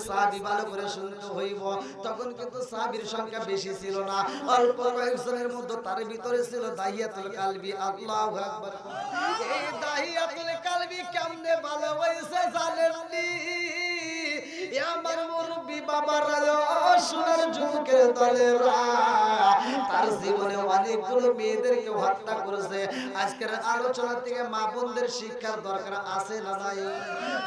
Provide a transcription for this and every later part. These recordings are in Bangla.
সাহাবী ভালো করে শুনতে হইব। তখন কিন্তু সাহাবীর সংখ্যা বেশি ছিল না, অল্প কয়েকজনের মধ্যে তার ভিতরে ছিল দাহিয়াতুল কালবি। আল্লাহু আকবার। এই দাহিয়াতুল কালবি কেমনে ভালো হইছে জানেননি? আমার মুরব্বি বাবারা, সোনার যুবকের দলেরা, তার জীবনে অনেকগুলো মেয়েদেরকে হত্যা করেছে। আজকের আলোচনা থেকে মা বোনদের শিক্ষার দরকার আছে না নাই?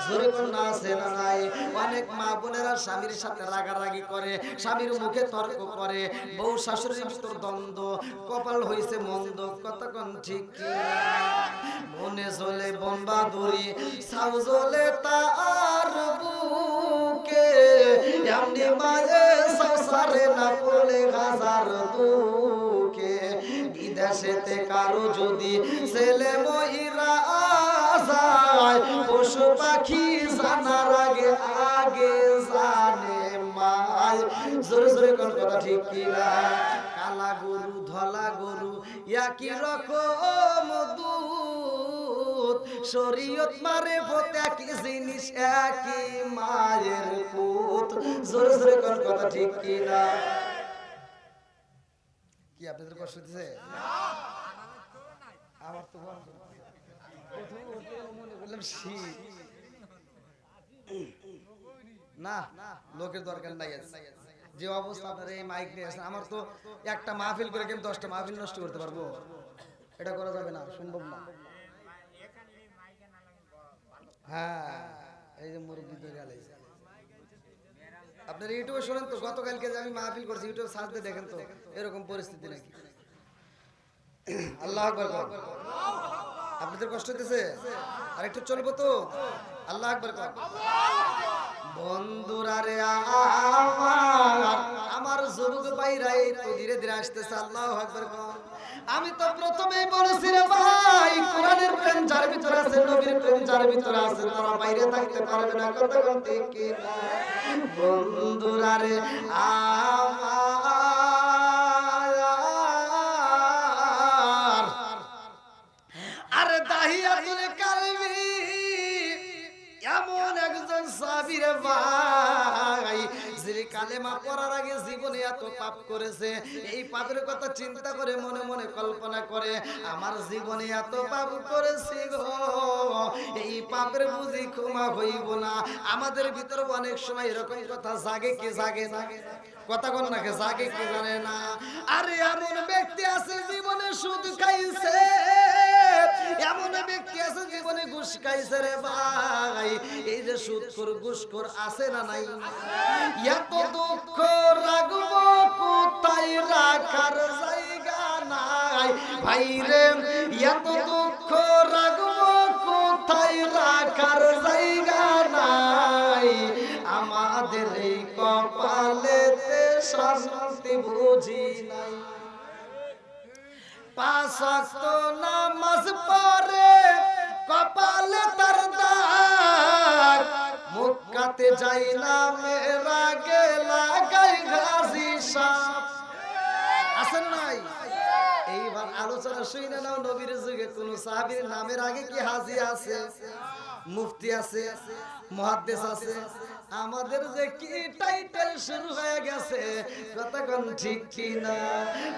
জোরে বলুন, আছে না নাই? অনেক মা বোনেরা স্বামীর সাথে রাগারাগি করে, স্বামীর মুখে তর্ক করে, বউ শাশুড়ির ভিতর দ্বন্দ্ব, কপাল হইছে মন্দ। কতক্ষণ ঠিক কি মনে চলে বোমবাদুরি, সাউ জ্বলে তার বুকে, এমনি মাঝে সংসারে না পড়লে হাজার দুঃখে। বিদেশেতে কারো যদি ছেলে মহিলা যায়, পশু পাখি জানার আগে আগে জানে মায়। জোরে জোরে কোন কথা ঠিক কিনা? কালা গরু ধলা গরু একই রকম দুধ, শরীয়ত মারে ভোট একই জিনিস, একই মায়ের পুত। জোরে জোরে কোন কথা ঠিক কিনা? কি আপনাদের কষ্ট হচ্ছে? আমার তো মনে করলাম শীত। না, লোকের দরকার নাই। যে অবস্থা আপনারা এই মাইক নিয়ে আসেন, আমার তো একটা মাহফিল করে আমি 10টা মাহফিল নষ্ট করতে পারবো? এটা করা যাবে না, সম্ভব না। হ্যাঁ, এই যে মুরব্বী গেলে আপনার ইউটিউবে শোনেন তো, গতকালকে যে আমি মাহফিল করছি, ইউটিউব সার্চ দিয়ে দেখেন তো এরকম পরিস্থিতি নাকি। আল্লাহু আকবার। আপনাদের কষ্ট হতেছে? আর একটু চলবো তো? আল্লাহু আকবার। বন্ধুরা রে আমার যুবক ভাইরা এই তো ধীরে ধীরে আসতেছে। আল্লাহু আকবার। আমি তো প্রথমেই বলেছি রে ভাই, কোরআনের প্রেম যার ভিতরে আছে, নবীর প্রেম যার ভিতরে আছে, তারা বাইরে থাকতে পারবে না। কথা বলতে কি না? বন্ধুরা রে আরে দাহিয়াতুল কালবি এমন একজন সাহাবী রে ভাই, যিনি কালেমা পড়ার আগে জীবনে এত পাপ করেছে। এই পাপের কথা চিন্তা করে মনে মনে কল্পনা করে, আমার জীবনে এত পাপ করেছি গো, এই পাপের বুঝি ক্ষমা হইব না। আমাদের ভিতরে অনেক সময় এরকম কথা জাগে কি জাগে না? কথা কোন নাকি জাগে কি জানে না? আরে এমন ব্যক্তি আছে জীবনে সুদ খাইছে, এমন ব্যক্তি আছে জীবনে ঘুষ খাইছে রে ভাই। এই যে সুদখোর ঘুষখোর আছে না নাই? এত দুঃখ রাখবো কোথায়, রাখার জায়গা নাই ভাই রে। এত দুঃখ রাখবো কোথায়, রাখার জায়গা নাই। আমাদের এই কপালেতে শান্তি বুঝি নাই। 5 ওয়াক্ত নামাজ পড়ে কপালে তার দাগ, মক্কাতে যাই না মেরা গে লাগাই গাজী সাপ। আছেন নাই? এইবার আলোচনা শুনে নাও, নবীর যুগে কোন সাহাবীর নামের আগে কি হাজী আছে, মুফতি আছে, মুহাদ্দিস আছে? আমাদের যে কি টাইটেল শুরু হয়ে গেছে, কতক্ষণ ঠিক কি না?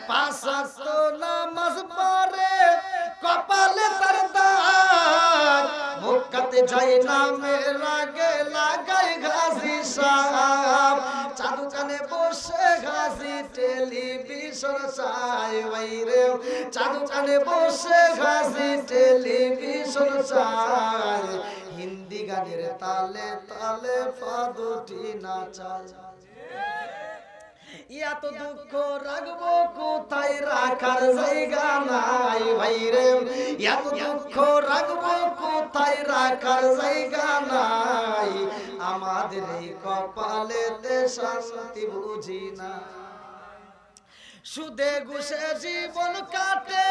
5 ওয়াক্ত নামাজ পড়ে কপালে তার দাগ, মক্কাতে যাই না মেরা গে লাগাই গাজী সাপ। চাদু কানে বসে গাজী টেলিভিশন চাই বাইরে, চাদু কানে বসে গাজী টেলিভিশন চাই। হিন্দি গানের তালে তালে ফাদুটি নাচায়। এত দুঃখ রাখবো কোথায়, রাখার জায়গা নাই ভাই রে। এত দুঃখ রাখবো কোথায়, রাখার জায়গা নাই। আমাদের এই কপালেতে শান্তি বুঝি না। সুদে ঘুষে জীবন কাটে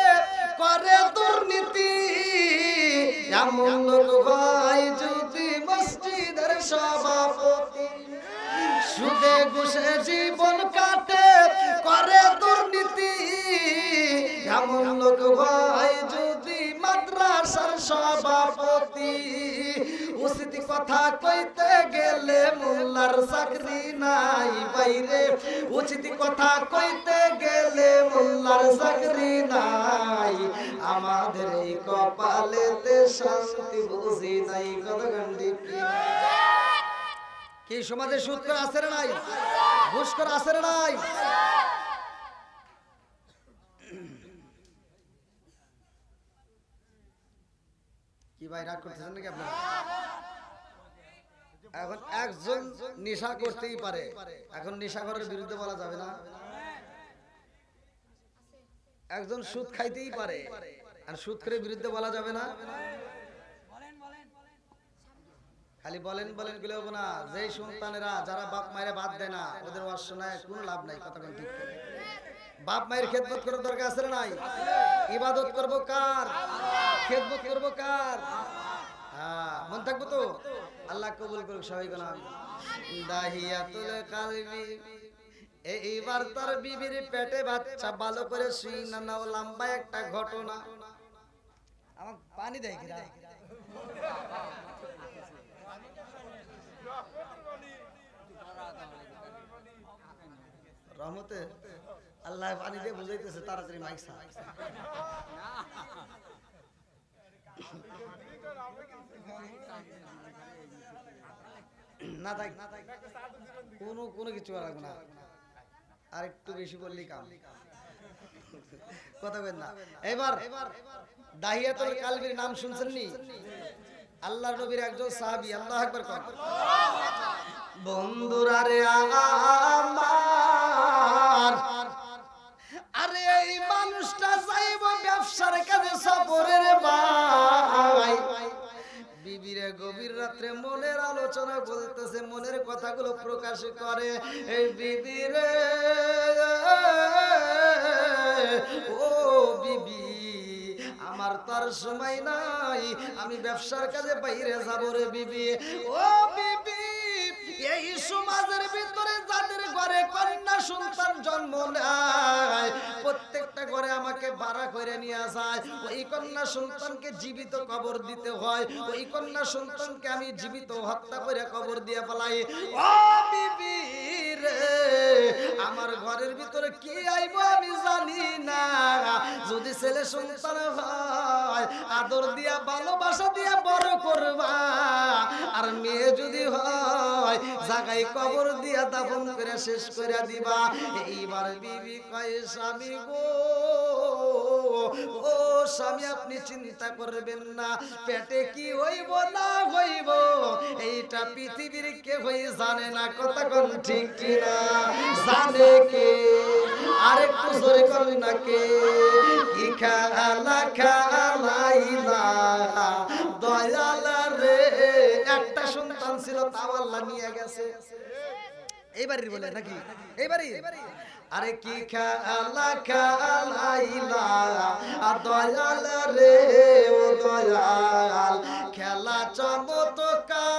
করে দুর্নীতি, এমন লোক হয় যদি মসজিদের সভাপতি। সুদে ঘুষে জীবন কাটে করে দুর্নীতি, এমন লোক হয় যদি মাদ্রাসার সভাপতি। উচিত কথা কইতে গেলে মোল্লার চাকরি নাই বাইরে, উচিত কথা কইতে গেলে মোল্লার চাকরি নাই, আমাদের এই কপালেতে শান্তি বুঝি নাই। কতক্ষণ ঠিক কি সমাজে সুদ করে আছে না নাই, ঘুষ করে আছে না নাই? কি ভাই রাগ করতেছেন নাকি আপনারা? এখন একজন নেশা করতেই পারে, এখন নেশাখোরের বিরুদ্ধে বলা যাবে না? একজন সুদ খাইতেই পারে, আর সুদখোরের বিরুদ্ধে বলা যাবে না? খালি বলেন বলেন গেলে হবে না। যেই সন্তানেরা যারা বাপ মায়ের বাদ দেয় না, ওদের ওয়াজ শোনায় কোনো লাভ নাই। কতক্ষণ ঠিক করে বাপ মায়ের খেদমত করার দরকার আছে না নাই? ইবাদত করবো কার? খেদমত করবো কার? হ্যাঁ, মন থাকবো তো। আল্লাহ কবুল করুক সবাই কোন দাহিয়াতুল কালবি। এইবার তার বিবির পেটে বাচ্চা, ভালো করে শুই না নাও, লম্বা একটা ঘটনা। আমার পানি দেয় কিরা রহমতে আল্লাহ পানি দিয়ে বুঝাইতেছে তাড়াতাড়ি মাইসা না থাক কোনো কিছু লাগবে না, আর একটু বেশি বললেই কাম। কথা বলেন না। এবার দাহিয়াতুল কালবির নাম শুনছেন নি? আল্লাহর নবীর একজন সাহাবী। আল্লাহু আকবার কোন। বন্ধুরা রে আমার, আরে এই মানুষটা চাইব ব্যবসার কাজে সফরের ভাই, বিবিরে গভীর রাত্রে মনের আলোচনা বলতেছে, মনের কথাগুলো প্রকাশ করে। এই বিবিরে, ও বিবি, আমার তার সময় নাই, আমি ব্যবসার কাজে বাইরে যাব রে বিবি। ও বিবি, এই সমাজের ভিতরে যাদের ঘরে কন্যা সন্তান জন্ম নেয়, প্রত্যেকটা ঘরে আমাকে ভাড়া করে নিয়ে যায়। ওই কন্যা সন্তানকে জীবিত কবর দিতে হয়, ওই কন্যা সন্তানকে আমি জীবিত হত্যা করে কবর দিয়ে ফেলাই। ও বিবি রে, আমার ঘরের ভিতরে কি আইব আমি জানি না। যদি ছেলে সন্তান হয়, আদর দিয়া ভালোবাসা দিয়া বড় করবা, আর মেয়ে যদি হয়, জায়গায় কবর দিয়া দাফন করে শেষ করে দিবা। এইবার বিবি কয়, স্বামী গো, ও স্বামী, আপনি চিন্তা করবেন না, পেটে কি হইব না হইব এইটা পৃথিবীর কেউই জানে না। কথা কোন ঠিক কিনা? জানে কে? আরেকটু জোরে করেন না কে? কি খেলা খেলাইলা দয়াল রে। একটা সন্তান ছিল, তাও আল্লাহ নিয়ে গেছে। এইবারই বলে নাকি? এইবারই। আরে কি খেলা খেলাইলা দয়াল রে, ও দয়াল, খেলা চমৎকার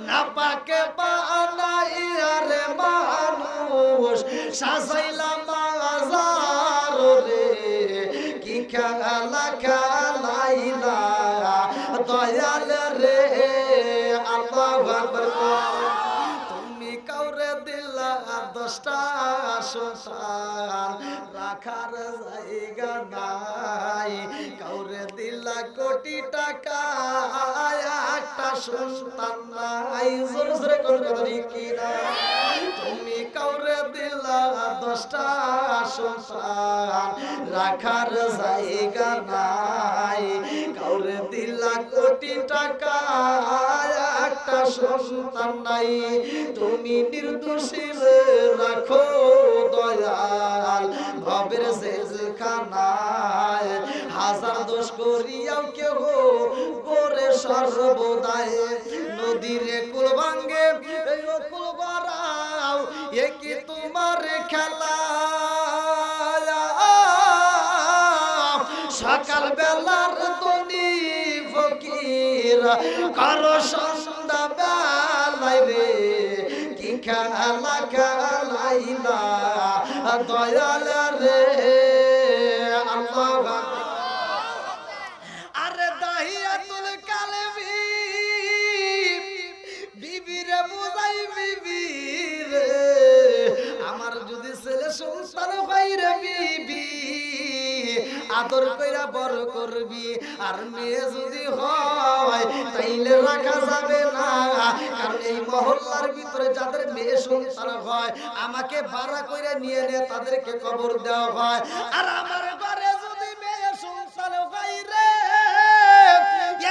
না পাকে বানাইয়া রে মানুষ সাজাইলাম বাজার রে। কি খেলা খেলাইলা দয়াল রে। আল্লাহু আকবার। তুমি কাউরে দিলা 10টা সন্তান, রাখার জায়গা নাই। কাউরে দিলা কোটি টাকা, একটা সন্তান নাই। জোরে জোরে করবি কিনা? তুমি কাউরে দিলা 10টা সন্তান, রাখার জায়গা নাই। কাউরে দিলা কোটি টাকা, একটা সন্তান নাই। তুমি নির্দোষী রাখো দয়াল ভবের জেলখানায়, হাজার দোষ করিয়াও কেহ করে সর্বদাই। নদীর কুল ভাঙ্গে কুল বাড়াও, এ কি তোমার খেলা? সকাল বেলার ধনী ফকির কারো সন্ধ্যা বেলায় রে। কি খেলা খেলাইলা দয়াল রে। আল্লাহু আকবার। সন্তান কইরা বিবি আদর কইরা বড় করবি আর মেয়ে যদি হয় তাইলে রাখা যাবে না কারণ এই মহল্লার ভিতরে যাদের মেয়ে সন্তান হয় আমাকে ভাড়া কইরা নিয়ে নে তাদেরকে কবর দেওয়া হয় আর আমার ঘরে যদি মেয়ে সন্তান হয় রে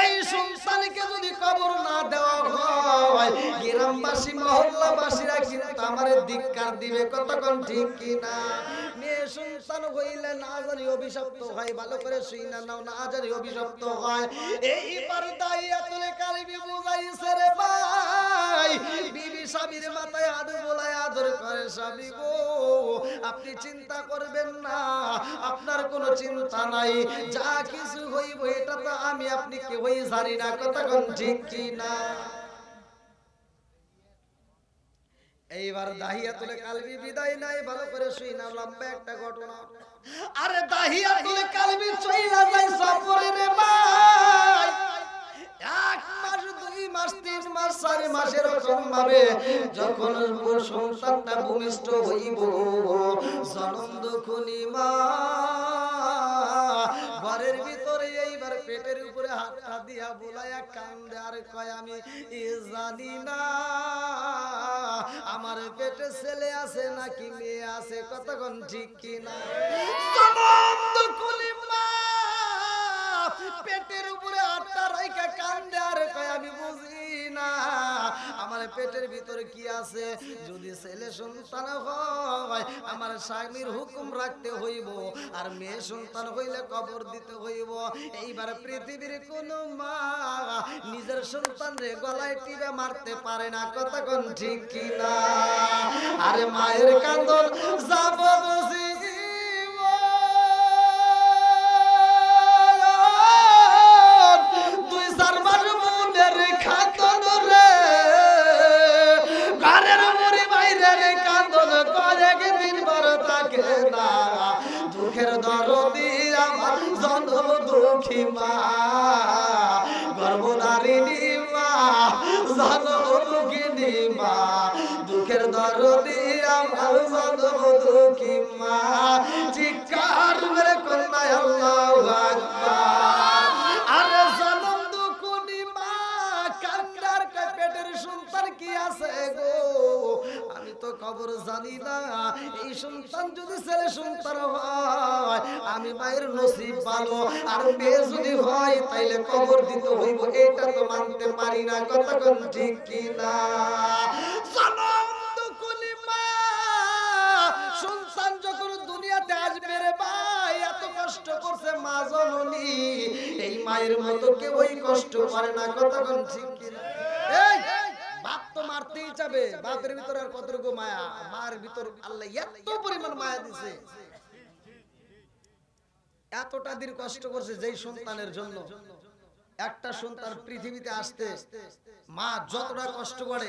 এই সন্তানকে যদি কবর না দেওয়া হয় গ্রামবাসী মহল্লাবাসীরা কিন্তু আমারে ধিক্কার দিবে কতক্ষণ ঠিক কি না মেয়ে সন্তান হইলে না জানি অভিশপ্ত হয় ভালো করে শুইনা নাও না জানি অভিশপ্ত হয় এইবার দাইয়াতুল কালবি বুঝাইছে রে ভাই বিবি স্বামীর মাথায় হাত বোলায় আদর করে স্বামী গো আপনি চিন্তা করবেন না আপনার কোনো চিন্তা নাই যা কিছু হইব এটা তো আমি আপনি কেউই জানি না কতক্ষণ ঠিক কি না এইবার দাহিয়াতুল কালবি বিদায় নাই ভালো করে শুইনা লম্বা একটা ঘটনা আরে দাহিয়াতুল কালবি চইলা যায় সফরে রে ভাই 1 মাস 2 মাস 3 মাস 4 মাসের রকম ভাবে যখন সন্তানটা ভূমিষ্ঠ হইব জনম দুঃখনি মা ঘরের ভিতরে এইবার পেটের উপরে হাতটা দিয়া বুলায়া কান্দে আর কয় আমি জানি না আমার পেটে ছেলে আছে নাকি মেয়ে আছে কতক্ষণ ঠিক কি না জনম দুঃখনি মা পেটের উপরে হাতটা রাইখা কান্দে আর কয় আমি বুঝি না আমার পেটের ভিতরে কি আছে যদি ছেলে সন্তান হয় আমার স্বামীর হুকুম রাখতে হইব আর মেয়ে সন্তান হইলে কবর দিতে হইব এইবার পৃথিবীর কোন মা নিজের সন্তানরে গলায় টিপে মারতে পারে না কতক্ষণ ঠিক কি না আরে মায়ের কান্দন যাব বুঝি দুঃখের দরদি আমার জনম দুঃখী মা গর্ভধারিণী মা জনম দুঃখিনী মা দুঃখের দরদি আমার জনম দুঃখী মা চিৎকার মেরে কন্যা আল্লাহু আকবার আরে জনম দুঃখিনী মা কান্নার পেটের সন্তান কি আছে গো আমি তো খবর জানি না এই সন্তান যদি ছেলে সন্তান হয় আমি মায়ের নসিব ভালো আর মেয়ে যদি হয় তাইলে কবর দিতে হইব এটা তো মানতে পারি না কতক্ষণ ঠিক কি না জনম দুঃখিনী মা সন্তান যখন দুনিয়াতে আসবে রে ভাই এত কষ্ট করছে মা জননী এই মায়ের মতো কেউ ওই কষ্ট করে না কতক্ষণ ঠিক কি না এই বাপ তো মারতেই যাবে বাপের ভিতরে আর কতটুকু মায়া মার ভিতর আল্লাহ এত পরিমাণ মায়া দিছে এতটা দিন কষ্ট করছে যেই সন্তানের জন্য একটা সন্তান পৃথিবীতে আসতে মা যতটা কষ্ট করে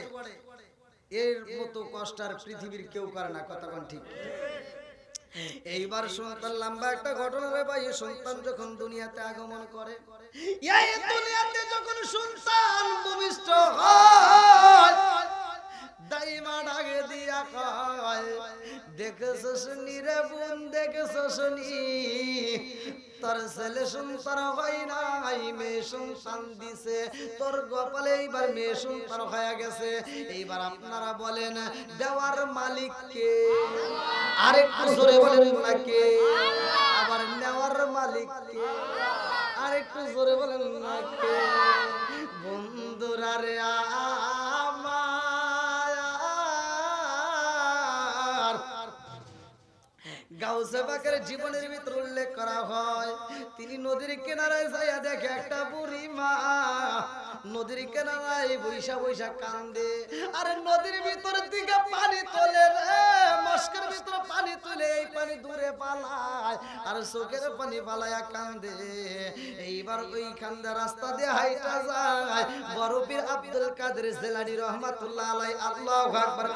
এর মতো কষ্ট আর পৃথিবীর কেউ করে না কতক্ষণ ঠিক এইবার সন্তান লম্বা একটা ঘটনা রে ভাই সন্তান যখন দুনিয়াতে আগমন করে এই দুনিয়াতে যখন সন্তান ভূমিষ্ঠ হয় দাইমা ডাকে দিয়া কয় দেখেছস নি রে বোন দেখেছস নি তোর ছেলে সন্তান হয় নাই মেয়ে সন্তান দিছে তোর কপালে এইবার মেয়ে সন্তান হয়ে গেছে এইবার আপনারা বলেন দেওয়ার মালিক কে আরেকটু জোরে বলেন না কে আবার নেওয়ার মালিক কে আরেকটু জোরে বলেন না কে বন্ধুরা রে গাউসে পাকের জীবনের ভিতর উল্লেখ করা হয় তিনি নদীর কিনারায় যাইয়া দেখে একটা বুড়ি মা নদীর কিনারায় বৈশা বৈশা কান্দে আরে নদীর ভিতর দিকে পানি তোলে রে মস্কের ভিতর পানি তুলে এই পানি দূরে পালায় আর চোখের পানি পালায়া কান্দে এইবার ওই কান্দে রাস্তা দিয়ে হাইটা যায় বড় পীর আব্দুল কাদের জিলানী রহমাতুল্লাহ আলাইহি আল্লাহু আকবার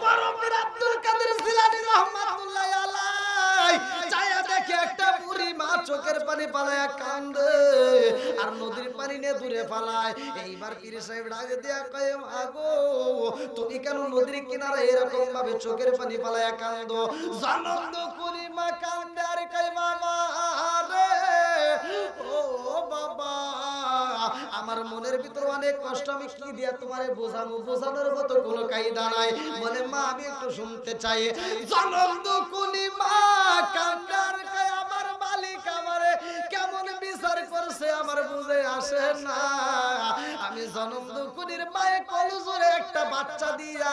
বড় পীর আব্দুল কাদের জিলানী রহমাতুল্লাহ আলাইহি চায়া দেখে একটা বুড়ি মা চোখের পানি পালায়া কান্দে আর নদীর পানি নিয়ে দূরে পালায়। এইবার পীর সাহেব ডাক দিয়া কয় মাগো তুমি কেন নদীর কিনারে এরকম ভাবে চোখের পানি পালায়া কান্দো? জানন্দ করি মা কান্দে আর কয় বাবা রে ও বাবা আমার মনের ভিতর অনেক কষ্ট, আমি কি দিয়া তোমারে বোঝাবো, বোঝানোর মতো কোনো কায়দা নাই। বলে মা আমি একটু শুনতে চাই। জানন্দ করি মা কান্দে আর কয় আমার মালিক আমারে কেমন বিচার করছে আমার বুঝে আসে না। আমি জনম দুকুনির মায়ে কলজরে একটা বাচ্চা দিয়া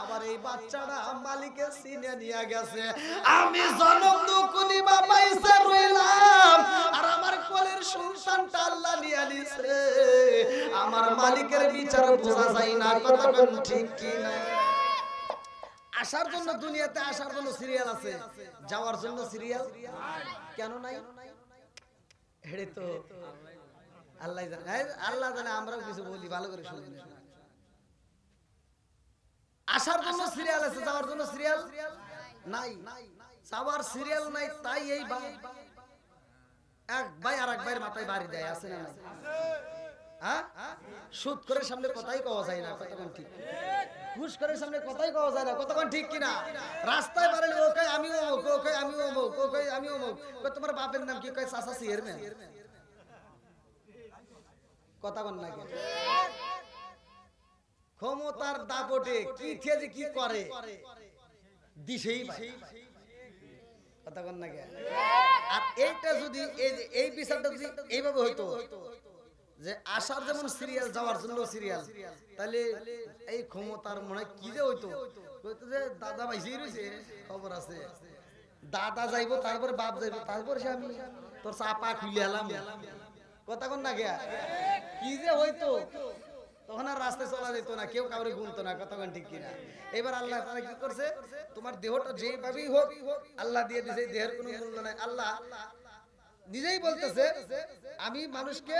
আমার এই বাচ্চাটা মালিকের সিনে নিয়ে গেছে। আমি জনম দুকুনি বাবাইছে রইলাম আর আমার কোলের সন্তানটা আল্লাহ নিয়ে নিছে। আমার মালিকের বিচার বোঝা যায় না। কথা কোন ঠিক কি না? আসার জন্য দুনিয়াতে আসার জন্য সিরিয়াল আছে, যাওয়ার জন্য সিরিয়াল কেন নাই? হেড়ে তো আল্লাহ জানে, আল্লাহ জানে, আমরাও কিছু বলি ভালো করে শুনি। আসার জন্য সিরিয়াল আছে, যাওয়ার জন্য সিরিয়াল নাই। যাওয়ার সিরিয়াল নাই, তাই এই এক ভাই আর এক ভাইয়ের মাথায় বাড়ি দেয়, আছে না নাই? সুদ করে সামনে কথাই কওয়া যায় না, কতক্ষণ ঠিক? ঘুষ করে সামনে কথাই কওয়া যায় না, কতক্ষণ ঠিক কিনা? রাস্তায় বাড়ালে ও কয় আমি অমুক, ও কয় আমি অমুক, ও কয় আমি অমুক। তোমার বাপের নাম কি? কয় চাচা চেয়ারম্যান। কথা বল না কেন? ক্ষমতার দাপটে কি থেকে কি করে দিছেই ভাই। কথা বল না কেন? আর এইটা যদি এই বিচারটা যদি এইভাবে হইতো যে আসার যেমন সিরিয়াল যাওয়ার জন্য সিরিয়াল, তাহলে এই ক্ষমতার মনে কি যে হইতো, হইতো যে দাদা ভাইসেই রয়েছে, খবর আছে দাদা যাইবো তারপরে বাপ যাইবো তারপরে সে আমি তোর চাপা খুলে এলাম। কথা কোন না গিয়া কি যে হইতো, তখন আর রাস্তায় চলা যেত না, কেউ কাউরে গুনতো না। কথা কোন ঠিক কিনা? এবার আল্লাহ তাআলা কি করছে, তোমার দেহটা যেভাবেই হোক আল্লাহ দিয়ে দিয়েছে, দেহের কোনো মূল্য নাই। আল্লাহ নিজেই বলতেছে আমি মানুষকে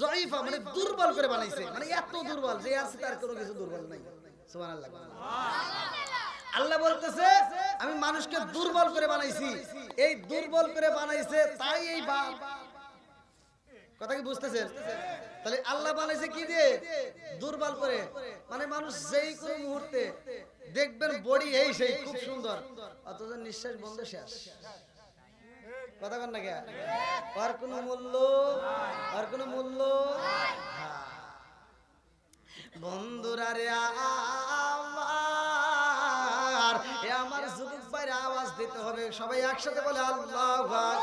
জয়ীফা মানে দুর্বল করে বানাইছে, মানে এত দুর্বল যে আছে তার কোনো কিছু দুর্বল নাই। সুবহানাল্লাহ। আল্লাহ বলতেছে আমি মানুষকে দুর্বল করে বানাইছি, এই দুর্বল করে বানাইছে তাই এই বাপ। কথা কি বুঝতেছেন? তাহলে আল্লাহ বানাইছে কি দিয়ে? দুর্বল করে। মানে মানুষ যেই কোনো মুহূর্তে দেখবেন বডি এই সেই খুব সুন্দর, অথচ নিঃশ্বাস বন্ধ শেষ। কথা কন না কে? আর কোনো মূল্য, আর কোনো মূল্য। বন্ধুরা রে আমার, এ আমার যুবক ভাইরা আওয়াজ দিতে হবে, সবাই একসাথে বলে আল্লাহু আকবার।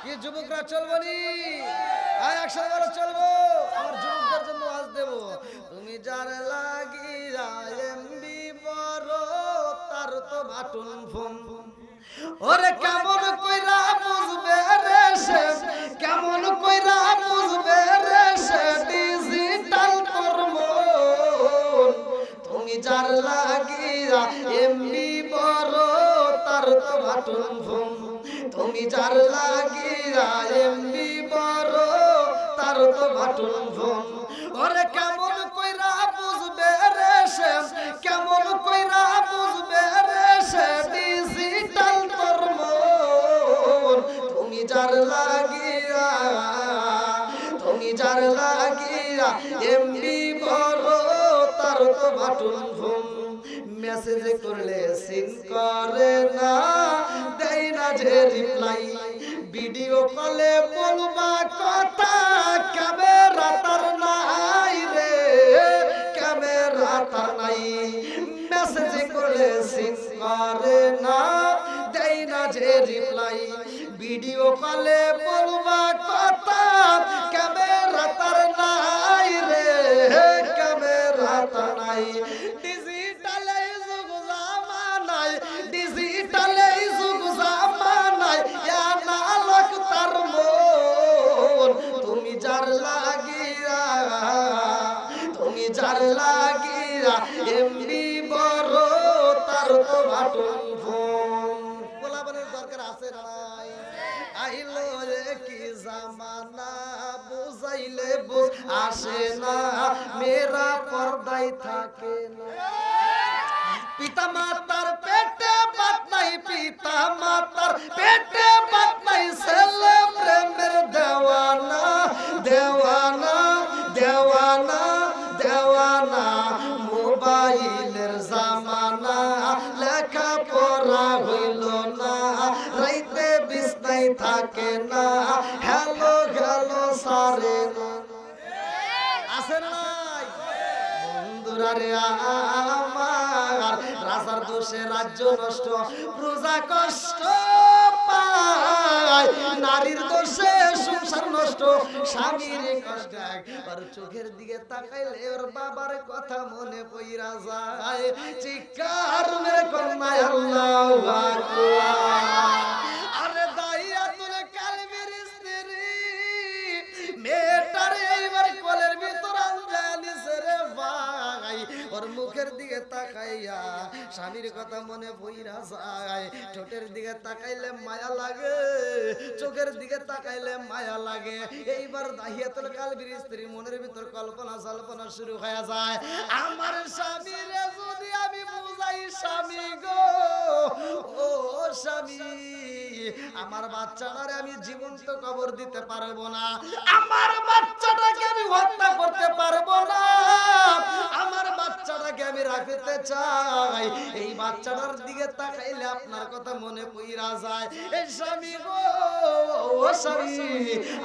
কি যুবকরা চলবো নি? একসাথে বলো চলবো। আমার যুবকদের জন্য আওয়াজ দেব। তুমি যার লাগিয়া এমবি বড় তার তো বাটন ফোন। ওরে কেমন কইরা বুঝবে রে সে, কেমন কইরা বুঝবে রে সে ডিজিটাল তোর মন। তুমি যার লাগিয়া এমবি বড় তার তো বাটন ফোন। তুমি যার লাগিয়া এমবি বড় তার তো বাটন ফোন। ওরে কেমন কইরা বুঝবে রে সে, কেমন কইরা বুঝবে রে সে ডিজিটাল তোর মন। তুমি যার লাগিয়া, তুমি যার লাগিয়া এমবি বড় তার তো বাটন ফোন। মেসেজ করলে সিন করে না, দেয় না যে রিপ্লাই। ভিডিও কলে বলবা কথা, ক্যামেরা তার নাই রে, ক্যামেরা তার নাই। মেসেজ করলে সিন করে না, দেয় না যে রিপ্লাই। ভিডিও কলে বলবা কথা, ক্যামেরা তার নাই রে, ক্যামেরা তার নাই। ডিজিটালে যুগ জামানায়, ডিজিটালে যুগ জামানায় আনালক তার মন। তুমি যার লাগিয়া, তুমি যার লাগিয়া এমবি বড় তার তো বাটন ফোন। বলাবনের দরকার আছে নাই? আইলো রে কি জামানা, বুঝাইলে বুঝ আসে না, মেরা পর্দায় থাকে না। পিতা মাতার পেটে বাত নাই, পিতা মাতা থাকে না, হ্যালো হ্যালো সারে না। আছে না নাই? বন্ধুরা রে আমার, রাজার দোষে রাজ্য নষ্ট, প্রজা কষ্ট পায়, নারীর দোষে সংসার নষ্ট, স্বামীর কষ্ট। একবার চোখের দিকে তাকাইলে ওর বাবার কথা মনে পইরা যায়, চিৎকার মেরে কন্যায় আল্লাহু আকবার। আরে দাইয়াতুল কালবির স্ত্রী মেয়েটার এইবার কোলের ভিতর আনজানিছে রে ভাই, ওর মুখের দিকে তাকাইয়া স্বামীর কথা মনে পইরা যায়, ঠোঁটের দিকে তাকাইলে মায়া লাগে, চোখের দিকে তাকাইলে মায়া লাগে। এইবার দাহিয়াতুল কালবির স্ত্রী মনের ভিতর কল্পনা জল্পনা শুরু হয়ে যায়, আমার স্বামীরে যদি আমি বুঝাই, স্বামী গো ও স্বামী, আমার বাচ্চাটারে আমি জীবন্ত কবর দিতে পারবো না, আমার বাচ্চাটাকে আমি হত্যা করতে পারবো না, আমার বাচ্চাটাকে আমি রাখতে চাই। এই বাচ্চাটার দিকে তাকাইলে আপনার কথা মনে পইরা যায়, এই স্বামী গো ও স্বামী,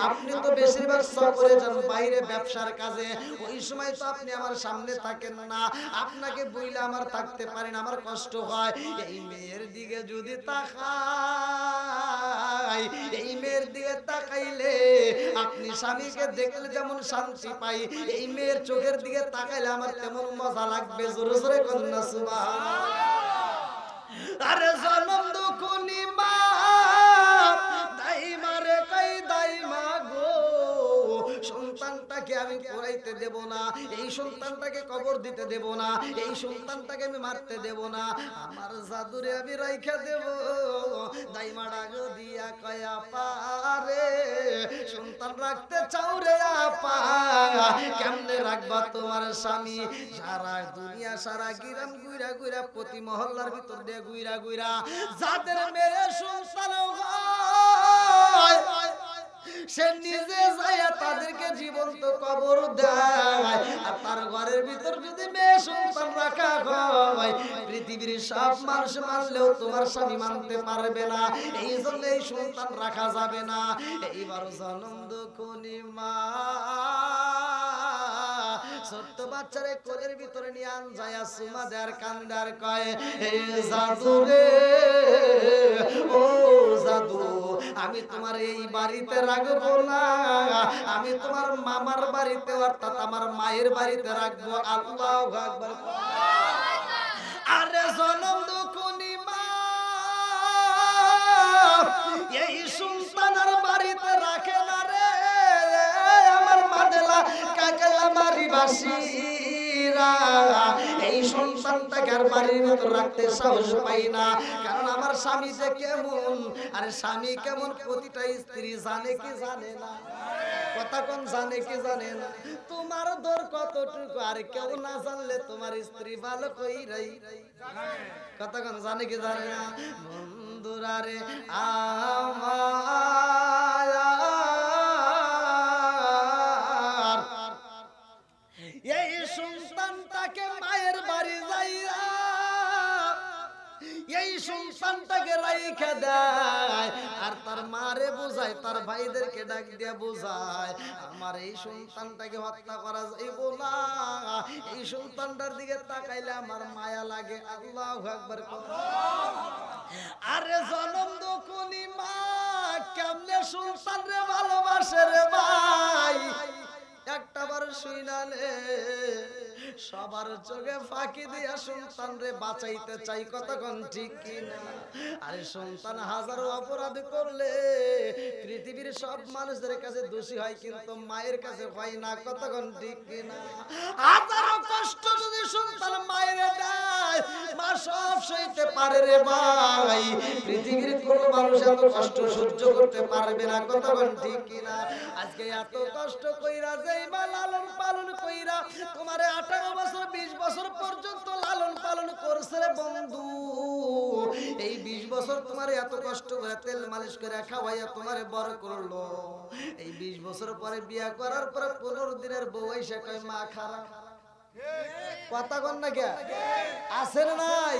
আপনি তো বেশিরভাগ সফরে যান বাইরে ব্যবসার কাজে, ওই সময় তো আপনি আমার সামনে থাকেন না, আপনাকে বইলে আমার থাকতে পারেন, আমার কষ্ট হয়। এই মেয়ের দিকে যদি তাকাই, এই মেয়ের দিকে তাকাইলে আপনি স্বামীকে দেখলে যেমন শান্তি পাই, এই মেয়ের চোখের দিকে তাকাইলে আমার তেমন মজা লাগবে। জোরে জোরে কন্যা সুবহানাল্লাহ। আরে জনম দুকুনি মা, দাইমা রে কই দাইমা গো, সন্তানটাকে আমি পড়াইতে দেব না, এই সন্তানটাকে কবর দিতে দেব না, এই সন্তানটাকে আমি মারতে দেব না, আমার জাদুরে আমি রাইখা দেব। দাইমা ডাক দিয়া কয়া পারে, সন্তান রাখতে চাও রে আপা, কেমনে রাখবা তোমার স্বামী? সারা দুনিয়া সারা গিরাম গুইরা গুইরা প্রতি মহল্লার ভিতর দিয়ে গুইরা গুইরা যাদের মেয়ে সন্তান হয়, সে নিজে যায় তাদেরকে জীবন্ত কবর দেয়, আর তার ঘরের ভিতর যদি মেয়ে সন্তান রাখা হয়, পৃথিবীর সব মানুষ মানলেও তোমার স্বামী মানতে পারবে না, এই জন্য এই সন্তান রাখা যাবে না। এইবার জনম দুঃখনি মা ছোট্ট বাচ্চারে কোলের ভিতরে নিয়ে আন যায়, সুমা দেয়ার কান্দার কয়, এ জাদু রে ও জাদু, আমি তোমার এই বাড়িতে রাখবো না, আমি তোমার মামার বাড়িতে অর্থাৎ আমার মায়ের বাড়িতে রাখবো। আল্লাহু আকবার। আরে জনম দুকুনি মা, এই সন্তানের বাড়িতে রাখে না রে আমার মাদেলা কাকেলা মারি বাসিরা, এই সন্তানটাকে আর বাড়ির ভিতর রাখতে সাহস পাই না, কারণ আমার স্বামী যে কেমন, আর স্বামী কেমন প্রতিটা স্ত্রী জানে কি জানে না, কথা কোন জানে কি জানে না, তোমার দর কতটুকু আর কেউ না জানলে তোমার স্ত্রী ভালো কইরাই কথা কোন জানে কি জানে না। বন্ধুরা রে আমার, এই সন্তানটাকে মায়ের বাড়ি যাইয়া এই সন্তানটাকে রাইখা দেয়, আর তার মারে বোঝায়, তার ভাইদেরকে ডাক দিয়া বোঝায়, আমার এই সন্তানটাকে হত্যা করা যাইব না, এই সন্তানটার দিকে তাকাইলে আমার মায়া লাগে। আল্লাহু আকবার। আরে জনম দুকুনি মা কেমনে সন্তান রে ভালোবাসে রে ভাই, একটা বার শুইনালে সবার চোখে ফাঁকি দিয়া সন্তান রে বাঁচাইতে চাই, কতক্ষণ ঠিক কিনা? আরে সন্তান হাজারো অপরাধ করলে পৃথিবীর সব মানুষদের কাছে দোষী হয়, কিন্তু মায়ের কাছে হয় না, কতক্ষণ ঠিক কিনা? হাজারো কষ্ট যদি সন্তান মায়ের দেয়, মা সব সইতে পারে রে ভাই, পৃথিবীর কোনো মানুষ এত কষ্ট সহ্য করতে পারবে না, কতক্ষণ ঠিক কিনা? আজকে এত কষ্ট কইরা যেই মা লালন পালন কইরা তোমারে 18 বছর 20 বছর পর্যন্ত লালন পালন করছে রে বন্ধু, এই 20 বছর তোমারে এত কষ্ট করে তেল মালিশ করে খাওয়াইয়া তোমারে বড় করলো, এই 20 বছর পরে বিয়া করার পরে 15 দিনের বউ এসে কয় মা খারাপ, কথা কন না কে আছে না নাই?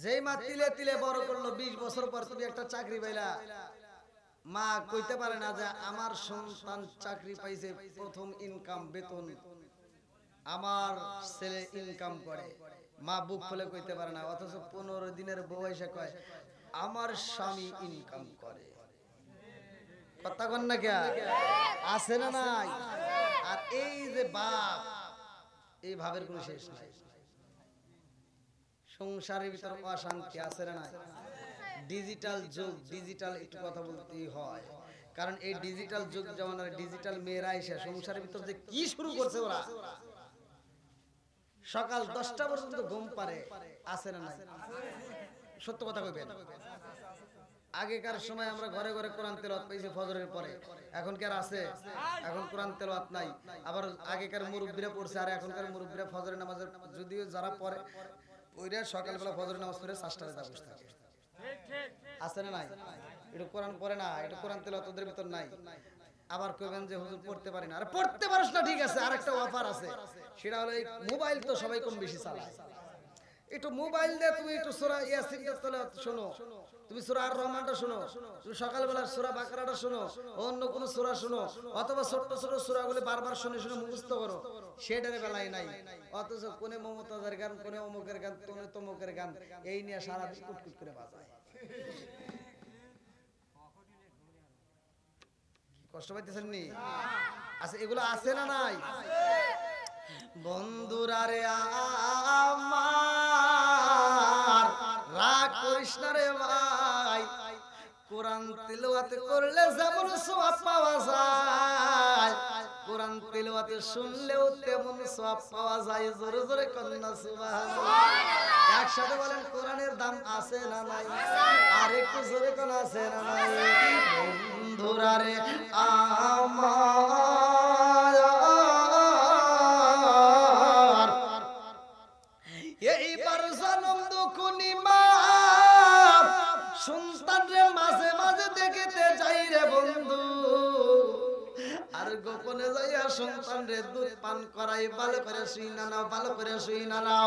যেই মা তিলে তিলে বড় করলো 20 বছর পর তুমি একটা চাকরি পাইলা, মা কইতে পারে না যে আমার সন্তান চাকরি পাইছে, প্রথম ইনকাম বেতন আমার ছেলে ইনকাম করে, মা বুক খুলে কইতে পারে না। অথচ 15 দিনের বউ এসে কয় আমার স্বামী ইনকাম করে। কথা কন না কে আছে না নাই? আর এই যে বাপ, এই ভাবের কোনো শেষ নাই। সংসারের ভিতর অশান্তি আছে না নাই? ডিজিটাল যুগ, ডিজিটাল একটু কথা বলতেই হয়, কারণ এই ডিজিটাল যুগ জামানার ডিজিটাল মেয়েরা এসে সংসারের ভিতর যে কি শুরু করছে ওরা, সকাল 10টা পর্যন্ত ঘুম পারে, আছে না নাই? সত্য কথা কইবেন। আগেকার সময় আমরা ঘরে ঘরে কোরআন তেলাওয়াত পাইছি ফজরের পরে, এখন কি আর আছে? এখন কোরআন তেলাওয়াত নাই। আবার আগেকার মুরব্বিরা পড়ছে, আর এখনকার মুরব্বিরা ফজরের নামাজ যদিও যারা পড়ে ওইরা সকালবেলা ফজরের নামাজ পড়ে 5টায় যা বসে থাকে, আছে না নাই? এটা কোরআন পড়ে না, এটা কোরআন তেলাওয়াত ওদের ভিতর নাই। আবার কইবেন যে হুজুর পড়তে পারি না, আরে পড়তে পারছ না ঠিক আছে, আরেকটা অফার আছে, সেটা হলো এই মোবাইল তো সবাই কম বেশি চালায়। একটু মোবাইল দিয়ে তুমি একটু সূরা ইয়াসিন তেলাওয়াত শোনো, তুমি সূরা আর রহমানটা শোনো, তুমি সকালবেলা সূরা বাকারাটা শোনো, অন্য কোন সূরা শোনো, অথবা ছোট ছোট সূরাগুলো বারবার শুনে শুনে মুখস্থ করো, সেটার বেলায় নাই। অথচ কোনে মমতাজের গান, কোনে অমুকের গান, কোনে তমুকের গান, এই নিয়ে সারা দিন কুটকুট করে বাজায়। কষ্ট পাইতেছেন নি? আচ্ছা, এগুলো আছে না নাই? বন্ধুরা রে আমার রাগ করিস না রে ভাই, কোরআন তিলাওয়াত করলে যেমন সওয়াব পাওয়া যায়, কোরআন তিলাওয়াত শুনলেও তেমন সওয়াব পাওয়া যায়। জোরে জোরে কন্না সুবহানাল্লাহ। একসাথে বলেন কোরআনের দাম আছে না নাই? আর একটু জোরে কোন আছে না নাই? বন্ধুরা রে আমার এইবার জনম দুকুনি মা সন্তান রে মাঝে মাঝে দেখিতে যাই রে বন্ধু, আর গোপনে যাইয়া সন্তান রে দুধ পান করাই, ভালো করে শুই না নাও, ভালো করে শুই না নাও।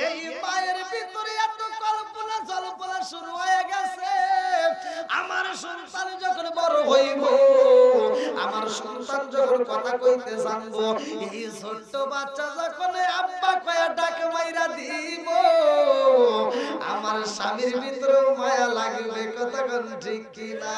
এই মায়ের ভিতরে এত কল্পনা জল্পনা শুরু হয়ে গেছে, আমার সন্তান যখন বড় হইব, আমার সন্তান যখন কথা কইতে জানবো, এই ছোট্ট বাচ্চা যখন আব্বা কয়া ডাক মাইরা দিব, আমার স্বামীর ভিতরে মায়া লাগবে। কথা কোন ঠিক কিনা?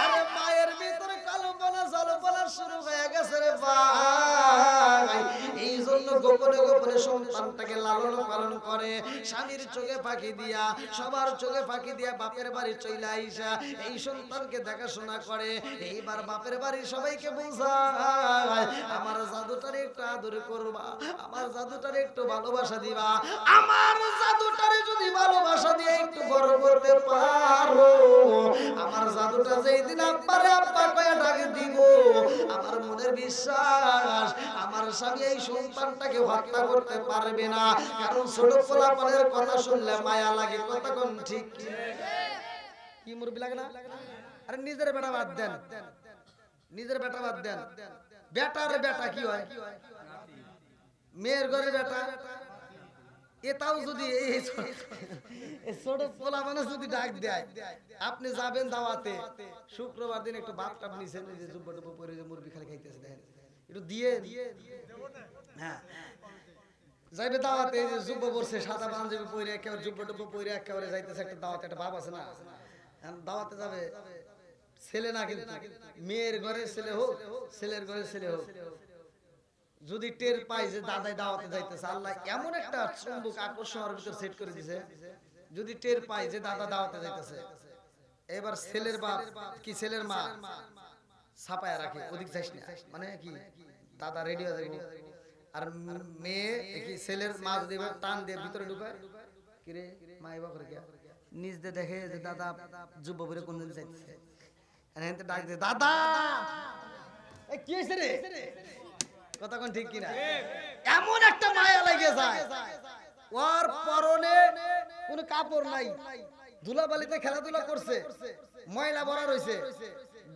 আরে মায়ের ভিতরে কল্পনা জল্পনা শুরু হয়ে গেছে রে ভাই। এই জন্য গোপনে গোপনে সন্তানটাকে লালন পালন করে, স্বামীর চোখে ফাঁকি দিয়া, সবার চোখে ফাঁকি দিয়া বাপের বাড়ি চলে আইসা এই সন্তানকে দেখাশোনা করে। এইবার বাপের বাড়ি সবাইকে বোঝায়, আমার জাদুটারে একটু আদর করবা, আমার জাদুটারে একটু ভালোবাসা দিবা, আমার জাদুটারে যদি ভালোবাসা দিয়ে একটু বড় করতে পারো, আমার জাদুটা যেই দিন আব্বারে আব্বা কয়া ডাকে দিব, আমার মনের বিশ্বাস আমার স্বামী এই সন্তানটাকে হত্যা করতে পারবে না, কারণ ছোট পোলাপানের কথা শুনলে মায়া লাগে। কথা কোন ঠিক কি? মুরব্বি লাগে না? আরে নিজের বেটা বাদ দেন, নিজের বেটা বাদ দেন, বেটার বেটা কি হয়? মেয়ের ঘরে বেটা, এটাও যদি ছোট পোলা মানুষ যদি ডাক দেয়, আপনি যাবেন দাওয়াতে, শুক্রবার দিন একটু ভাত টাপ নিছেন, যে জুব্বা টুব্বা পরে যে মুরগি খালি খাইতেছে, দেখেন একটু দিয়ে, হ্যাঁ যাইবে দাওয়াতে, যে জুব্বা পরছে, সাদা পাঞ্জাবি পরে একেবারে জুব্বা টুব্বা পরে একেবারে যাইতেছে একটা দাওয়াতে, একটা ভাব আছে না? দাওয়াতে যাবে ছেলে না, কিন্তু মেয়ের ঘরে ছেলে হোক, ছেলের ঘরে ছেলে হোক, যদি টের পাই যে দাদাই দাওয়াতে যাইতেছে, আল্লাহ এমন একটা চুম্বক আকর্ষণের ভিতর সেট করে দিয়েছে, যদি টের পাই যে দাদা দাওয়াতে যাইতেছে, এবার ছেলের বাপ কি ছেলের মা ছাপায়া রাখে, ওদিক যাইস না, মানে কি দাদা রেডি হয়ে যাবে, আর মেয়ে কি ছেলের মা যদি টান দিয়ে ভিতরে ঢুকায়, কিরে মা এবার করে গিয়া নিজ দিয়ে দেখে যে দাদা যুব বলে কোন দিন যাইতেছে, ডাক দিয়ে দাদা কি হয়েছে রে? কথা কোন ঠিক কিনা? এমন একটা মায়া লাগে যায়, ওর পরনে কোনো কাপড় নাই, ধুলাবালিতে খেলাধুলা করছে, ময়লা ভরা রয়েছে,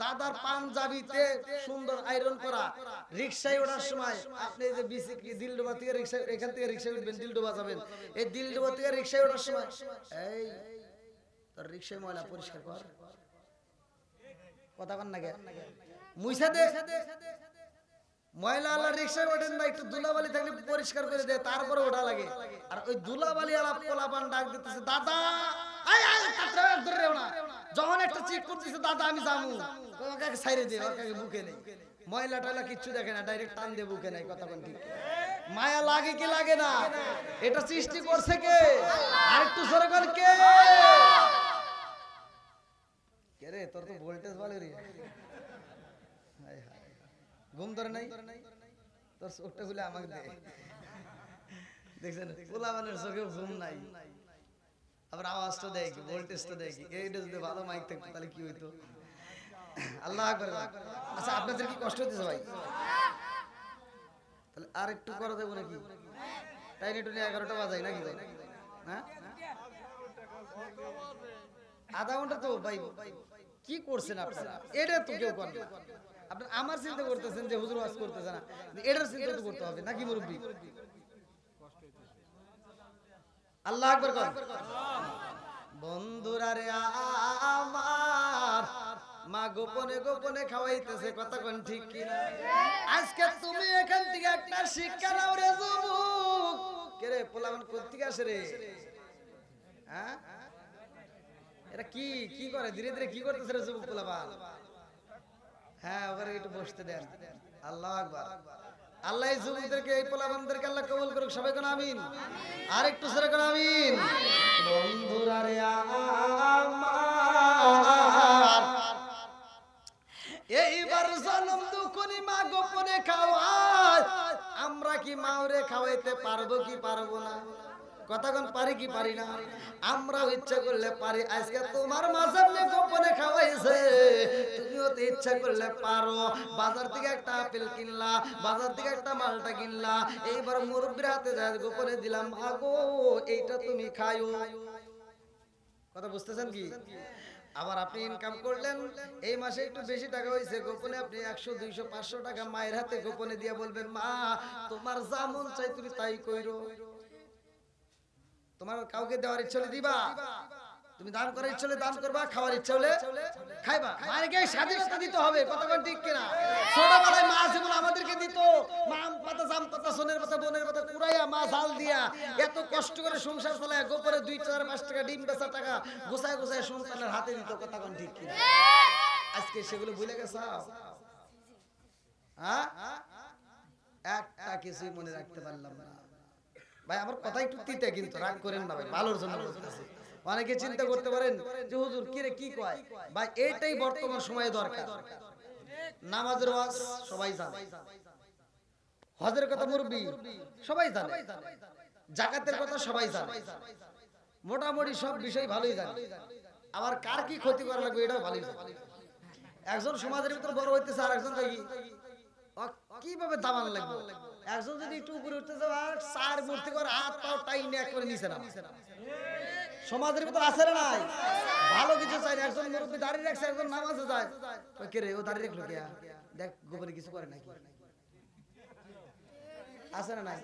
দাদার পাঞ্জাবিতে সুন্দর আয়রন করা, রিকশায় ওঠার সময় আপনি যে দিলডোবা থেকে রিকশা, এখান থেকে রিকশায় উঠবেন দিলডোবা যাবেন, এই দিলডোবা থেকে রিকশায় ওঠার সময় এই তোর রিকশায় ময়লা পরিষ্কার কর, কথা বল না গে মুইসা দে, ময়লা আলা রিকশায় ওঠেন না, একটু ধুলাবালি থাকলে পরিষ্কার করে দে, তারপরে ওঠা লাগে। আর ওই ধুলাবালি আলা পোলাপান ডাক দিতেছে দাদা, আয় আয় কাটরা ধরে না, যখন একটা চেক করতেছে দাদা আমি যামু, ওকে ছাইরে দে, ওকে বুকে নেই, ময়লা টয়লা কিচ্ছু দেখে না, ডাইরেক্ট টান দিয়ে বুকে নেই, কথা বল ঠিক। মায়া লাগে কি লাগে না? এটা সৃষ্টি করছে কে? আরেকটু জোরে বল কে? কে রে তোর তো ভোল্টেজ বলে রে, হায় হায় ঘুম ধরে নাই তোর চোখটা খুলে আমাকে দে, দেখছেন পোলাপানের চোখে ঘুম নাই, আবার আওয়াজটা দেয় কি, ভোল্টেজটা দেয় কি, এইটা যদি ভালো মাইক থাকতো তাহলে কি হইতো? আল্লাহ আকবার। আচ্ছা আপনাদের কি কষ্ট হইতেছে ভাই? তাহলে আর একটু করে দেবো নাকি? টাইনি টুনি 11টা বাজাই নাকি ভাই? হ্যাঁ আধা ঘন্টা তো ভাই কি করছেন আপনারা? এটা তো কেউ করেন না। আপনি আমার চিন্তা করতেছেন যে হুজুর ওয়াজ করতেছে না, এটার চিন্তা তো করতে হবে নাকি মুরব্বি? আল্লাহ আকবার কর। বন্ধুরা রে আমার মা গোপনে গোপনে খাওয়াইতেছে, কথা কোন ঠিক কিনা? আজকে তুমি এখান থেকে একটা শিক্ষা নাও রে যুবক। কে রে পোলাপান কোথা থেকে আসে রে? হ্যাঁ এরা কি কি করে, ধীরে ধীরে কি করতেছে রে যুবক পোলাপান? হ্যাঁ ওখানে একটু বসতে দেন। আল্লাহ আকবার। আল্লাহ এই যুবকদেরকে এই পোলাপানদেরকে আল্লাহ কবুল করুক, সবাই কোন আমিন। আর একটু সরে কোন আমিন। বন্ধুরা রে আমার এইবার জন্ম দুঃখনি মা গোপনে খাওয়ায়, আমরা কি মাওরে খাওয়াইতে পারবো কি পারবো না? কথা কোন পারি কি পারি না? আমরা ইচ্ছা করলে পারি। আজকে তোমার মা সামনে গোপনে খাওয়াইছে, তুমিও তো ইচ্ছা করলে পারো। বাজার থেকে একটা আপেল কিনলা, বাজার থেকে একটা মালটা কিনলা, এইবার মুরব্বির হাতে যায় গোপনে দিলাম, আগো এইটা তুমি খাইও। কথা বুঝতেছেন কি? আবার আপনি ইনকাম করলেন, এই মাসে একটু বেশি টাকা হয়েছে, গোপনে আপনি 100 200 500 টাকা মায়ের হাতে গোপনে দিয়ে বলবেন, মা তোমার যা মন চাই তুমি তাই কইরো। তোমার কাউকে দেওয়ার ইচ্ছা হলে দিবা, তুমি দান করার ইচ্ছা হলে দান করবা, খাওয়ার ইচ্ছা হলে খাইবা। মায়েরকে স্বাধীনতা দিতে হবে, কথা কোন ঠিক কিনা? ছোটবেলায় মা যেমন আমাদেরকে দিত, আম পাতা জাম পাতা সোনের পাতা বোনের পাতা কুড়াইয়া মা জাল দিয়া এত কষ্ট করে সংসার চালায়, গোপরে 2 4 5 টাকা ডিম বেচা টাকা গোছায় গোছায় সন্তানের হাতে দিত, কথা কোন ঠিক কিনা? আজকে সেগুলো ভুলে গেছ? হ্যাঁ একটা কিছুই মনে রাখতে পারলাম না ভাই। আমার কথা একটু তিতে, কিন্তু রাগ করেন না ভাই, ভালোর জন্য বলতেছি। অনেকে চিন্তা করতে পারেন যে হুজুর কি রে কি কয় ভাই, এইটাই বর্তমান সময়ে দরকার। নামাজের ওয়াজ সবাই জানে, হজের কথা মুরব্বি সবাই জানে, যাকাতের কথা সবাই জানে, মোটামুটি সব বিষয় ভালোই জানে। আবার কার কি ক্ষতি করা লাগবে এটাও ভালোই জানে। একজন সমাজের ভিতরে বড় হইতেছে, আর একজন দেখি কিভাবে দামান লাগবে। একজন যদি একটু উপরে উঠতে যাও আর 4 মূর্তি করে হাত পাও টাইনে একবারে নিচে না, সমাজের ভিতর আছে না নাই? ভালো কিছু চাই, একজন মুরব্বি দাঁড়িয়ে রাখছে, একজন নামাজে যায়, কে রে ও দাঁড়িয়ে রাখলো কে? দেখ গোপনে কিছু করে নাকি, আছে না নাই?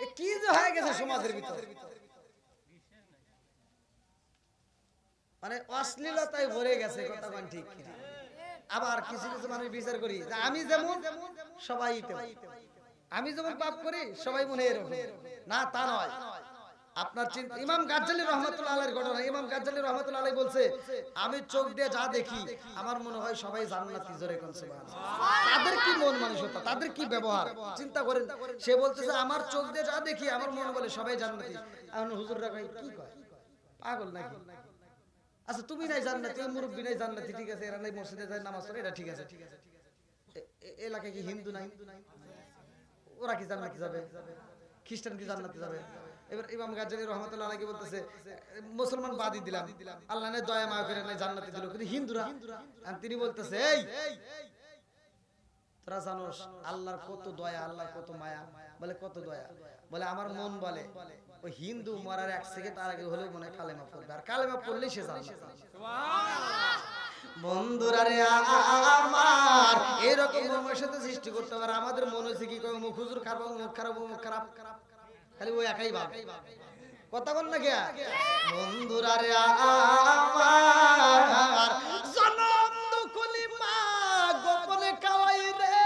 এ কি যে হয়ে গেছে সমাজের ভিতর, মানে অশ্লীলতায় ভরে গেছে, কথা কোন ঠিক কিনা? আবার কিছু কিছু মানুষ বিচার করি যে আমি যেমন সবাই তেমন, আমি যেমন পাপ করি সবাই মনে এরকম না, তা নয়। আপনার চিন্তা, ইমাম গাজ্জালি রহমাতুল্লাহ আলাইহির ঘটনা। ইমাম গাজ্জালি রহমাতুল্লাহ আলাইহি বলছে, আমি চোখ দিয়ে যা দেখি আমার মনে হয় সবাই জান্নাতি। জোরে কোন সুবহানাল্লাহ। তাদের কি মন মানসিকতা, তাদের কি ব্যবহার চিন্তা করেন। সে বলতেছে আমার চোখ দিয়ে যা দেখি আমার মন বলে সবাই জান্নাতি। এখন হুজুররা কয় কি কয়, পাগল নাকি? আচ্ছা তুমি নাই জান্নাতি, মুরব্বি নাই জান্নাতি, ঠিক আছে, এরা নাই মসজিদে যায় নামাজ পড়ে, এটা ঠিক আছে। এলাকায় কি হিন্দু নাই, ওরা কি জান্নাতি যাবে? খ্রিস্টান কি জান্নাতে যাবে? এবার ইমাম গাজ্জালি রাহমাতুল্লাহ আলাইহি বলতেছে, মুসলমান বাদই দিলাম, আল্লাহ নে দয়া মায়া করে নাই জান্নাতে দিল, কিন্তু হিন্দুরা। আর তিনি বলতেছে, এই তোরা জানোস আল্লাহর কত দয়া, আল্লাহর কত মায়া? বলে কত দয়া? বলে আমার মন বলে ওই হিন্দু মরার 1 সেকেন্ড তার আগে হলেও মনে কালেমা পড়বে, আর কালেমা পড়লেই সে জান্নাত। বন্ধুরা রে আমার এরকম মনের সাথে সৃষ্টি করতে পারে। আমাদের মন হচ্ছে কি কয় মুখ হুজুর খারাপ, মুখ খারাপ, মুখ খারাপ, খালি ওই একাই ভাব কথা বল না কে। বন্ধুরা রে আমার জনম দুকুলি মা গোপনে খাওয়াই রে,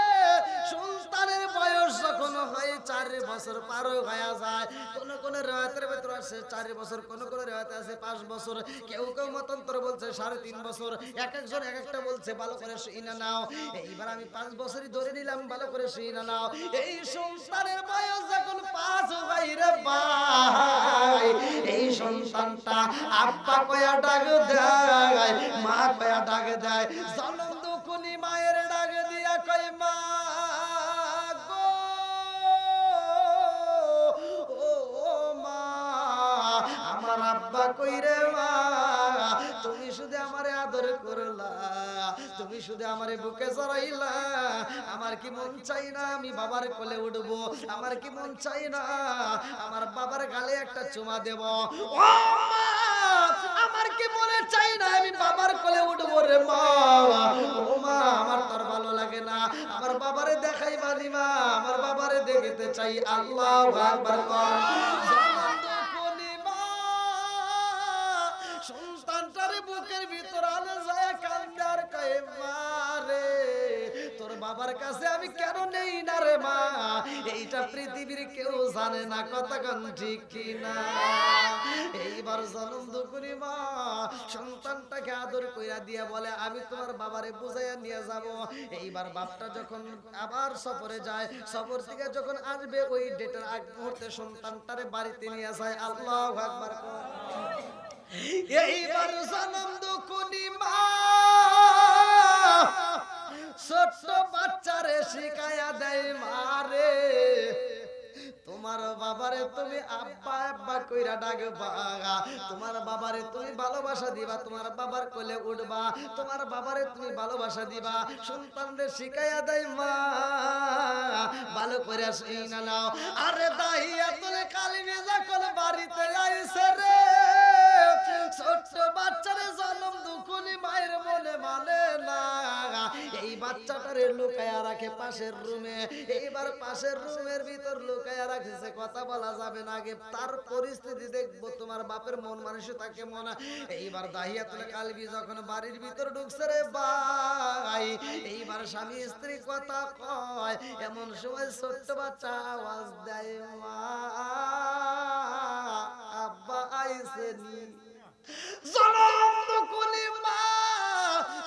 সন্তানের বয়স যখন হয় 4 বছর পার হয়ে যায়, কোন কোন রিওয়ায়াতের ভিতর আছে 4 বছর, কোন কোন রিওয়ায়াতে আছে 5 বছর, কেউ কেউ মতান্তর বলছে 3.5 বছর, এক একজন এক একটা বলছে, ভালো করে শুনে নাও। এইবার আমি 5 বছরই ধরে নিলাম, ভালো করে শুনে নাও। এই সন্তানের বয়স যখন 5 হয় রে ভাই, এই সন্তানটা আব্বা কয়া ডাক দেয়, মা কয়া ডাক দেয়। জনম দুকুনি মায়ের ডাক দিয়া কয় মা গো, ও মা আমার আব্বা কই রে মা, তুমি শুধু আমারে আদর করলা, তুমি শুধু আমারে বুকে জড়াইলা, আমার কি মন চাই না আমি বাবার কোলে উঠবো, আমার কি মন চাই না আমার বাবার গালে একটা চুমা দেব, ও মা আমার কি মনে চাই না আমি বাবার কোলে উঠবো রে মা, ও মা আমার তোর ভালো লাগে না আমার বাবারে দেখাই বানি মা, আমার বাবারে দেখতে চাই। আল্লাহু আকবার। সন্তানটারে বুকের ভিতর আনে যায় কান্দে আর কয় মা রে তোর বাবার কাছে আমি কেন নেই না রে মা, এইটা পৃথিবীর কেউ জানে না, কথা কোন ঠিক কি না। এইবার জনম দুকুনি মা সন্তানটাকে আদর কইরা দিয়া বলে আমি তোমার বাবারে বুঝাইয়া নিয়ে যাব। এইবার বাপটা যখন আবার সফরে যায়, সফর থেকে যখন আসবে ওই ডেটের আগ মুহূর্তে সন্তানটারে বাড়িতে নিয়ে যায়। আল্লাহু আকবার। এইবার জনম দুকুনি মা ছোট্ট বাচ্চারে শিখায়া দেয় মারে তোমার বাবারে তুমি আব্বা আব্বা কইরা ডাকবা, তোমার বাবারে তুমি ভালোবাসা দিবা, তোমার বাবার কোলে উঠবা, তোমার বাবারে তুমি ভালোবাসা দিবা। সন্তানদের শিখাইয়া দেয় মা, ভালো করে শুইনা নাও। আরে দাহিয়াতুল কালিমে যখন বাড়িতে আইছে রে, ছোট্ট বাচ্চারে জনম দুকুনি মায়ের মনে মানে না, এই বাচ্চাটারে লুকায়া রাখে পাশের রুমে। এইবার পাশের রুমের ভিতর লুকায়া রাখছে, কথা বলা যাবে না, আগে তার পরিস্থিতি দেখবো তোমার বাপের মন মানসিকতা কেমন। এইবার দাহিয়াতুল কালবি যখন বাড়ির ভিতর ঢুকছে রে ভাই, এইবার স্বামী স্ত্রী কথা কয়, এমন সময় ছোট্ট বাচ্চা আওয়াজ দেয় মা আব্বা আইছেনি। জনম দুকুনি মা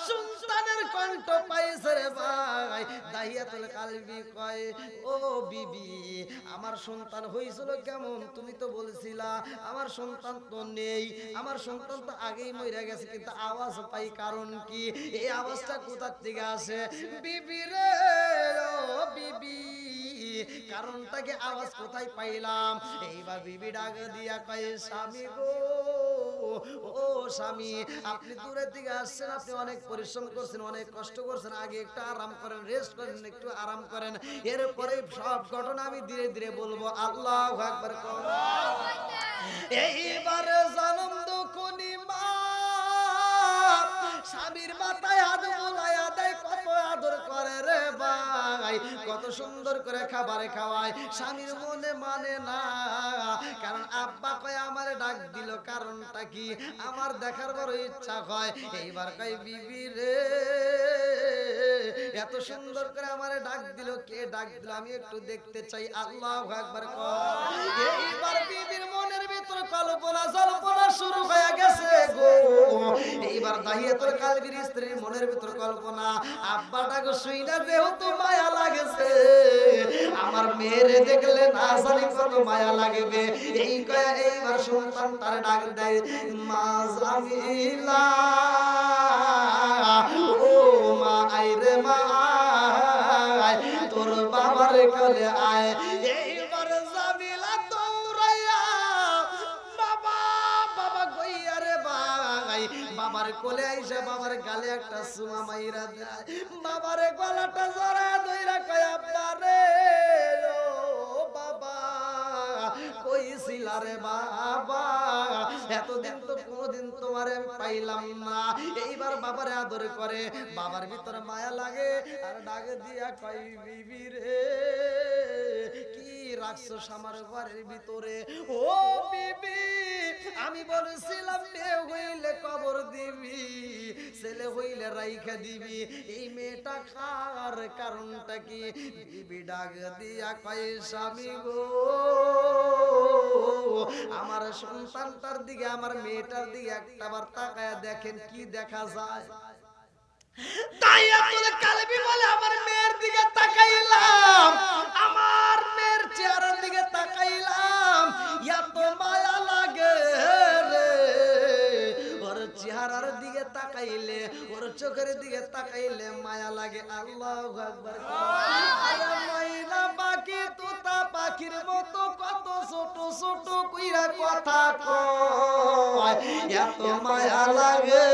সন্তানের কণ্ঠ পাইছে রে ভাই। দাহিয়াতুল কালবি কয় ও বিবি আমার সন্তান হইছিল কেমন, তুমি তো বলছিলা আমার সন্তান তো নেই, আমার সন্তান তো আগেই মরে গেছে, কিন্তু আওয়াজ পাই কারণ কি, এই আওয়াজটা কোথা থেকে আসে? বিবি রে ও বিবি কারণটাকে আওয়াজ কোথায় পাইলাম? এইবার বিবি ডাক দিয়া কয় স্বামী গো, ও স্বামী আপনি দূরের দিকে আসছেন, আপনি অনেক পরিশ্রম করছেন, অনেক কষ্ট করছেন, আগে একটু আরাম করেন, রেস্ট করেন, একটু আরাম করেন, এরপরে সব ঘটনা আমি ধীরে ধীরে বলবো। আল্লাহু আকবার। এইবারে জনম দুকুনি মা স্বামীর মাথায় হাত বুলাইয়া দেয়, কত আদর করে রে ভাই, কত সুন্দর করে খাবারে খাওয়ায়। স্বামীর মনে মানে না, কারণ আব্বা কয় আমারে ডাক দিল, কারণটা কি আমার দেখার বড় ইচ্ছা হয়। এইবার কয় বিবি রে এত সুন্দর করে আমারে ডাক দিল, কে ডাক দিল আমি একটু দেখতে চাই। আল্লাহু আকবার। এইবার বিবির মনের ভিতর কল্পনা জল্পনা শুরু হয়ে গেছে গো। এইবার দাহিয়াতুল কালবির স্ত্রীর মনের ভিতর কল্পনা, আব্বাটাকে শুইনা যেহেতু মায়া লাগেছে, আমার মেয়েরে দেখলে না জানি কত মায়া লাগবে। এই কয়া এইবার সন্তান তার ডাক দেয় মা জামিলা, ও মা আইরে মা তোর বাবার কোলে আয়। এইবার জামিলা দৌড়াইয়া বাবা বাবা কইয়া রে ভাই, বাবার কোলে আইসা বাবার গালে একটা চুমা মাইরা দেয়, বাবার গলাটা জড়া ধইরা কয় আব্বা রে ও বাবা কইছিল রে বাবা এতদিন তো কোনোদিন তোমারে আমি পাইলাম না, এইবার বাবারে আদর করে, বাবার ভিতরে মায়া লাগে আর ডাক দিয়া কই বিবি রে কি রাখছো আমার ঘরের ভিতরে? ও বিবি আমি বলেছিলাম মেয়ে হইলে কবর দিবি, ছেলে হইলে রাইখা দিবি, এই মেয়েটা খার কারণটা কি? বিবি ডাক দিয়া কয় স্বামী গো আমার সন্তানটার দিকে আমার মেয়েটার দিকে একটাবার তাকায়া দেখেন কি দেখা যায়। দাইয়াতুল কালবি বলে আমার মেয়ের দিকে তাকাইলাম, আমার মেয়ের চেহারার দিকে তাকাইলাম, এত মায়া লাগে রে, ওর চেহারার দিকে তাকাইলে ওর চোখের দিকে তাকাইলে মায়া লাগে। আল্লাহু আকবার। আয়া মাইনা পাখি তোতা পাখির মতো কত ছোট ছোট কইরা কথা কয়, এত মায়া লাগে,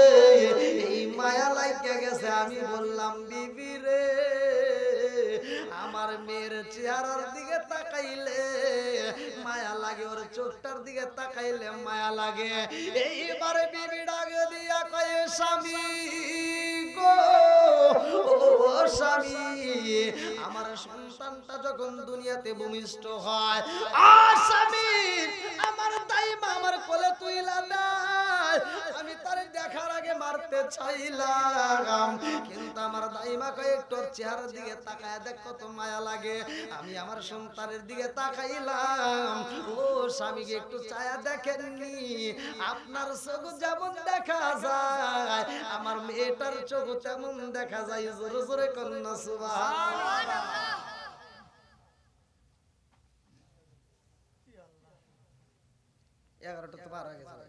এই মায়া লাগে গেছে। আমি বললাম বিবি রে আমার মেয়ের চেহারার দিকে তাকাইলে মায়া লাগে, ওর চোখটার দিকে তাকাইলে মায়া লাগে। এইবারে বিবি ডাক দিয়া কয় স্বামী গো ও স্বামী আমার সন্তানটা যখন দুনিয়াতে ভূমিষ্ঠ হয় আর স্বামী আমার দাইমা আমার কোলে তুইলা নাই, আমি তারে দেখার আগে মারতে চাইলাম, কিন্তু আমার দাইমা কয় একটু চেহারার দিকে তাকায় দেখ কত মায়া লাগে। আমি আমার সন্তানের দিকে তাকাইলাম, ও স্বামীকে একটু চায়া দেখেননি, আপনার চোখ যেমন দেখা যায় আমার মেয়েটার চোখ তেমন দেখা যায়। জোরে জোরে কন্যা সুবহানাল্লাহ। 11টা তো পার হয়ে গেছে।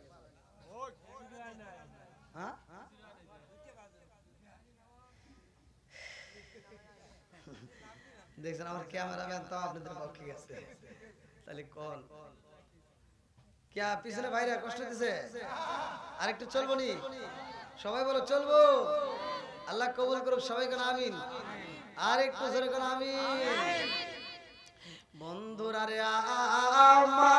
হ্যাঁ দেখছেন আমার ক্যামেরাম্যান তো আপনাদের পক্ষে গেছে, তাহলে কোন কে পিছনে ভাইরা কষ্ট দিছে? আরেকটু চলবো নি? সবাই বলো চলবো। আল্লাহ কবুল করুক সবাই কোন আমিন। আর একটু জোরে কোন আমিন। বন্ধুরা রে আমার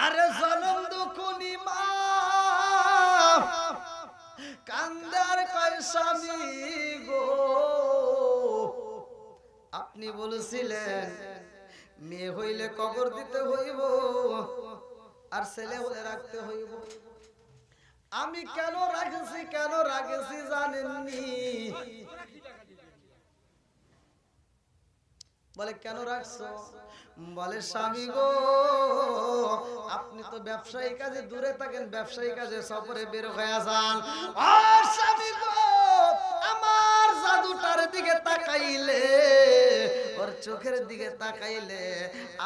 আরে জনম দুখুনি মা কান্দার কয় স্বামী গো আপনি বলেছিলেন মেয়ে হইলে কবর দিতে হইব আর ছেলে হলে রাখতে হইব। আমি কেন রাখেছি জানেননি? বলে কেন রাখছো? বলে স্বামী গো আপনি তো ব্যবসায়ী কাজে দূরে থাকেন, ব্যবসায়ী কাজে সফরে বের হয়ে যান। আর স্বামী গো আমার জাদুটার দিকে তাকাইলে ওর চোখের দিকে তাকাইলে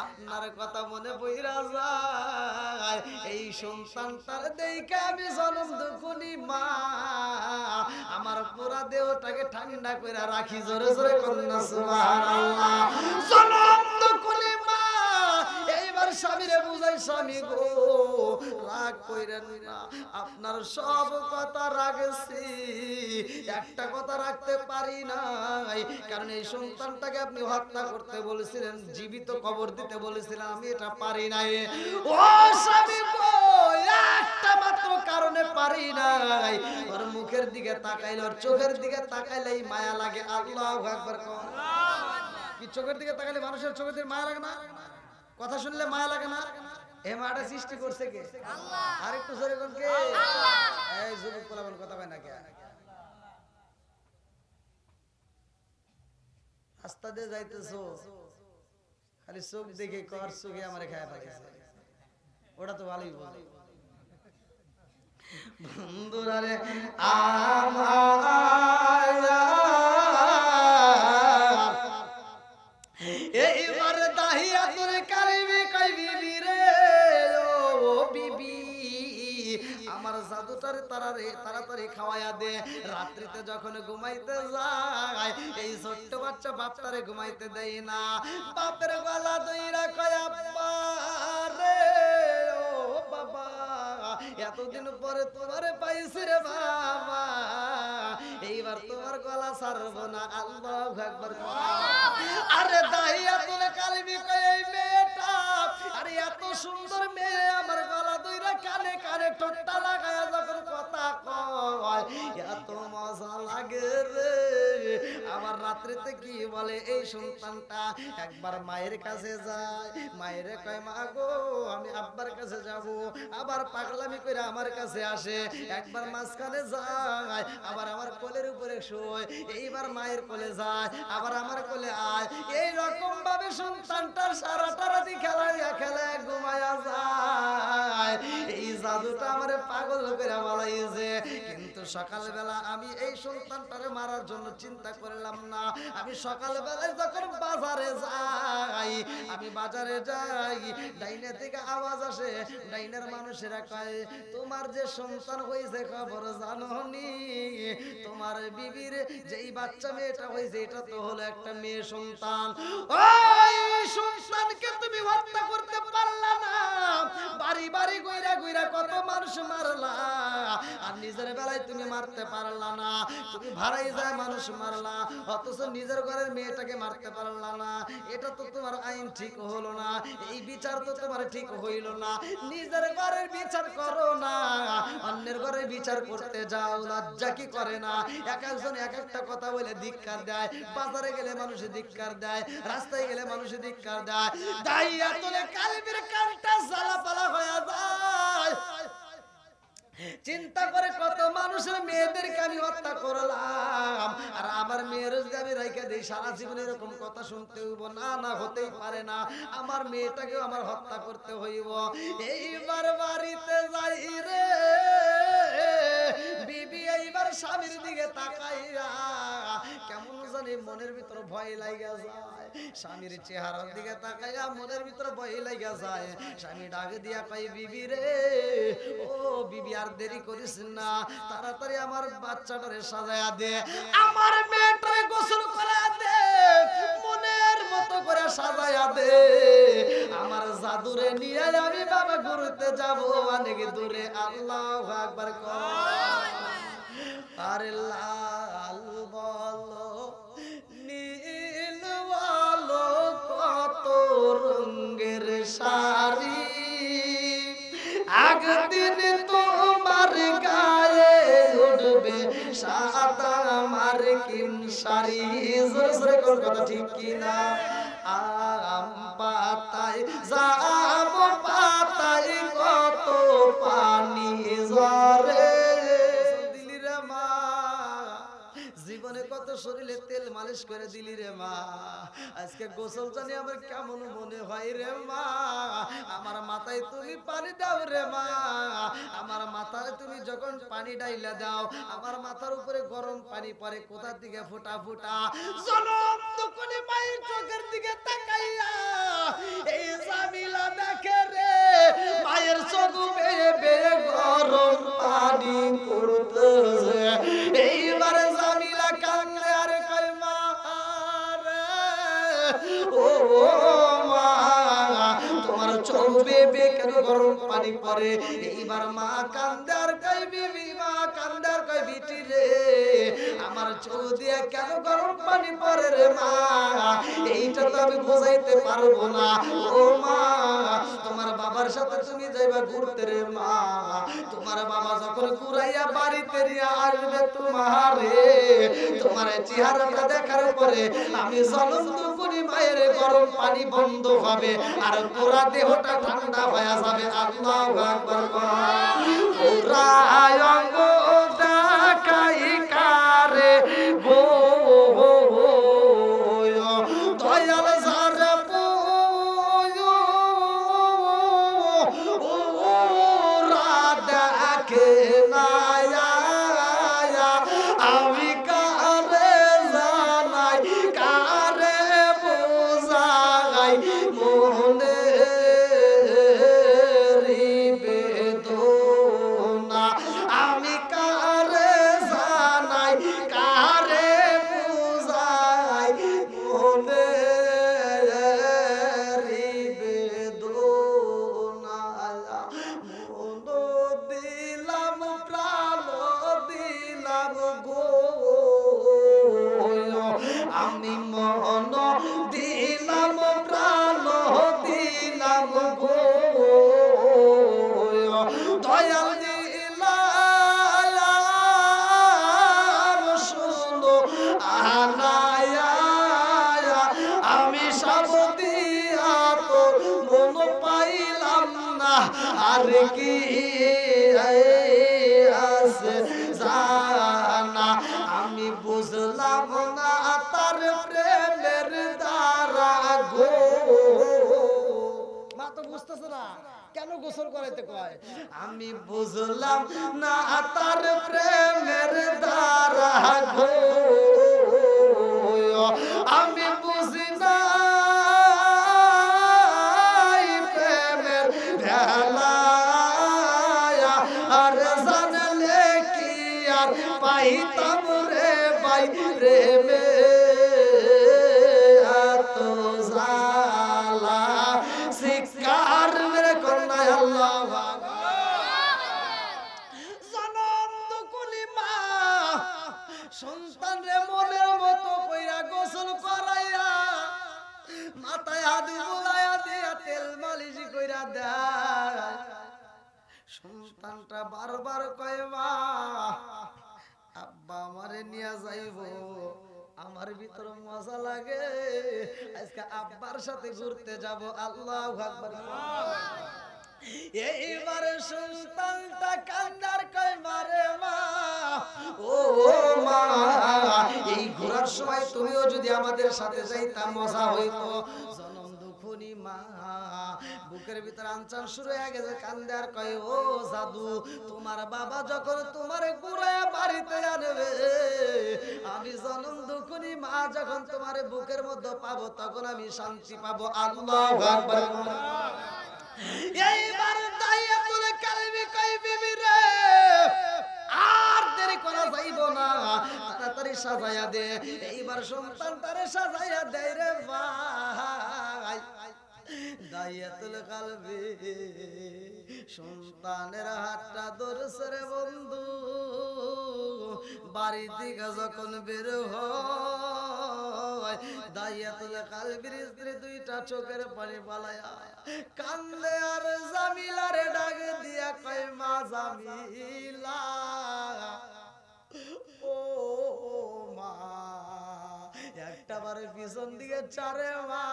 আপনার কথা মনে পইরা যায়। এই সন্তানটার দেখে আমি জনম দুখুনি মা আমার পুরা দেহটাকে ঠান্ডা করে রাখি। জোরে জোরে কন্যা সুবহানাল্লাহ। জনম দুখুনি মা এইবার স্বামীরে বুঝাই স্বামী গো রাগ কইরেন না, আপনার সব কথা রাখছি, একটা কথা রাখতে পারি নাই, কারণ এই সন্তানটাকে আপনি হত্যা করতে বলেছিলেন, জীবিত কবর দিতে বলেছিলেন, আমি এটা পারি নাই। ও স্বামী গো একটা মাত্র কারণে পারি নাই, ওর মুখের দিকে তাকাইলে ওর চোখের দিকে তাকাইলেই মায়া লাগে। আল্লাহু আকবার। কি চোখের দিকে তাকাইলে মানুষের চোখের দিকে মায়া লাগে না? কথা শুনলে মায়া লাগে না? এ মাটা সৃষ্টি করছে কে? আল্লাহ। আর একটু জোরে কোন কে? আল্লাহ। এই যুবক পোলাপান কথা কয় না কে? রাস্তা দিয়ে যাইতেছো খালি চোখ দেখে কর চোখে আমারে খায় ফেলেছে, ওটা তো ভালোই বলে। বন্ধুরা রে এইবার দাহিয়াতুল কালবি কই বিবি রে ও বিবি আমার জাদুটারে তাড়াতাড়ি খাওয়ায়া দে, রাত্রিতে যখন ঘুমাইতে যায় এই ছোট্ট বাচ্চা বাপটারে ঘুমাইতে দেয় না, বাপের গলা দইরা কয় আব্বা রে ও বাবা এতদিন পরে তোমারে পাইছি রে বাবা, এইবার তোমার গলা ছাড়বো না। আল্লাহু আকবার। আরে দাহিয়াতুল কালবি কয় এই মেয়েটা, আরে এত সুন্দর মেয়ে আমার গলা ধইরা কানে কানে ঠোঁটটা লাগায়া যখন কথা কয় এত মজা লাগে রে। আমার রাত্রিতে কি বলে এই সন্তানটা একবার মায়ের কাছে যায়, মায়ের কয় মা গো আমি আব্বার কাছে যাব, আবার পাগলামি করে আমার কাছে আসে, একবার মাঝখানে যায় আবার আমার কোলের উপরে শোয়, এইবার মায়ের কোলে যায় আবার আমার কোলে আয়, এই রকম ভাবে সন্তানটার সারাটা রাতি খেলাইয়া খেলায় ঘুমায়া যায়। এই জাদুটা আমারে পাগল করে বানাইছে। কিন্তু সকালবেলা আমি এই সন্তানটারে মারার জন্য চিন্তা করলাম না। আমি সকালবেলায় যখন বাজারে যাই, আমি বাজারে যাই, ডাইনে থেকে আওয়াজ আসে, ডাইনের মানুষেরা কয় তোমার যে সন্তান হয়েছে খবর জানো নি? তোমার বিবির যেই বাচ্চা মেয়েটা হয়েছে এটা তো হলো একটা মেয়ে সন্তান। ওই সন্তানকে তুমি হত্যা করতে পারলা না, বাড়ি বাড়ি গইরা গইরা কত মানুষ মারলা, আর নিজের বেলায় তুমি মারতে পারলা না। তুমি ভাড়াই যায় মানুষ মারলা, অথচ নিজের ঘরের মেয়েটাকে মারতে পারলা না। এটা তো তোমার আইন ঠিক হলো না, এই বিচার তো তোমার ঠিক হইল না। নিজের ঘরের বিচার করো না, অন্যের ঘরের বিচার করতে যাও, লজ্জা কি করে না? এক একজন এক একটা কথা বলে ধিক্কার দেয়, বাজারে গেলে মানুষ ধিক্কার দেয়, রাস্তায় গেলে মানুষ ধিক্কার দেয়। দাহিয়াতুল কালবির কানটা জ্বালাপালা হয়ে যায়। চিন্তা করে কত মানুষের মেয়েদেরকে আমি হত্যা করলাম, আর আমার মেয়ের যদি আমি রাইখা দেই সারা জীবন এরকম কথা শুনতে হইব না? না, হতেই পারে না। আমার মেয়েটাকেও আমার হত্যা করতে হইব। এইবার বাড়িতে যাই রে বিবি, এইবার স্বামীর দিকে তাকাইয়া কেমন জানি মনের ভিতর ভয় লাগা যায়। স্বামীর চেহারার দিকে তাকাইয়া মনের ভিতর ভয় লাগা যায়। স্বামী ডাক দিয়া কয় বিবি রে, ও বিবি আর দেরি করিস না, তাড়াতাড়ি আমার বাচ্চাটারে সাজায়া দে, আমার মেয়েটারে গোসল করা দে, মনের মতো করে সাজায়া দে, আমার জাদুরে নিয়ে আমি বাবা ঘুরতে যাব অনেক দূরে। আল্লাহু আকবার। আরে লাল বলো নীল বলো কত রঙের শাড়ি, একদিন তোমার গায়ে উঠবে সাদা মার্কিন শাড়ি। জোরে জোরে কোন কথা ঠিক কিনা? আম পাতায় যাব পাতায় কত পানি ঝরে, দিলি রে মা জীবনে কত শরীরে তেল মালিশ করে দিলি রে মা, আজকে গোসল জানি আমার কেমন মনে হয় রে মা, আমার মাথায় তুমি পানি দাও রে মা, আমার মাথায় তুমি যখন পানি ডাইলা দাও আমার মাথার উপরে গরম পানি পড়ে কোথা থেকে ফোঁটা ফোঁটা, জনম দুকুনি মায়ের চোখের দিকে তাকাইয়া এই জামিলা দেখে রে মায়ের চোখ বেয়ে বেয়ে গরম পানি পড়তেছে। এইবারে জামিলা কান্দে আর কয় মা রে, ও মা তোমার চোখ বেয়ে বেয়ে কেন গরম পানি পড়ে? এইবার মা কান্দে আর কয় বিবি, মা কান্দে আর কয় বিটি রে আমার চোখ দিয়ে কেন গরম পানি পড়ে রে মা, এইটা তো আমি বোঝাইতে পারবো না। ও মা তোমার বাবার সাথে তুমি যাইবা ঘুরতে রে মা, তোমার বাবা যখন ঘুরাইয়া বাড়িতে নিয়ে আসবে তোমারে, তোমার চেহারাটা দেখার পরে আমি জলম দুকুনি মায়ের গরম পানি বন্ধ হবে আর পুরা দেহটা ঠান্ডা হয়ে যাবে। আল্লাহু আকবার। পুরা অঙ্গ ডাকাই কারে গো দয়াল সারা দেখে না আমি কারে জানাই কারে বোঝাই মনে বেদনা, আমি কারে জানাই কারে বোঝাই মনে আমি সাবদিয়া তো মন পাইলাম না আর কি আছে জানা আমি বুঝলাম না তার প্রেমের দ্বারা গো মা তো বুঝতেছে না কেন গোসল করাইতে কয় আমি বুঝলাম না তার প্রেমের দ্বারা গো আমি বুঝি না প্রেমের ভেলা আর জানলে কি আর পাইতাম রে ভাই প্রেমে এত জালা শিকার মেরে কন্যায় আল্লাহ জনম দুকুলি মা সন্তান রে মনের মতো কইরা গোসল করাইয়া মাথায় হাত বুলাইয়া দিয়া তেল মালিশ কইরা দেয় সন্তানটা বারবার কয় মা আব্বা আমারে নিয়ে যাইব আমার ভিতর মজা লাগে আজকে আব্বার সাথে ঘুরতে যাব আল্লাহু আকবার এইবার সন্তানটা কান্দার কয় মারে মা ও মা এই ঘোরার সময় তুমিও যদি আমাদের সাথে যাইতা মজা হইতো জনম দুখুনি মা বুকের ভিতর আনচান শুরু হয়ে গেছে কান্দে আর কয় ও জাদু তোমার বাবা যখন তোমার ঘুরায়া বাড়িতে আনবে আমি জনম দুখুনি মা যখন তোমার বুকের মধ্যে পাবো তখন আমি শান্তি পাবো আল্লাহু আকবার এইবার দাইয়াতুল কালবি কই বিবি রে আর দেরি করা যাইব না তাড়াতাড়ি সাজায়া দে এইবার সন্তান তারে সাজায়া দেয় রে ভাই দাইয়াতুল কালবি সন্তানের হাতটা ধরছে রে বন্ধু বাড়ি থেকে যখন বের হয় দাইয়াতুল কালবির স্ত্রী দুইটা চোখের পানি পালায়া কান্দে আর জামিলারে ডাক দিয়া কয় মা জামিলা ও মা একটা বারে পিছন দিকে চারে মা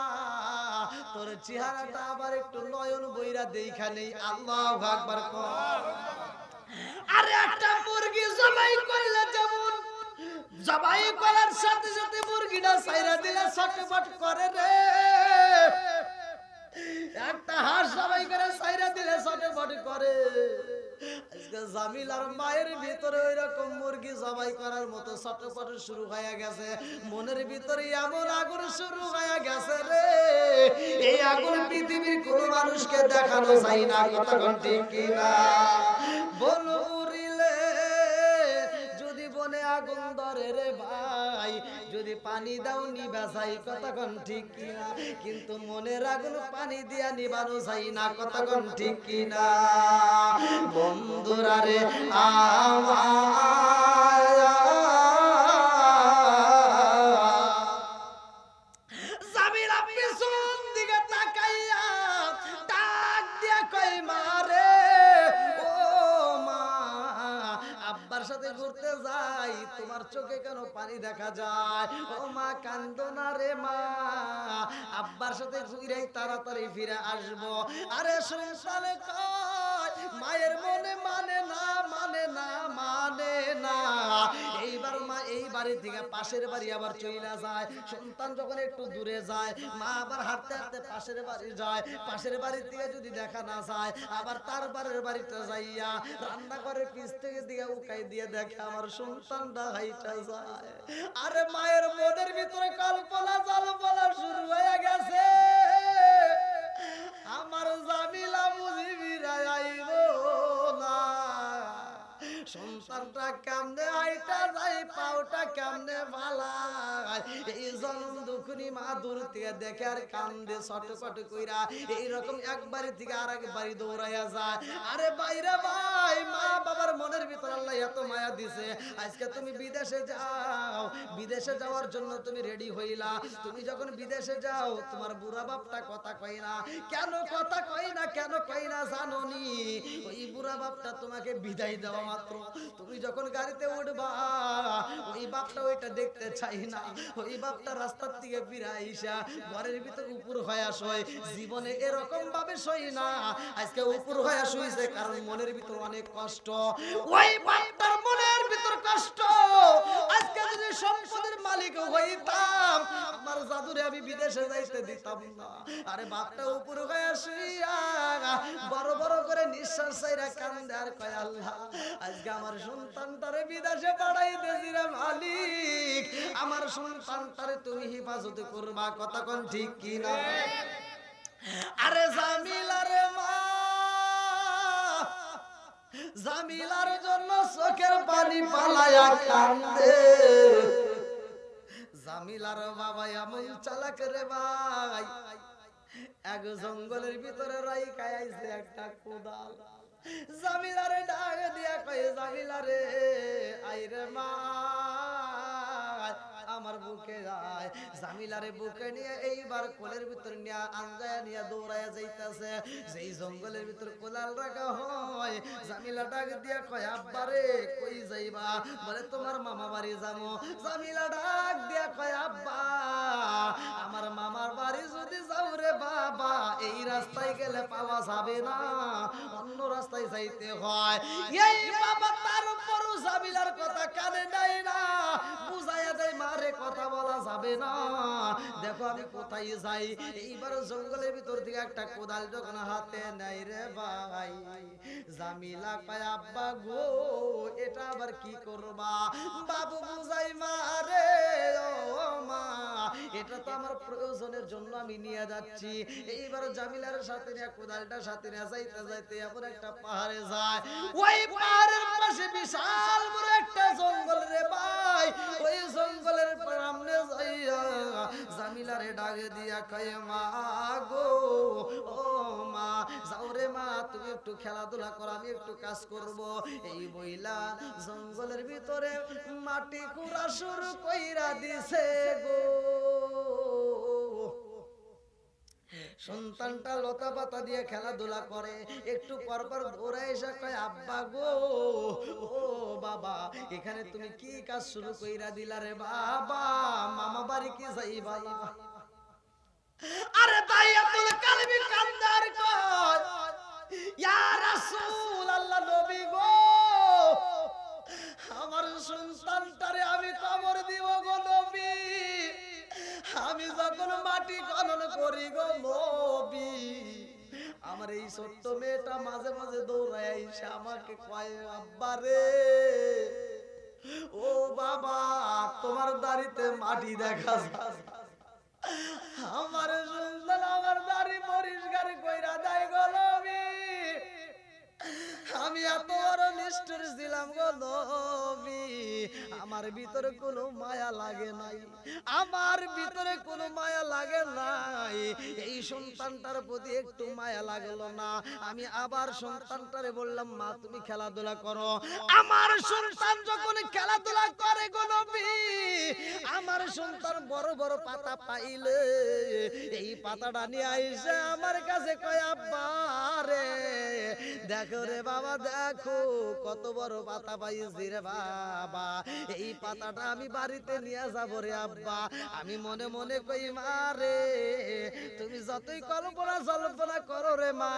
তোর চেহারাটা আবার একটু নয়ন বইরা দেখা নেই আল্লাহু আকবার কর আরে একটা মুরগি জবাই করলে যেমন জবাই করার সাথে সাথে মুরগিটা ছাইরা দিলে ছটফট করে রে একটা হাঁস জবাই করে ছাইরা দিলে ছটফট করে আজকে জামিলার মায়ের ভিতরে ওইরকম মুরগি জবাই করার মতো ছটফট শুরু হয়ে গেছে মনের ভিতরে এমন আগুন শুরু হয়ে গেছে রে এই আগুন পৃথিবীর কোন মানুষকে দেখানো যায় না কথা কোন ঠিক কিনা বলো উড়িলে যদি বনে আগুন ধরে রে ভাই যদি পানি দাও নিবা যাই কথা কোন ঠিক কিনা কিন্তু মনের আগুন পানি দিয়া নিবানো যায় না কথা কোন ঠিক কিনা বন্ধুরা রে জামিলা পিছন দিকে তাকাইয়া ডাক দিয়া কই মারে ও মা আব্বার সাথে ঘুরতে যাই তোমার চোখে কেন পানি দেখা যায় ও মা কান্দো না রে মা আব্বার সাথে ঘুরেই তাড়াতাড়ি ফিরে আসবো আরে সংসারে কয় মায়ের মনে মানে না মানে না মানে না এইবার মা এই বাড়ি থেকে পাশের বাড়ি আবার চইলা যায় সন্তান যখন একটু দূরে যায় মা আবার হাঁটতে হাঁটতে পাশের বাড়ি যায় পাশের বাড়ি থেকে যদি দেখা না যায় আবার তার বাড়ির বাড়িতে যাইয়া রান্না করে পিছ থেকে দিকে উকাই দিয়ে দেখে আমার সন্তানটা হাইটা যায় আরে মায়ের মনের ভিতরে কল্পনা জল্পনা শুরু হয়ে গেছে আমার জামিলা বুঝিবিরা আইব না সন্তানটা কেমনে হাইটা যায় পাওটা কেমনে ভালাই এই জনম দুখনি মা দূর থেকে দেখে আর কান্দে ছটফট কইরা এইরকম এক বাড়ি থেকে আর এক বাড়ি দৌড়াইয়া যায় আরে বাইরে ভাই মা বাবার মনের ভিতর আল্লাহ এত মায়া দিছে আজকে তুমি বিদেশে যাও বিদেশে যাওয়ার জন্য তুমি রেডি হইলা তুমি যখন বিদেশে যাও তোমার বুড়া বাপটা কথা কই না কেন কথা কই না কেন কই না জানোনি ওই বুড়া বাপটা তোমাকে বিদায় দেওয়া মাত্র তুমি যখন গাড়িতে উঠবা ওই বাপটা ওইটা দেখতে চাই না ওই বাপটা রাস্তার দিকে ফিরে আইসা ঘরের ভিতর উপর হয়ে শোয়। জীবনে এরকম ভাবে শোয় না, আজকে উপর হয়ে শুইছে কারণ মনের ভিতর অনেক কষ্ট। ওই বাপটার মনের ভিতর কষ্ট, আজকে যদি সম্পদের মালিক হইতাম আমার জাদুরে আমি বিদেশে যাইতে দিতাম না। আরে বাপটা উপর হয়ে শুইয়া বড় বড় করে নিঃশ্বাস ছাইরা কান্দে আর কয় আল্লাহ আজকে আমার সন্তানটারে বিদেশে পাঠাইতেছি রে মালিক, আমার সন্তানটারে তুমি হেফাজত করবা। কথা কোন ঠিক কি না? আরে জামিলার মা জামিলার জন্য চোখের পানি পালায়া কান্দে। জামিলার বাবা এমন চালাক রে ভাই, এক জঙ্গলের ভিতরে রাইখা আইছে একটা কোদাল। জামিলারে ডাক দিয়া কয় জামিলারে আইরে মা আমার বুকে যায়। জামিলারে বুকে নিয়ে এইবার কোলের ভিতর নিয়ে আঞ্জায়া নিয়ে দৌড়ায়া যাইতাছে। যেই জঙ্গলের ভিতর কোলাল রাখা হয়, জামিলা ডাক দিয়া কয় আব্বারে কই যাইবা? বলে তোমার মামা বাড়ি যাবো। জামিলা ডাক দিয়া কয় আব্বা আমার মামার বাড়ি যদি যাও রে বাবা এই রাস্তায় গেলে পাওয়া যাবে না, অন্য রাস্তায় যাইতে হয়। এই বাবা তার উপরও জামিলার কথা কানে নেয় না, বুঝাইয়া দেয় মারে কথা বলা যাবে না, দেখো আমি কোথায় যাই। এইবার জঙ্গলের ভিতর থেকে একটা কোদাল যখন হাতে নেয় রে ভাই, জামিলা কয় আব্বা গো এটা আবার কি করবা? বাবু বুঝাই মারে ও মা এটা তো আমার প্রয়োজনের জন্য আমি নিয়ে যাচ্ছি। এইবার জামিলার সাথে নিয়ে কোদালটা সাথে নিয়ে যাইতে যাইতে এমন একটা পাহাড়ে যায়। ওই পাহাড়ের পাশে বিশাল বড় একটা জঙ্গল রে ভাই। ওই জঙ্গলের সামনে যাইয়া জামিলারে ডাকে দিয়া কয় মা গো ও মা যাও রে মা তুমি একটু খেলাধুলা করো আমি একটু কাজ করব। এই বইলা জঙ্গলের ভিতরে মাটি কুড়া শুরু কইরা দিছে গো। সন্তানটা লতা পাতা দিয়ে খেলাধুলা করে, একটু পর পর দৌড়ে এসে কয় আব্বা গো ও বাবা এখানে তুমি কি কাজ শুরু কইরা দিলা রে বাবা? মামা বাড়ি কি যাইবা? আরে দাইয়াতুল কালবি কান্দার কয় ইয়া রাসূল আল্লাহ নবী গো আমার সন্তানটারে আমি কবর দিব গো নবী। আমি যখন মাটি খনন করি গো নবী আমার এই ছোট্ট মেয়েটা মাঝে মাঝে দৌড়ায় এসে আমাকে কয় আব্বা রে ও বাবা তোমার দাড়িতে মাটি দেখা যায়। আমার সন্তান আমার দাড়ি পরিষ্কার কইরা দেয় গো নবী। আমি এত বড় নিষ্ঠুর ছিলাম গো নবী, আমার ভিতরে কোনো মায়া লাগে নাই, আমার ভিতরে কোনো মায়া লাগে নাই। এই সন্তানটার প্রতি একটু মায়া লাগলো না। আমি আবার সন্তানটারে বললাম মা তুমি খেলাধুলা করো। আমার সন্তান যখন খেলাধুলা করে গো নবী আমার সন্তান বড় বড় পাতা পাইলে এই পাতাটা নিয়ে আইসা আমার কাছে কয় আব্বা রে দেখো রে বাবা দেখো কত বড় পাতা পাইছি রে বাবা, এই পাতাটা আমি বাড়িতে নিয়ে যাব রে আব্বা। আমি মনে মনে কই মা রে তুমি যতই কল্পনা জল্পনা করো রে মা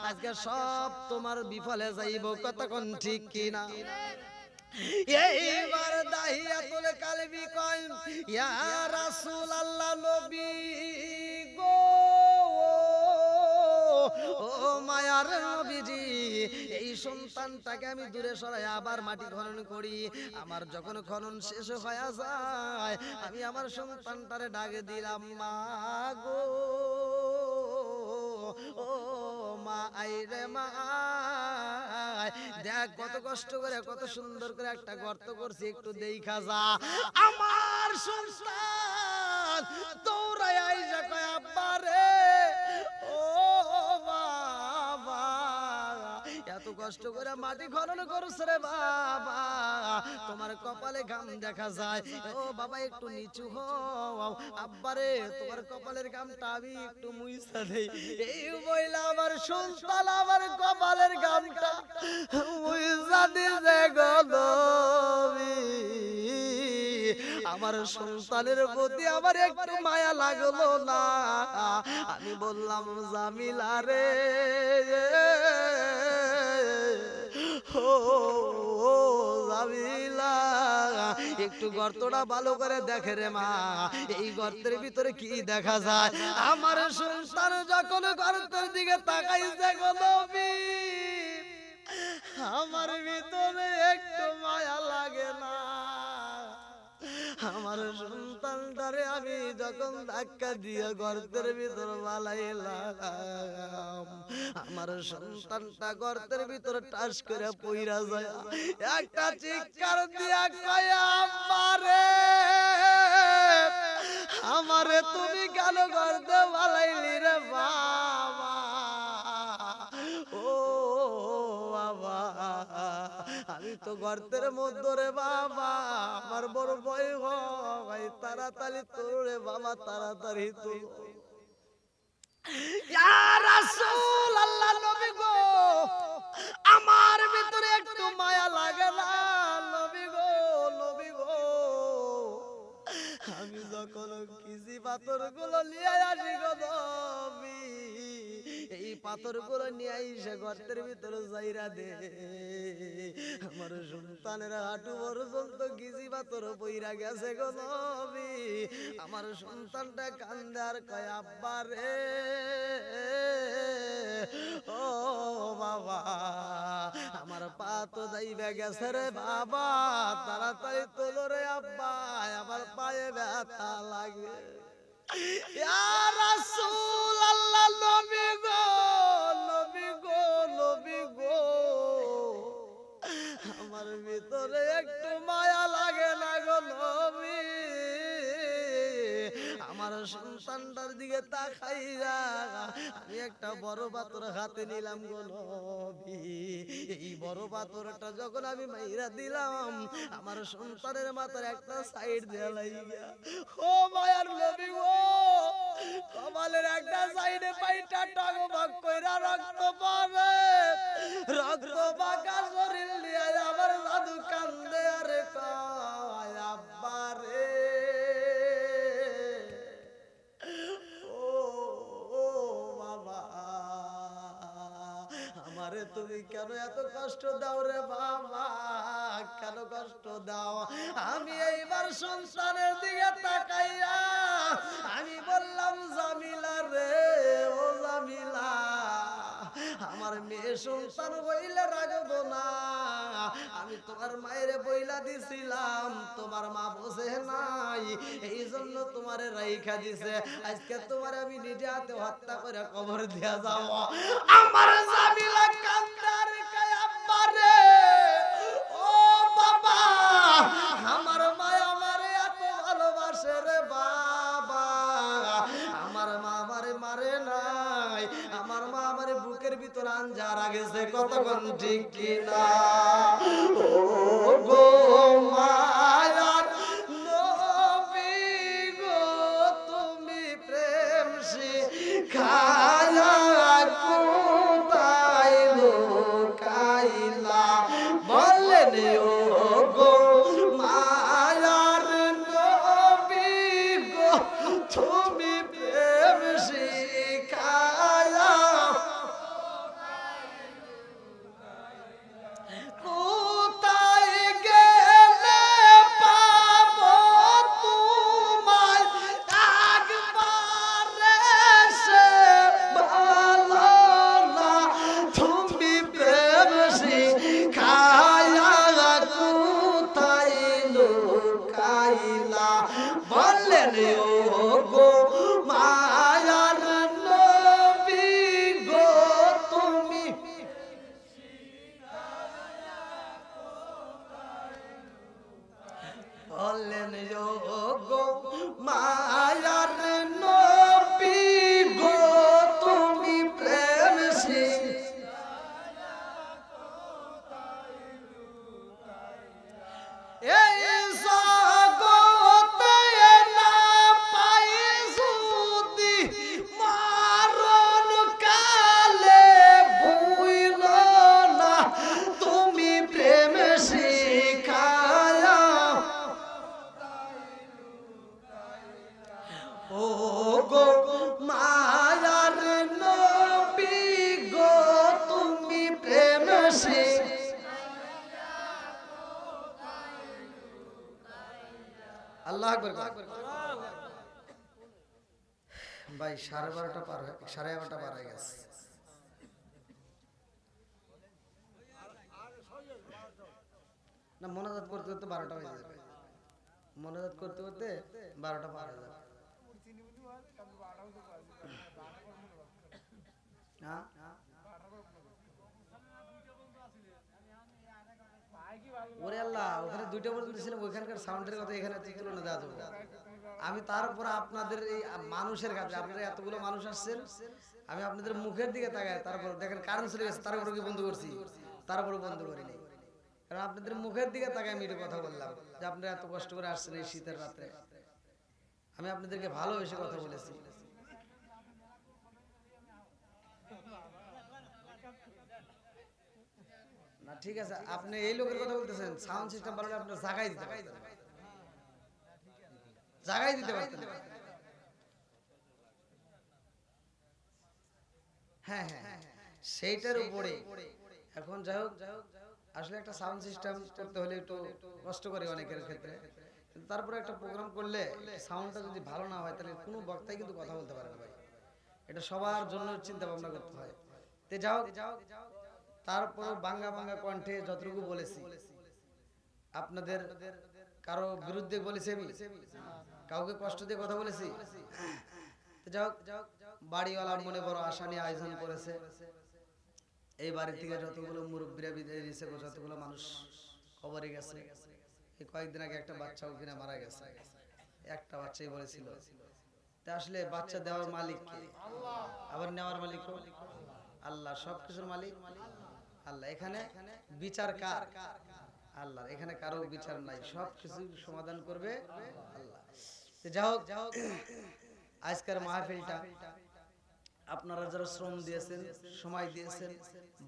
আজকে সব তোমার বিফলে যাইব। কতক্ষণ ঠিক কিনা? এইবার দাহিয়াতুল কালবি কয় ইয়া রাসূল আল্লাহ নবী গো ও মায়ার নবীজি এই সন্তানটাকে আমি দূরে সরাই আবার মাটি খনন করি। আমার যখন খনন শেষ হয়ে যায় আমি আমার সন্তানটারে ডাকে দিলাম মা গো ও মা আইরে মা দেখ কত কষ্ট করে কত সুন্দর করে একটা গর্ত করছি একটু দেখা যা। আমার সন্তান দৌড়ায় আইসা কয় আব্বা রে ও বাবা এত কষ্ট করে মাটি খনন করছে রে বাবা তোমার কপালে ঘাম দেখা যায়। ও বাবা একটু নিচু হও আব্বা রে তোমার কপালের ঘামটা আমি একটু মুইছা দেই। এই বইলা আমার সন্তান আমার কপালের ঘামটা মুইছা দিছে গো নবী। আমার সন্তানের প্রতি আমার একটু মায়া লাগলো না। আমি বললাম জামিলা রে, ও জামিলা, একটু গর্তটা ভালো করে দেখে রে মা, এই গর্তের ভিতরে কি দেখা যায়? আমার সন্তান যখন গর্তের দিকে তাকাইছে গো নবী, আমার ভিতরে একটু মায়া লাগে না। আমার সন্তানটারে আমি যখন ধাক্কা দিয়ে গর্তের ভিতর বালাইলাম, আমার সন্তানটা গর্তের ভিতরে টাস করে পইরা যায়, একটা চিৎকার দিয়া কয় আমারে, আমারে তুমি কেন গর্তে বালাইলি রে বাবা? ও বাবা, আমি তো গর্তের মধ্যে রে বাবা, আমার বড় ভয় হয়, তাড়াতাড়ি তোর রে বাবা, তাড়াতাড়ি তো। ইয়া রাসূল আল্লাহ নবী গো, আমার ভিতরে একটু মায়া লাগে না নবী গো, নবী গো। আমি যখন কিসি পাথরগুলো নিয়ে আসি গো নবী, এই পাথরগুলো নিয়ে আইসা গর্তের ভিতরে যাইরা দে, আমার সন্তানের হাঁটু পর্যন্ত কিসি পাথর পইরা গেছে গো নবী। আমার সন্তানটা কান্দে আর কয় আব্বা রে, ও বাবা, আমার পা তো যাইবে গেছে রে বাবা, তাড়াতাড়ি তোলো রে আব্বা, আমার পায়ে ব্যথা লাগে। ইয়া রাসূল আল্লাহ নবী গো, নবী গো, নবী গো, আমার ভিতরে একটু মায়া লাগে না গো নবী। আমার সন্তানটার দিকে তাকাইয়া আমি একটা বড় পাথর হাতে নিলাম গো নবী। এই বড় পাথরটা যখন আমি মাইরা দিলাম, আমার সন্তানের মাথার একটা সাইড দিয়ে লাগিয়া, ও মায়ার নবী গো, কপালের একটা সাইডে পাইটা টগবগ কইরা রক্ত পড়ে, রক্ত পাকা শরীর নিয়ে আমার দাদু কান্দে আর কয় আব্বা রে, আমারে তুমি কেন এত কষ্ট দাও রে বাবা, কেন কষ্ট দাও? আমি এইবার সন্তানের দিকে তাকাইয়া আমি বললাম জামিলা রে, ও জামিলা, আমার মেয়ে সন্তান হইলে রাখবো না, আমি তোমার মায়ের বইলা দিছিলাম, তোমার মা বসে নাই, এই জন্য তোমারে রাইখা দিছে, আজকে তোমার আমি নিজে হাতে হত্যা করে কবর দিয়া যাব। আমার জামিলা কান্দার কয় আব্বা রে, ও বাবা, আমার মা আমারে এত ভালোবাসে রে বাবা, আমার মা আমারে মারে নাই, আমার মা আমারে বুকের ভিতর আঞ্জার আগেছে, কতক্ষণ ঠিক কিনা? ও গো মায়ার নবী গো, তুমি প্রেম শিখায়া কোথায় লুকাইলা, বললেন ও গো মায়ার নবী গো, তুমি প্রেম শিখায়া কোথায় গেলে আল্লাহ আকবার ভাই 12:30 পার হয়ে 11:30 পার হয়ে গেছে না মোনাজাত করতে করতে 12টা বেজে যাবে মোনাজাত করতে করতে 12টা পার হয়ে যাবে হ্যাঁ ওরে আল্লাহ ওখানে 2টা পর্যন্ত ছিলাম ওইখানকার সাউন্ডের কথা এখানে তুলনা দেওয়া যাবে আমি তারপরে আপনাদের এই মানুষের কাছে আপনারা এতগুলো মানুষ আসছেন আমি আপনাদের মুখের দিকে তাকাই তারপর দেখেন কারেন্ট চলে গেছে তারপরে কি বন্ধ করছি তারপরে বন্ধ করিনি কারণ আপনাদের মুখের দিকে তাকাই আমি এটা কথা বললাম যে আপনারা এত কষ্ট করে আসছেন এই শীতের রাতে আমি আপনাদেরকে ভালোবেসে কথা বলেছি না ঠিক আছে আপনি এই লোকের কথা বলতেছেন সাউন্ড সিস্টেম ভালো আপনি জায়গায় দিতে পারতেন জায়গায় দিতে পারতেন হ্যাঁ হ্যাঁ সেইটার উপরে এখন যাই হোক আসলে একটা সাউন্ড সিস্টেম করতে হলে একটু কষ্ট করে অনেকের ক্ষেত্রে তারপরে একটা প্রোগ্রাম করলে সাউন্ডটা যদি ভালো না হয় তাহলে কোনো বক্তাই কিন্তু কথা বলতে পারে না ভাই এটা সবার জন্য চিন্তা ভাবনা করতে হয় তে যাও তারপর বাংলা বাংলা কণ্ঠে যতটুকু বলেছি আপনাদের কারো বিরুদ্ধে বলেছি আমি কাউকে কষ্ট দিয়ে কথা বলেছি যাও বাড়িওয়ালা মনে বড় আশা নিয়ে আয়োজন করেছে এই বাড়ি থেকে যতগুলো মুরব্বীরা বিদায় দিয়েছে যতগুলো মানুষ কবরে গেছে এই কয়েকদিন আগে একটা বাচ্চাও কিনা মারা গেছে একটা বাচ্চাই বলেছিল তা আসলে বাচ্চা দেওয়ার মালিক কে আবার নেওয়ার মালিক আল্লাহ সবকিছুর মালিক আল্লাহ এখানে বিচার কার আল্লাহ এখানে কারো বিচার নাই সবকিছু সমাধান করবে আল্লাহ যাও আজকের মাহফিলটা আপনারা যারা শ্রম দিয়েছেন সময় দিয়েছেন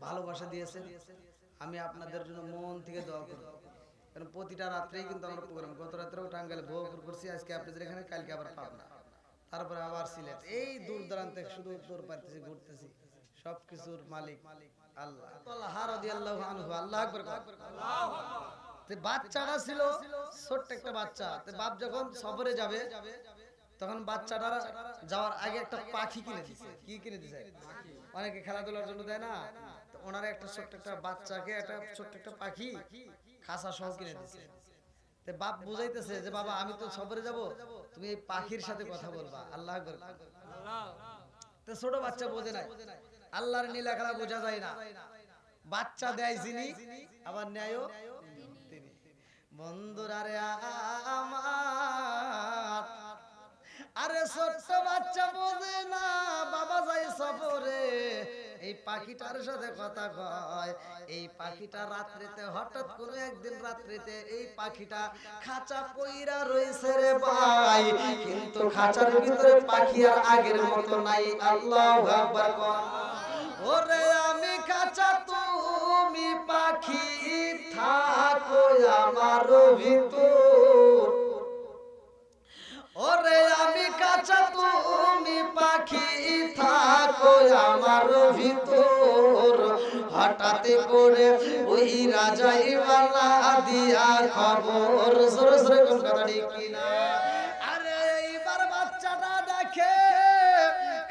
ভালোবাসা দিয়েছেন আমি আপনাদের জন্য মন থেকে দোয়া করব কারণ প্রতিটা রাত্রেই কিন্তু আমরা প্রোগ্রাম গত রাত্রেও টাঙ্গাইলে ভোগপুর করছি আজকে আপনাদের এখানে কালকে আবার পাবনা তারপরে আবার সিলেট এই দূর দূরান্তে শুধু দূর পাইতেছি ঘুরতেছি সবকিছুর মালিক আল্লাহ তাআলা রাদিয়াল্লাহু আনহু আল্লাহু আকবার আল্লাহু আকবার তে বাচ্চাটা ছিল ছোট্ট একটা বাচ্চা তে বাপ যখন সফরে যাবে তখন বাচ্চাটা যাওয়ার আগে একটা পাখি কিনে দিয়েছে কি কিনে দিয়েছে অনেকে খেলাধুলার জন্য দেয় না তো ওনারা একটা ছোট্ট একটা বাচ্চাকে একটা ছোট্ট একটা পাখি খাসা সহ কিনে দিয়েছে তে বাপ বুঝাইতেছে যে বাবা আমি তো সফরে যাব তুমি এই পাখির সাথে কথা বলবা আল্লাহু আকবার আল্লাহ তো ছোট বাচ্চা বোঝে না আল্লাহর নীলা খেলা বোঝা যায় না বাচ্চা দেয় যিনি আবার ন্যায়ও তিনি বন্ধুরা রে আমার আরে ছোট্ট বাচ্চা বোঝে না বাবা যায় সফরে এই পাখিটার সাথে কথা কয় এই পাখিটা রাত্রিতে হঠাৎ করে একদিন রাত্রিতে এই পাখিটা খাঁচা পইরা রইছে রে ভাই কিন্তু খাঁচার ভিতরে পাখি আর আগের মতো নাই আল্লাহু আকবার ওরে আমি খাঁচা তুমি পাখি থাকো আমার ভিতর ওরে আমি কাঁচা তুমি পাখি থাকো আমার ভিতর হঠাৎ করে ওই রাজাই বালা দিয়া খবর জোরে জোরে কোন কথা ঠিক কিনা আরে এইবার বাচ্চাটা দেখে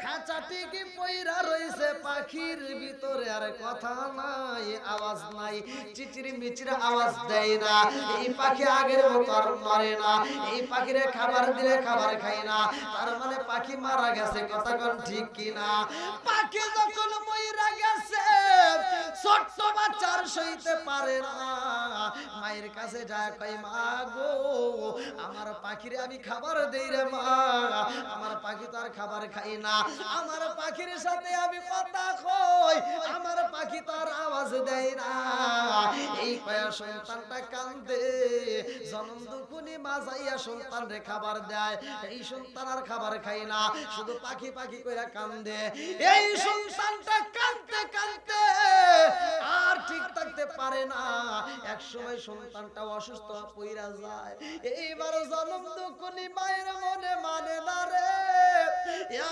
খাঁচাটি কি পইরা রইছে পাখির ভিতরে আর কথা নাই আওয়াজ নাই চিচিরি মিচিরি আওয়াজ দেয় না এই পাখি আগের মতো আর মরে না এই পাখিরে খাবার দিলে খাবার খায় না তার মানে পাখি মারা গেছে কথা কোন ঠিক কিনা পাখি যখন মইরা গেছে ছোট্ট বাচ্চার সইতে পারে না মায়ের কাছে যায় কই মা গো আমার পাখিরে আমি খাবার দেই রে মা আমার পাখি তো আর খাবার খায় না আমার পাখির সাথে আমি কথা কই আমার পাখি তো আর আওয়াজ দেয় না এই কয়া সন্তানটা কান্দে জনম দুকুনি মা যাইয়া সন্তানরে খাবার দেয় এই সন্তান আর খাবার খায় না শুধু পাখি পাখি কইরা কান্দে এই সন্তানটা কাঁদতে কাঁদতে আর ঠিক থাকতে পারে না এক সময় সন্তানটা অসুস্থ পইরা যায় এইবার জনম দুকুনি মায়ের মনে মানে না রে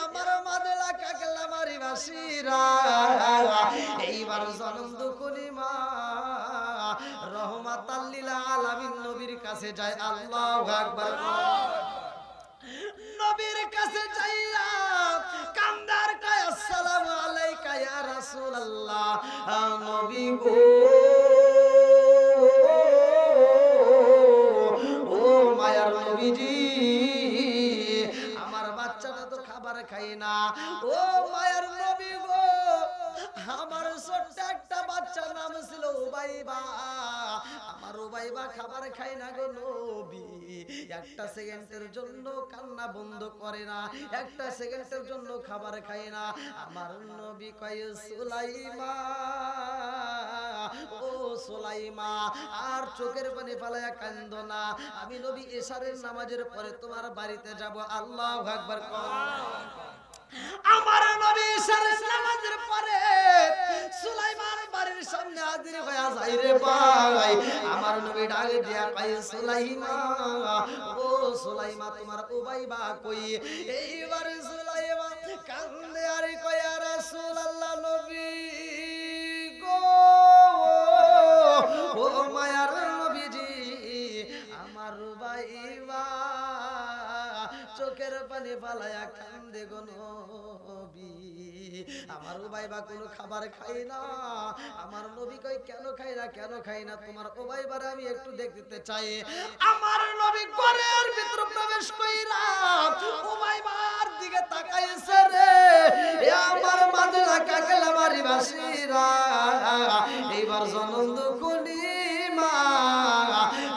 আমার মাদলা কাকলা মারি বাসিরা এইবার জনম দুকুনি মা রহমাতাল লিল আলামিন নবীর কাছে যায় আল্লাহু আকবার কাছে যাইয়া কান্দার কয় আসসালামু আলাইকা ইয়া রাসূলুল্লাহ নবী গো ও মায়ার নবীজি আমার বাচ্চাটা তো খাবার খায় না ও মায়ার নবী গো আমার ছোট্ট একটা বাচ্চা নাম ছিল উবাইবা আমার উবাইবা খাবার খায় না গো নবী একটা সেকেন্ডের জন্য কান্না বন্ধ করে না একটা সেকেন্ডের জন্য খাবার খায় না আমার নবী কয় সুলাইমা ও সুলাইমা আর চোখের পানি ফেলায়া কান্দো না আমি নবী এশারের নামাজের পরে তোমার বাড়িতে যাব আল্লাহু আকবার আমার নবী এশারের নামাজের পরে সুলাইমার বাড়ির সামনে হাজির হয়ে যায় রে ভাই আমার নবী ডাক দিয়া কয় সুলাইমা ও সুলাইমা তোমার উবাইবা কই এইবার সুলাইমা কান্দে আর কয় ইয়া রাসূলুল্লাহ নবী গো ও মায়ার নবীজি আমার উবাইবা চোখের পানি ফালায়া কান্দে গো নবী আমার উবাইবা কোনো খাবার খায় না আমার নবী কই কেন খায় না তোমার উবাইবার আমি একটু দেখতে চাই আমার নবী ঘরের ভিতর প্রবেশ কইরা উবাইবার দিকে তাকাইছে রে আমার মাদলা কাকেলা বাড়ি বাসীরা এইবার জনম দুকুনি মা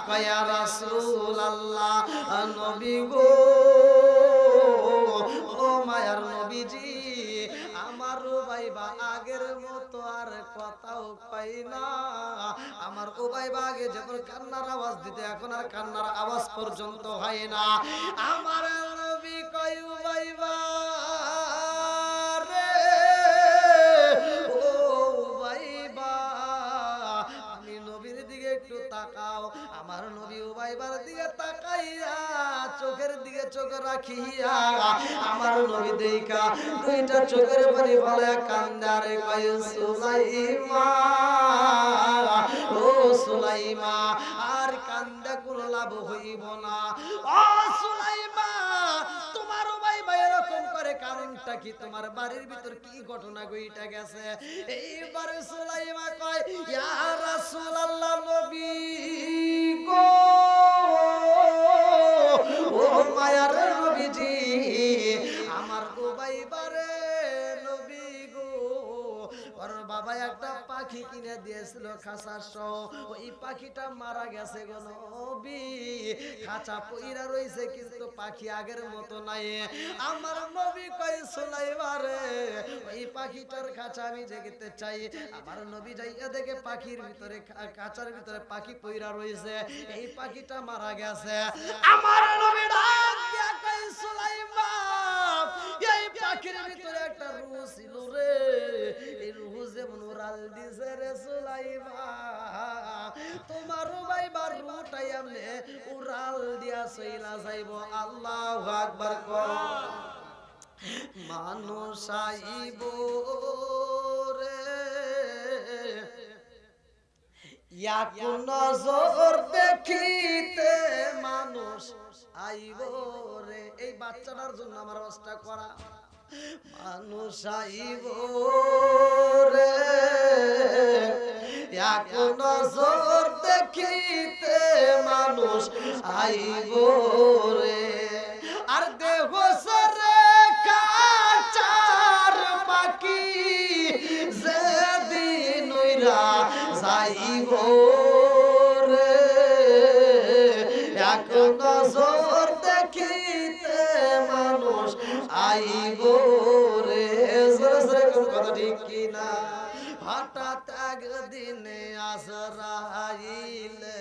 কয় ইয়া রাসূলুল্লাহ নবী গো ও মায়ার নবীজি আমার উবাইবা আগের মতো আর কথাও কয় না আমার উবাইবা আগে যেমন কান্নার আওয়াজ দিতে এখন আর কান্নার আওয়াজ পর্যন্ত হয় না আমার নবী কয় উবাইবা রে ও উবাইবা আমি নবীর দিকে একটু তাকাও আমার নবী উবাইবার দিকে তাকাইয়া চোখের দিকে চোখ রাখিয়া আমার নবী দেইকা দুইটা চোখের পানি ফেলে কান্দারে কয় সুলাইমা ও সুলাইমা আর কান্দা কোনো লাভ হইব না ও সুলাইমা তোমার উবাইবা এরকম করে কারণটা কি তোমার বাড়ির ভিতর কি ঘটনা ঘইটা গেছে এইবার সুলাইমা কয় ইয়া রাসূলুল্লাহ নবী গো ও মায়ার নবীজি আমার উবাইবারে নবী গো ওর বাবা একটা পাখি কিনে দিয়েছিল খাঁচা সহ ওই পাখিটা মারা গেছে গো নবী খাঁচা পইরা রইছে কিন্তু পাখি আগের মতো নাই আমার নবী কয় সুলাইমারে ওই পাখিটার খাঁচা আমি দেখতে চাই আমার নবী যাইয়া দেখে পাখির ভিতরে খাঁচার ভিতরে পাখি পইরা রইছে এই পাখিটা মারা গেছে আমার নবী ডাক দিয়া কয় সুলাইমা এই পাখির ভিতরে একটা রূহ ছিল রে এই রূহ যেমন উড়াল দিছে রে সুলাইমা তোমার উবাইবার রূহটাই আমনে উড়াল দিয়া চইলা যাইব আল্লাহু আকবার কর মানুষ আইব রে এক নজর দেখিতে মানুষ আইব রে এই বাচ্চাটার জন্য আমার অবস্থা করা মানুষ আইব রে এক নজর দেখিতে মানুষ আইব রে আর দেহ সরে কাচার পাখি যেদিন ওইরা যাইব রে এক নজর দেখিতে মানুষ আইব রে কথা ঠিক কিনা হঠাৎ একদিনে আজরাইলে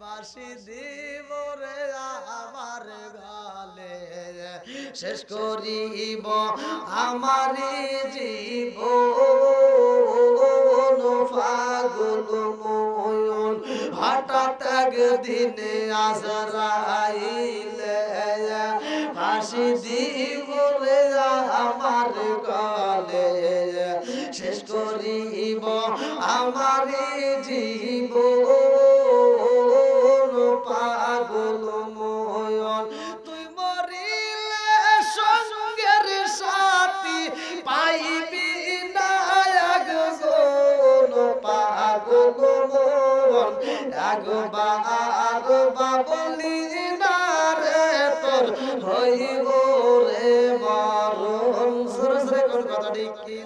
বাসি দিব রে আমার গালে শেষ করিব আমারি জীবন পাগল ময়ন হঠাৎ একদিনে আজরাইলে বাসি দিব রে আমার গালে শেষ করিব আমারি জীবন পাগল ময়ন তুই মরিলে আগবা আগবা বলি না রে তোর হইব রে মরণ সরে সরে কোন কথা ঠিক কি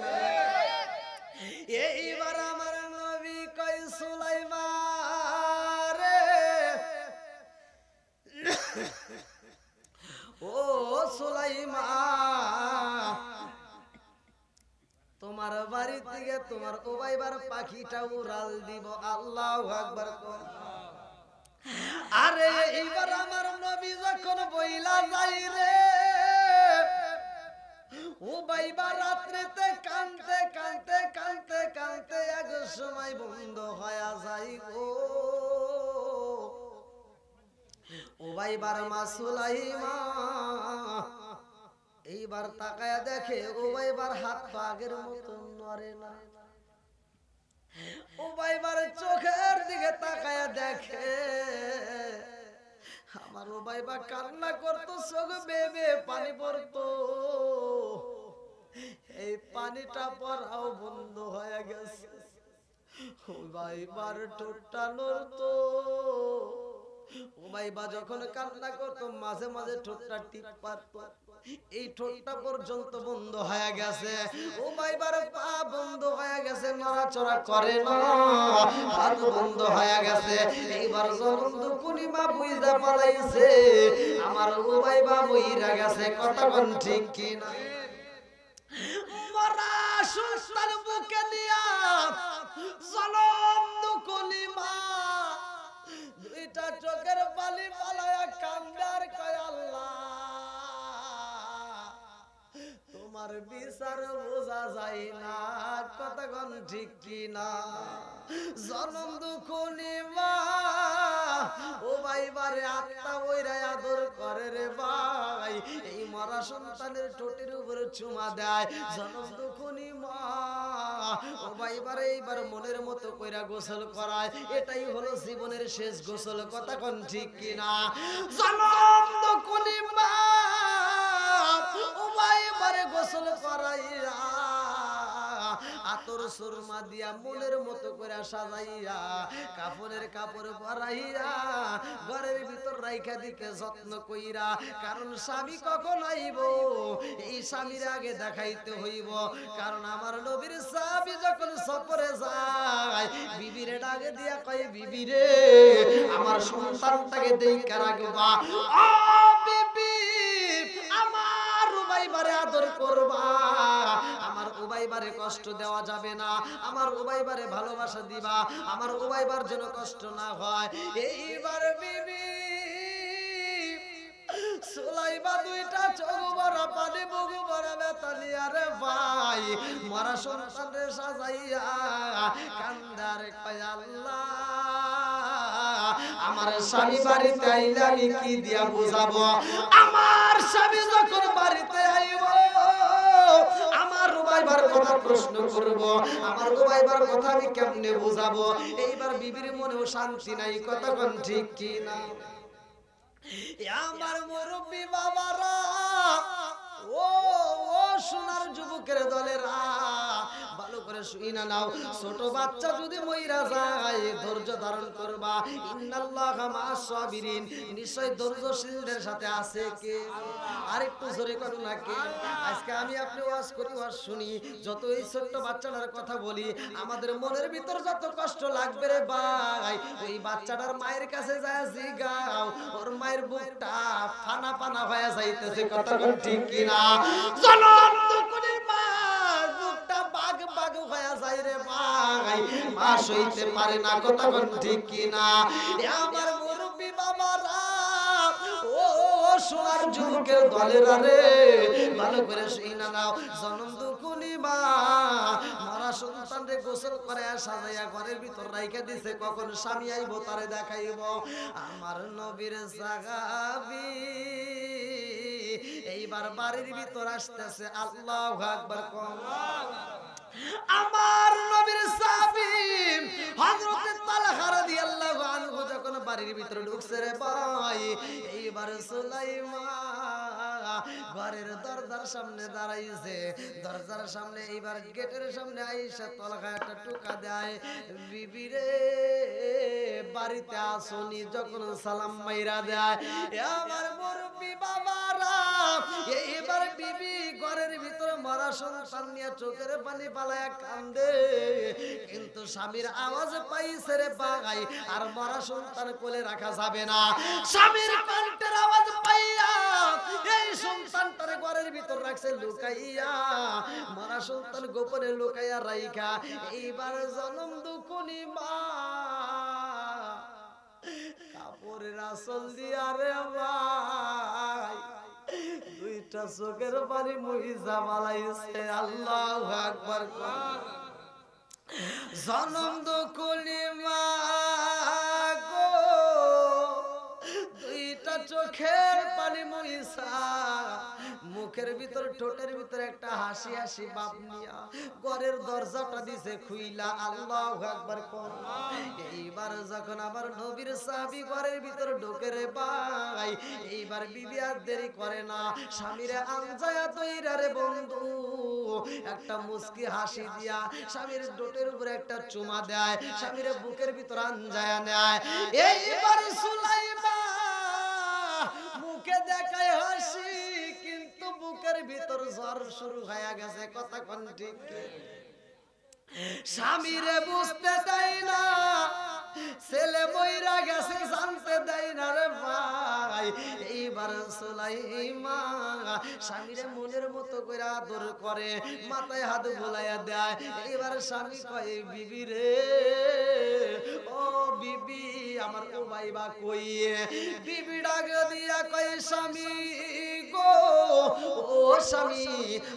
এইবার আমার নবী কই সুলাইমান রে ও সুলাইমান তোমার বাড়ি থেকে তোমার ওবাইবার পাখিটা উড়াল দিব আল্লাহু আকবার আরে এইবার আমার নবী যখন বইলা যাই রে ওবাইবা রাত্রিতে কাঁদতে কাঁদতে কাঁদতে কাঁদতে এক সময় বন্ধ হয়ে যায় গো ওবাইবার মা সুলাইমান এইবার তাকায়া দেখে ওবাইবার হাত পাগের মতো নড়ে না ওবাইবার চোখের দিকে তাকায়া দেখে আমার ওবাইবা কান্না করতো চোখ বেবে পানি পড়তো এই পানিটা পড়াও বন্ধ হয়ে গেছে ওবাইবার ঠোঁটটা নড়তো ওবাইবা যখন কান্না করতো মাঝে মাঝে ঠোঁটটা টিপ পারতো এই ঠোঁটটা পর্যন্ত বন্ধ হয়ে গেছে ওবাইবার পা বন্ধ হয়ে গেছে নড়াচড়া করে না হাত বন্ধ হয়ে গেছে এইবার জনন্দ পূর্ণিমা বুইজা পালাইছে আমার ওবাইবা মইরা গেছে কথা কোন ঠিক কি না মরা সুস্তার বুকে নিয়া জনন্দ পূর্ণিমা দুইটা চোখের বালি পালায়া কান্দার কয় আল্লাহ তোমার বিচার বোঝা যায় না কতক্ষণ ঠিক কি না জনম দুঃখনি মা ও ভাই বারে আত্মা বইরা আদর করে রে ভাই এই মরা সন্তানের ঠোঁটের উপরে চুমা দেয় জনম দুঃখনি মা ও ভাই বারে এইবার মনের মতো কইরা গোসল করায় এটাই হলো জীবনের শেষ গোসল কতক্ষণ ঠিক কি না জনম দুঃখনি মা ও ভাই বারে গোসল করাইয়া আতর সুরমা দিয়া মনের মতো করে সাজাইয়া কাপড়ের কাপড় পরাইয়া ঘরের ভিতর রাইখা দিতে যত্ন কইরা কারণ স্বামী কখন আইব এই স্বামীর আগে দেখাইতে হইব কারণ আমার নবীর স্বামী যখন সফরে যায় বিবিরে ডাকে দিয়া কয় বিবিরে আমার সন্তানটাকে দেইখা রাখবা ও বিবি আমার উবাইবারে আদর করবা আমার উবাইবারে কষ্ট দেওয়া যাবে না আমার উবাইবারে ভালোবাসা দিবা আমার উবাইবার যেন কষ্ট না হয় এইবার বিবি সুলাইবা দুইটা চোখ ভরা পানি বুক ভরা ব্যথা নিয়া রে ভাই মরা সন্তানের সাজাইয়া কান্দার কয় আল্লাহ আমার স্বামী বাড়িতে আইলে আমি কি দিয়া বুঝাবো আমার স্বামী যখন বাড়িতে আইব আমার রুবাইবার কথা প্রশ্ন করব আমার রুবাইবার কথা আমি কেমনে বুঝাবো এইবার বিবির মনেও শান্তি নাই কতক্ষণ ঠিক কি না আমার মুরব্বি বাবারা ও ও সোনার যুবকের দলেরা ভালো করে শুইনা নাও ছোট বাচ্চা যদি মইরা যায় ধৈর্য ধারণ করবা ইন্নাল্লাহা মা'আস সাবিরিন নিশ্চয় ধৈর্যশীলদের সাথে আছে কে আরেকটু জোরে করো না কে আজকে আমি আপনি ওয়াজ করি ওয়াজ শুনি যত এই ছোট বাচ্চাটার কথা বলি আমাদের মনের ভিতর যত কষ্ট লাগবে রে ভাই ওই বাচ্চাটার মায়ের কাছে যায় জিগাও ওর মায়ের বুকটা ফানা ফানা হয়ে যাইতেছে কথা ঠিক কি না জনম দুকুনির মা বুকটা বাগ বাগ হয়ে যায় রে ভাই মা সইতে পারে না কথা ঠিক কি না আমার মুরব্বি বাবারা ও সোনার যুবকের দলেরা রে ভালো করে শুইনা নাও জনম দুকুনি মা মরা সন্তানরে গোসল করে সাজাইয়া ঘরের ভিতর রাইখা দিছে কখন স্বামী আইবো তারে দেখাইব আমার নবীর সাহাবী এইবার বাড়ির ভিতর আসতেছে আল্লাহু আকবার আমার নবীর সাহাবী হযরত তালহা রাদিয়াল্লাহু আনহু যখন বাড়ির ভিতরে ঢুকছে রে ভাই এইবার সুলাইমান ঘরের দরজার সামনে দাঁড়াইছে, দরজার সামনে এইবার গেটের সামনে আইসা তলখা একটা টোকা দেয়, বিবি রে বাড়িতে আসনি? যখন সালাম মাইরা দেয়, আমার মুরব্বি বাবারা, এইবার বিবি ঘরের ভিতরে মরা সন্তান নিয়ে চোখের পানি পালায়া কান্দে, কিন্তু স্বামীর আওয়াজ পাইছে রে ভাই, আর মরা সন্তান কোলে রাখা যাবে না। স্বামীর কণ্ঠের আওয়াজ পাইয়া এই সন্তানটার ঘরের ভিতর রাখছে লুকাইয়া, মরা সন্তান গোপনে লুকাইয়া রাইখা এইবার জনম দুকুনি মা কাপড়ের আঁচল দিয়া রে ভাই দুইটা চোখের পানি মুইজা বালাইছে। আল্লাহু আকবার। জনম দুকুনি মা গো দুইটা চোখের পানি মুইসা মুখের ভিতর ঠোঁটের ভিতর একটা হাসি হাসি বাপ নিয়া ঘরের দরজাটা দিছে খুইলা। আল্লাহু আকবার। এইবার যখন আমার নবীর সাহাবী ঘরের ভিতর ঢোকে রে ভাই, এইবার বিবি আর দেরি করে না, স্বামীরে আনজায়া তৈরা রে বন্ধু একটা মুস্কি হাসি দিয়া স্বামীর ঠোঁটের উপরে একটা চুমা দেয়, স্বামীরে বুকের ভিতর আনজায়া নেয়। এইবার সুলাইমা মুখে দেখায় হাসি, কিন্তু বুকের ভিতর জ্বর শুরু হয়ে গেছে। কথা কোন ঠিক? স্বামীরে বুঝতে দেয় না, ছেলে বইরা গেছে জানতে দেয় না রে ভাই। এইবার সুলাইমা স্বামীরে মনের মতো করে আদর করে, মাথায় হাত বুলাইয়া দেয়। এইবার স্বামী কয়, বিবি রে ও বিবি আমার ও ভাইবা কই? বিবি ডাক দিয়া কয়, স্বামী গো ও স্বামী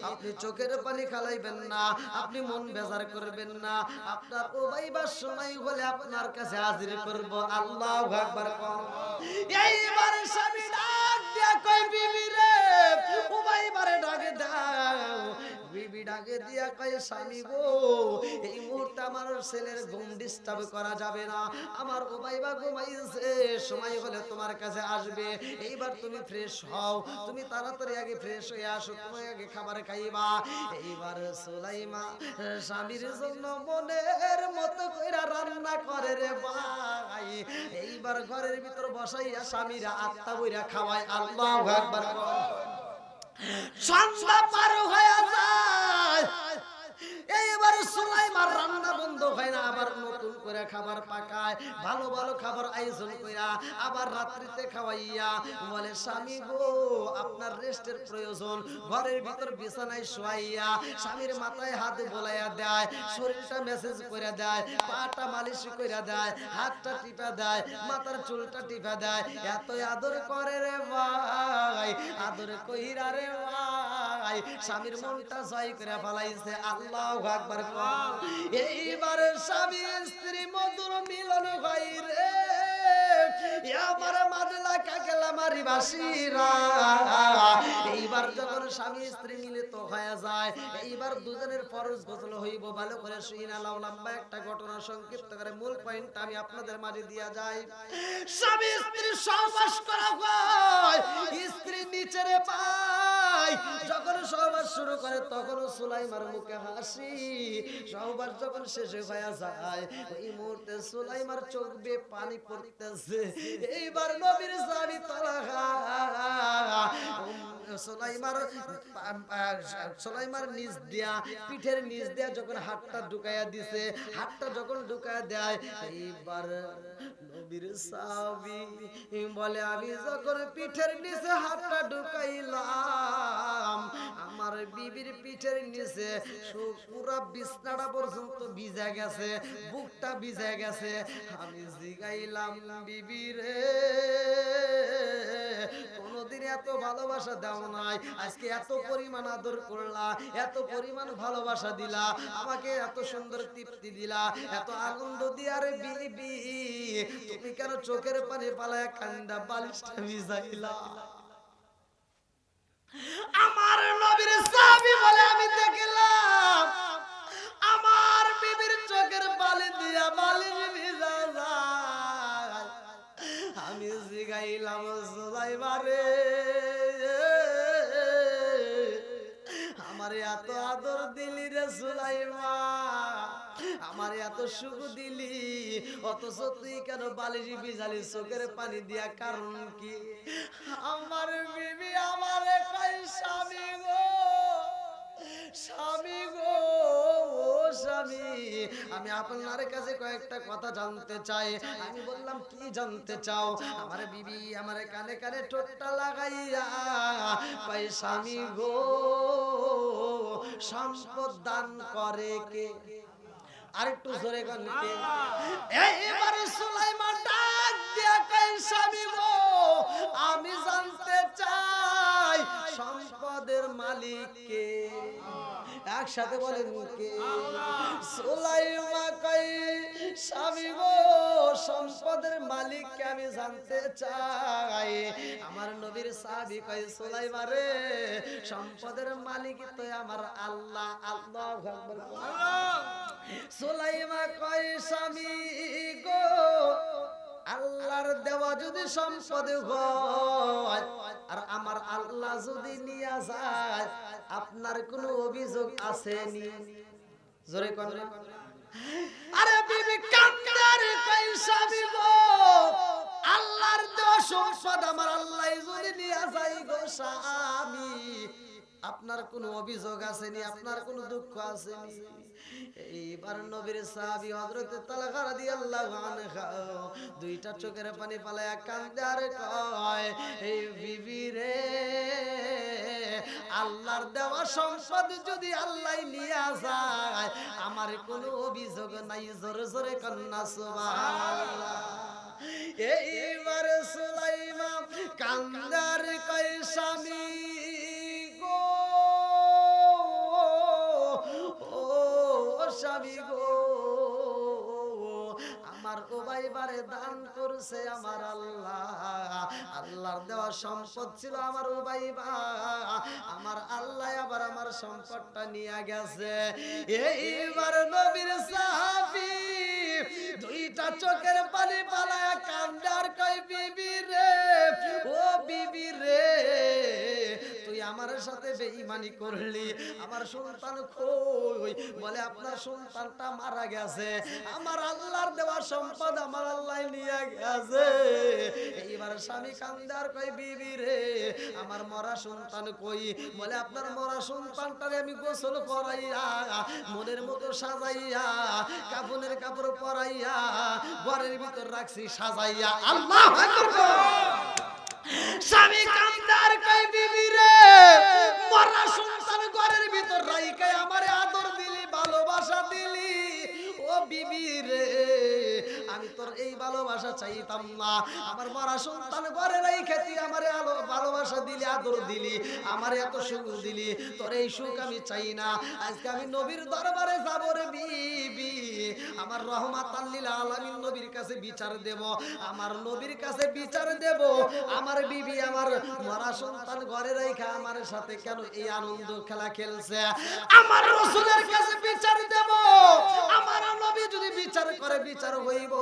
আপনি চোখের পানি খালাইবেন না, আপনি মন বেজার করবেন না, আপনার ও ভাইবার সময় হলে আপনার কাছে হাজির করব। আল্লাহু আকবার। এইবার স্বামী ডাক দিয়া কয়, বিবি রে ও ভাইবারে ডাকে দাও। বিবি ডাকে দিয়া কয়, স্বামী গো এই মুহূর্তে আমার ছেলের ঘুম ডিস্টার্ব করা যাবে না, আমার ও ভাইবা ঘুমাইছে, সময় হলে তোমার কাছে আসবে। এইবার তুমি ফ্রেশ হও, তুমি তাড়াতাড়ি আগে ফ্রেশ হয়ে আসো, তুমি আগে খাবার খাইবা। এইবার সুলাইমা স্বামীর জন্য মনের মতো কইরা রান্না করে রে ভাই। এইবার ঘরের ভিতর বসাইয়া স্বামীরা আত্মা বইরা খাওয়ায়। আল্লাহু আকবার। সন্ধ্যা পার হয়ে যায়, এইবার সুলাইমার রান্না বন্ধ হয় না, আবার নতুন করে খাবার পাকায়, ভালো ভালো খাবার আয়োজন কইরা আবার রাত্রিতে খাওয়াইয়া বলে, স্বামী গো আপনার রেস্টের প্রয়োজন। ঘরের ভিতর বিছানায় শোয়াইয়া স্বামীর মাথায় হাত বোলাইয়া দেয়, শরীরটা মেসেজ করে দেয়, পাটা মালিশ করে দেয়, হাতটা টিপা দেয়, মাথার চুলটা টিপা দেয়, এত আদর করে রে ভাই, আদর কইরা রে ভাই স্বামীর মনটা জয় করে ফেলাইছে। আল্লাহু আকবার। এইবার স্বামী স্ত্রী মধুর মিলন হয় রে, আমার মাদলা কাকেলা মারি বাসিরা। এইবার যখন স্বামী স্ত্রী মিলিত হয়ে যায়, এইবার দুজনের ফরজ গোসল হইব। ভালো করে শুইনা লাও, লম্বা একটা ঘটনা সংক্ষিপ্ত করে মূল পয়েন্ট আমি আপনাদের মাঝে দিয়া যাই। স্বামী স্ত্রী সহবাস করা হয়, স্ত্রী নিচের পায়, যখন সহবাস শুরু করে তখন সুলাইমার মুখে হাসি। সহবাস যখন শেষ হয়ে যায়, এই মুহূর্তে সুলাইমার চোখ বেয়ে পানি পড়তেছে। এইবার নবীর সাহাবী তালহা সুলাইমার নিচ দিয়া পিঠের নিচ দিয়া যখন হাতটা ঢুকাইয়া দিছে, হাতটা যখন ঢুকাইয়া দেয়, এইবার নবীর সাহাবী বলে, আমি যখন পিঠের নিচে হাতটা ঢুকাইলাম, আমার বিবির পিঠের নিচে পুরা বিছনাটা পর্যন্ত ভিজে গেছে, বুকটা ভিজে গেছে। আমি জিগাইলাম, বিবি রে কোনদিন এত ভালোবাসা দাও নাই, আজকে এত পরিমাণ আদর করলা, এত পরিমাণ ভালোবাসা দিলা, আমাকে এত সুন্দর তৃপ্তি দিলা, এত আনন্দ দিয়া রে বিবি, তুমি কেন চোখের পানি পালায় কান্দা বালিশটা ভিজাইলা? আমার নবীর সাহাবী বলে, আমি দেখলাম আমার বিবির চোখের পানি দিয়া বালিশ ভিজা যায়। আমি জিগাইলাম, সুলাইমা রে আদর দিলি রে সুলাইমান, আমার এত সুখ দিলি, অথচ তুই কেন বালিশ বিজালি চোখের পানি দিয়া কারণ কি? আমার বিবি আমারে কয় স্বামী গো, স্বামী গো, ও স্বামী, আমি আপনার কাছে কয়েকটা কথা জানতে চাই। আমি বললাম কি জানতে চাও? আমার বিবি আমার কানে কানে ঠোঁটটা লাগাইয়া কয় স্বামী গো, সম্পদ দান করে কে? আরেকটু জোরে গান কে? এইবারে সুলাইমান ডাক দিয়া কয় স্বামী গো, আমি জানতে চাই সম্পদের মালিক কে? একসাথে বলেন কে? সুলাইমান কয় স্বামী গো, সম্পদের মালিক কে আমি জানতে চাই। আমার নবীর সাহাবী কয় সুলাইমান রে, সম্পদের মালিক তো আমার আল্লাহ। আল্লাহু আকবার। সুলাইমান কয় স্বামী গো, আল্লাহর দেওয়া যদি সম্পদ হয় আর আমার আল্লাহ যদি নিয়ে যায়, আপনার কোনো অভিযোগ আসেনি? জোরে কোন? আরে বিবি কান্দার কয় স্বামী গো, আল্লাহর দেওয়া সম্পদ আমার আল্লাহ যদি নিয়ে যায় গো স্বামী, আপনার কোনো অভিযোগ আসেনি? আপনার কোনো দুঃখ আসেনি? এইবার নবীর সাহাবী হযরত তালহা রাদিয়াল্লাহু আনহু দুইটা চোখের পানি ফালায়া কান্দে আর কয়, এই বিবি রে, আল্লাহর দেওয়া সম্পদ যদি আল্লাহ নিয়ে যায়, আমার কোনো অভিযোগ নাই। জোরে জোরে কন্যা সুবহানাল্লাহ। এইবার সুলাইমান কান্দার কয় স্বামী গো, ও স্বামী গো, আমার উবাইবারে দান করছে আমার আল্লাহ, আল্লাহর দেওয়া সম্পদ ছিল আমার উবাইবা, আমার আল্লাহ আবার আমার সম্পদটা নিয়ে গেছে। এইবার নবীর সাহাবী দুইটা চোখের পানি পালায়া কান্দার কয় বিবি রে, ও বিবি রে, তুই আমার সাথে বেঈমানি করলি, আমার সন্তান কই? বলে আপনার সন্তানটা মারা গেছে, আমার আল্লাহর দেওয়া সম্পদ আমার আল্লাহ নিয়ে গেছে। এইবার স্বামী কান্দার কয় বিবি রে, আমার মরা সন্তান কই? বলে আপনার মরা সন্তানটারে আমি গোসল করাইয়া, মনের মতো সাজাইয়া, কাফনের কাপড় পরাইয়া ঘরের ভিতর রাখছি সাজাইয়া। আল্লাহু আকবার। স্বামী কান্দার কয় বিবি রে, মরা সন্তান ঘরের ভিতর রাইখা আমারে আদর দিলি, ভালোবাসা দিলি, ও বিবি রে, আমি তোর এই ভালোবাসা চাইতাম না। আমার মরা সন্তান ঘরে রাইখা তুই আমারে ভালোবাসা দিলি, আদর দিলি, আমারে এত সুখ দিলি, তোর এই সুখ আমি চাই না। আজকে আমি নবীর দরবারে যাব রে বিবি, আমার রহমাতাল লিল আলামিন নবীর কাছে বিচার দেব, আমার নবীর কাছে বিচার দেব, আমার বিবি আমার মরা সন্তান ঘরে রাইখা আমার সাথে কেন এই আনন্দ খেলা খেলছে। আমার রাসূলের কাছে বিচার দেব, আমার নবী যদি বিচার করে বিচার হইব,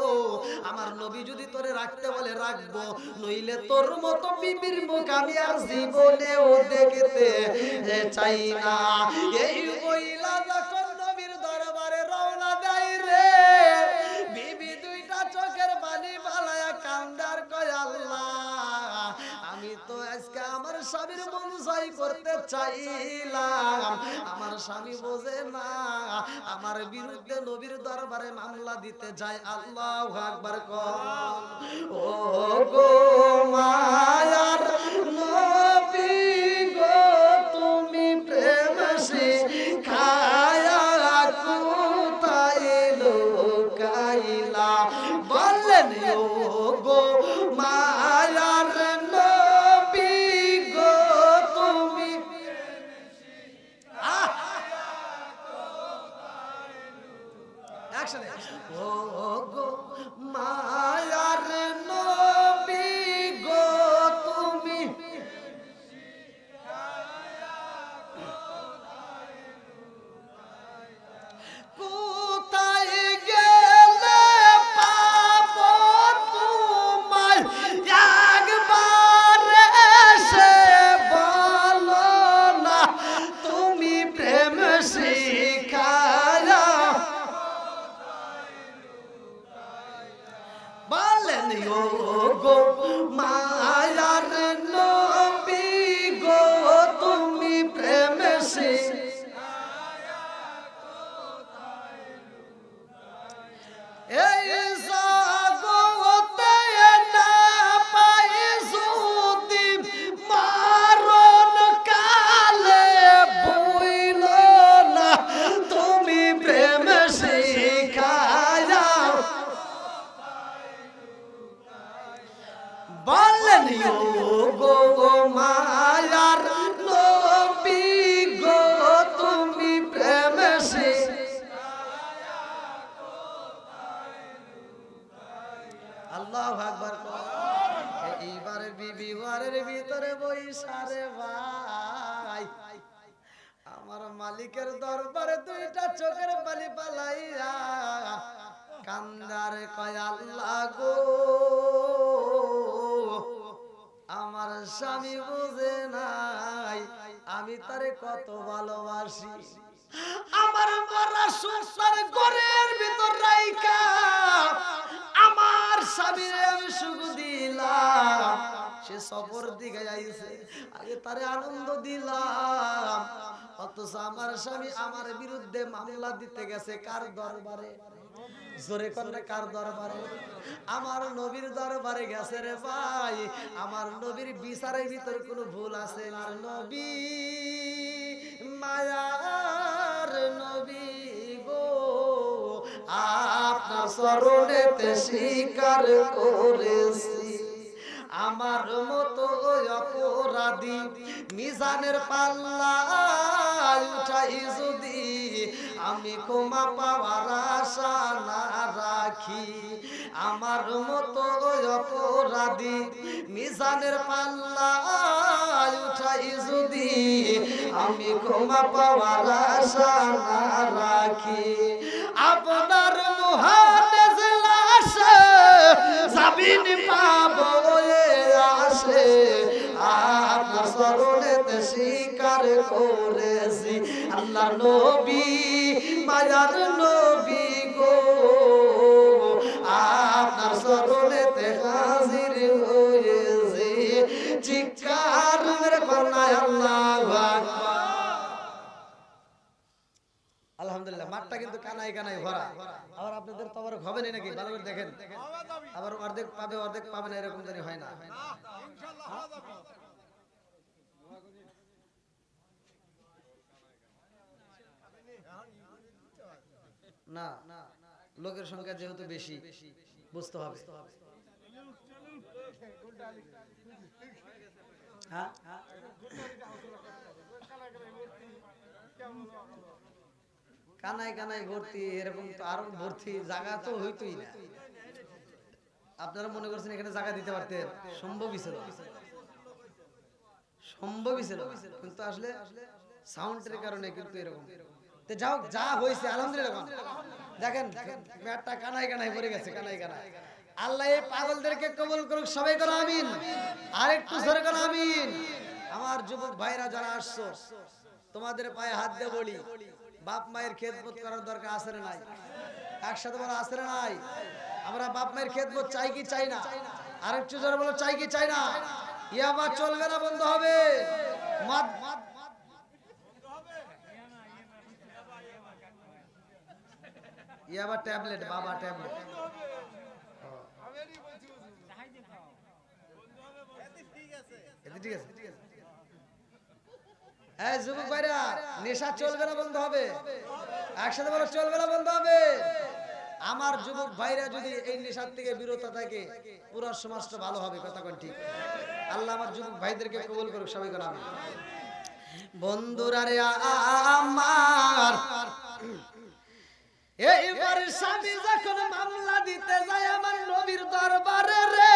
আমার নবী যদি তোরে রাখতে বলে রাখবো, নইলে তোর মতো বিবির মুখ আমি আর জীবনেও দেখতে চাই না। এই বইলা যখন নবীর দরবারে রওনা দেয় রে, বিবি দুইটা চোখের পানি ফালায়া কান্দার কয় আল্লাহ, আমি তো আজকে আমার স্বামীর মন জয় করতে চাইলাম, আমার স্বামী বোঝে না, আমার বিরুদ্ধে নবীর দরবারে মামলা দিতে যায়। আল্লাহু আকবার কর। ও গো মায়ার নবী গো, তুমি প্রেম শিখায়া কোথায় লুকাইলা? বললেন ও গো মায়ার নবী গো, তুমি ও গো মায়ার নবী গো, তুমি কোথায় গেলে পাবো তোমায়? একবার এসে বলো না, তুমি প্রেম পয়সারে ভাই আমার মালিকের দরবারে দুইটা চোখের পানি পালাইয়া কান্দারে কয় আল্লাহ গো আমার স্বামী বুঝে নাই আমি তারে কত ভালোবাসি আমার মরা সংসার ঘরের ভিতর রাইখা আমার স্বামীর আমি সুখ দিলাম সে সফর দিকে যাইছে আগে তারে আনন্দ দিলাম অথচ আমার স্বামী আমার বিরুদ্ধে মামলা দিতে গেছে কার দরবারে জোরে করে কার দরবারে আমার নবীর দরবারে গেছে রে ভাই আমার নবীর বিচারের ভিতর কোনো ভুল আছে না নবী মায়ার নবী গো আপনার চরণেতে স্বীকার করেছি আমার মতো অপরাধী মিজানের পাল্লায় উঠাই যদি আমি ক্ষমা পাওয়ার আশা না রাখি আমার মতো অপরাধী মিজানের পাল্লায় উঠাই যদি আমি ক্ষমা পাওয়ার আশা না রাখি আপনার মুহাদ্দিস লাশে জামিন পাবো আসে আপনার চরণেতে স্বীকার করেছি আল্লাহ নবী মায়ার নবী গো আপনার চরণেতে হাজির হয়েছি চিৎকার মেরে করনায় আল্লাহু আকবার আলহামদুলিল্লাহ মাঠটা কিন্তু কানাই কানাই ভরা আবার আপনাদের তো আবার হবে নাকি ভালো করে দেখেন আবার অর্ধেক পাবে না এরকম জানি হয় না না লোকের সংখ্যা যেহেতু বেশি বুঝতে হবে হ্যাঁ কানাই কানাই ভর্তি এরকম তো আরো ভর্তি জায়গা তো হইতোই না আপনারা মনে করছেন এখানে জায়গা দিতে পারতেন সম্ভবই ছিল কিন্তু আসলে সাউন্ডের কারণে কিন্তু এরকম তো যাও যা হয়েছে আলহামদুলিল্লাহ দেখেন ম্যাটটা কানাই কানাই ভরে গেছে কানাই কানাই আল্লাহ এই পাগলদেরকে কবুল করুক সবাই করো আমিন আরেকটু জোরে করো আমিন আমার যুবক ভাইরা যারা আসছো তোমাদের পায়ে হাত দিয়ে বলি বাপ মায়ের খেদমত করার দরকার আছে না নাই একসাথে বলা আছে না নাই আমরা বাপ মায়ের খেদমত চাই কি চাই না আরেকটু জোরে বলো চাই কি চাই না ইয়াবা চলবে না বন্ধ হবে ইয়াবা ট্যাবলেট বাবা ট্যাবলেট ঠিক আছে এই যুবক ভাইরা নেশা চলবে না বন্ধ হবে একসাথে বলো চলবে না বন্ধ হবে আমার যুবক ভাইরা যদি এই নেশার থেকে বিরত থাকে পুরো সমাজটা ভালো হবে কথা কোন ঠিক আল্লাহ আমার যুবক ভাইদেরকে কবুল করুক সবাই করে আমিন বন্ধুরা রে আমার এইবার স্বামী যখন মামলা দিতে যায় আমার নবীর দরবারে রে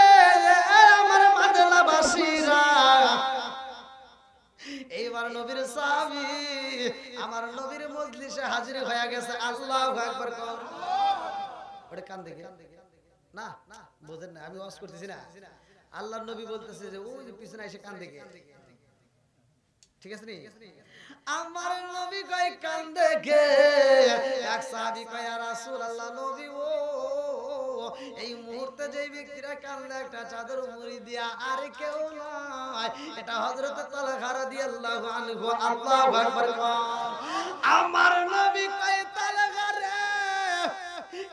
আমার মাদলাবাসীরা এইবার নবীর স্বামী আমার নবীর মজলিসে হাজির হয়ে গেছে আল্লাহু আকবার কর ওরে কান দেখে না বুঝেন না আমি ওয়াজ করতেছি না আল্লাহর নবী বলতেছে যে ওই যে পিছনে এসে কান দেখে ঠিক আছে নি আমার নবী কয় কান দেখে এক সাহাবী কয় ইয়া রাসূলুল্লাহ নবী ও এই মুহূর্তে যেই ব্যক্তিরা কান্দে একটা চাদর মুড়ি দিয়া আর কেউ নয় এটা হযরত তালহা রাদিয়াল্লাহু আনহু আল্লাহু আকবার আমার নবী কয় তালহা রে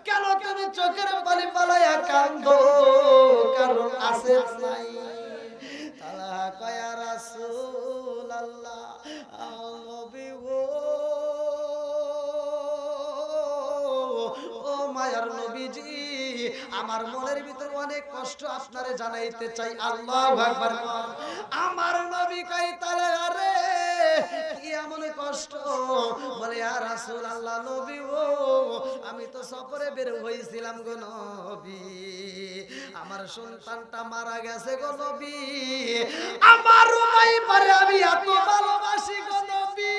কেন তুমি চোখের পানি পালায়া কান্দো কারণ আছে নাই তালহা কয় ইয়া রাসূলুল্লাহ নবী গো ও মায়ার নবীজি আমার মনের ভিতর অনেক কষ্ট আপনারে জানাইতে চাই আল্লাহু আকবার আমার নবী কয় তালহা রে কি এমন কষ্ট? বলে ইয়া রাসূলুল্লাহ নবী গো আমি তো সফরে বের হইছিলাম গো নবী, আমার সন্তানটা মারা গেছে গো নবী, আমার উমাইয়ারে আমি এত ভালোবাসি গো নবী,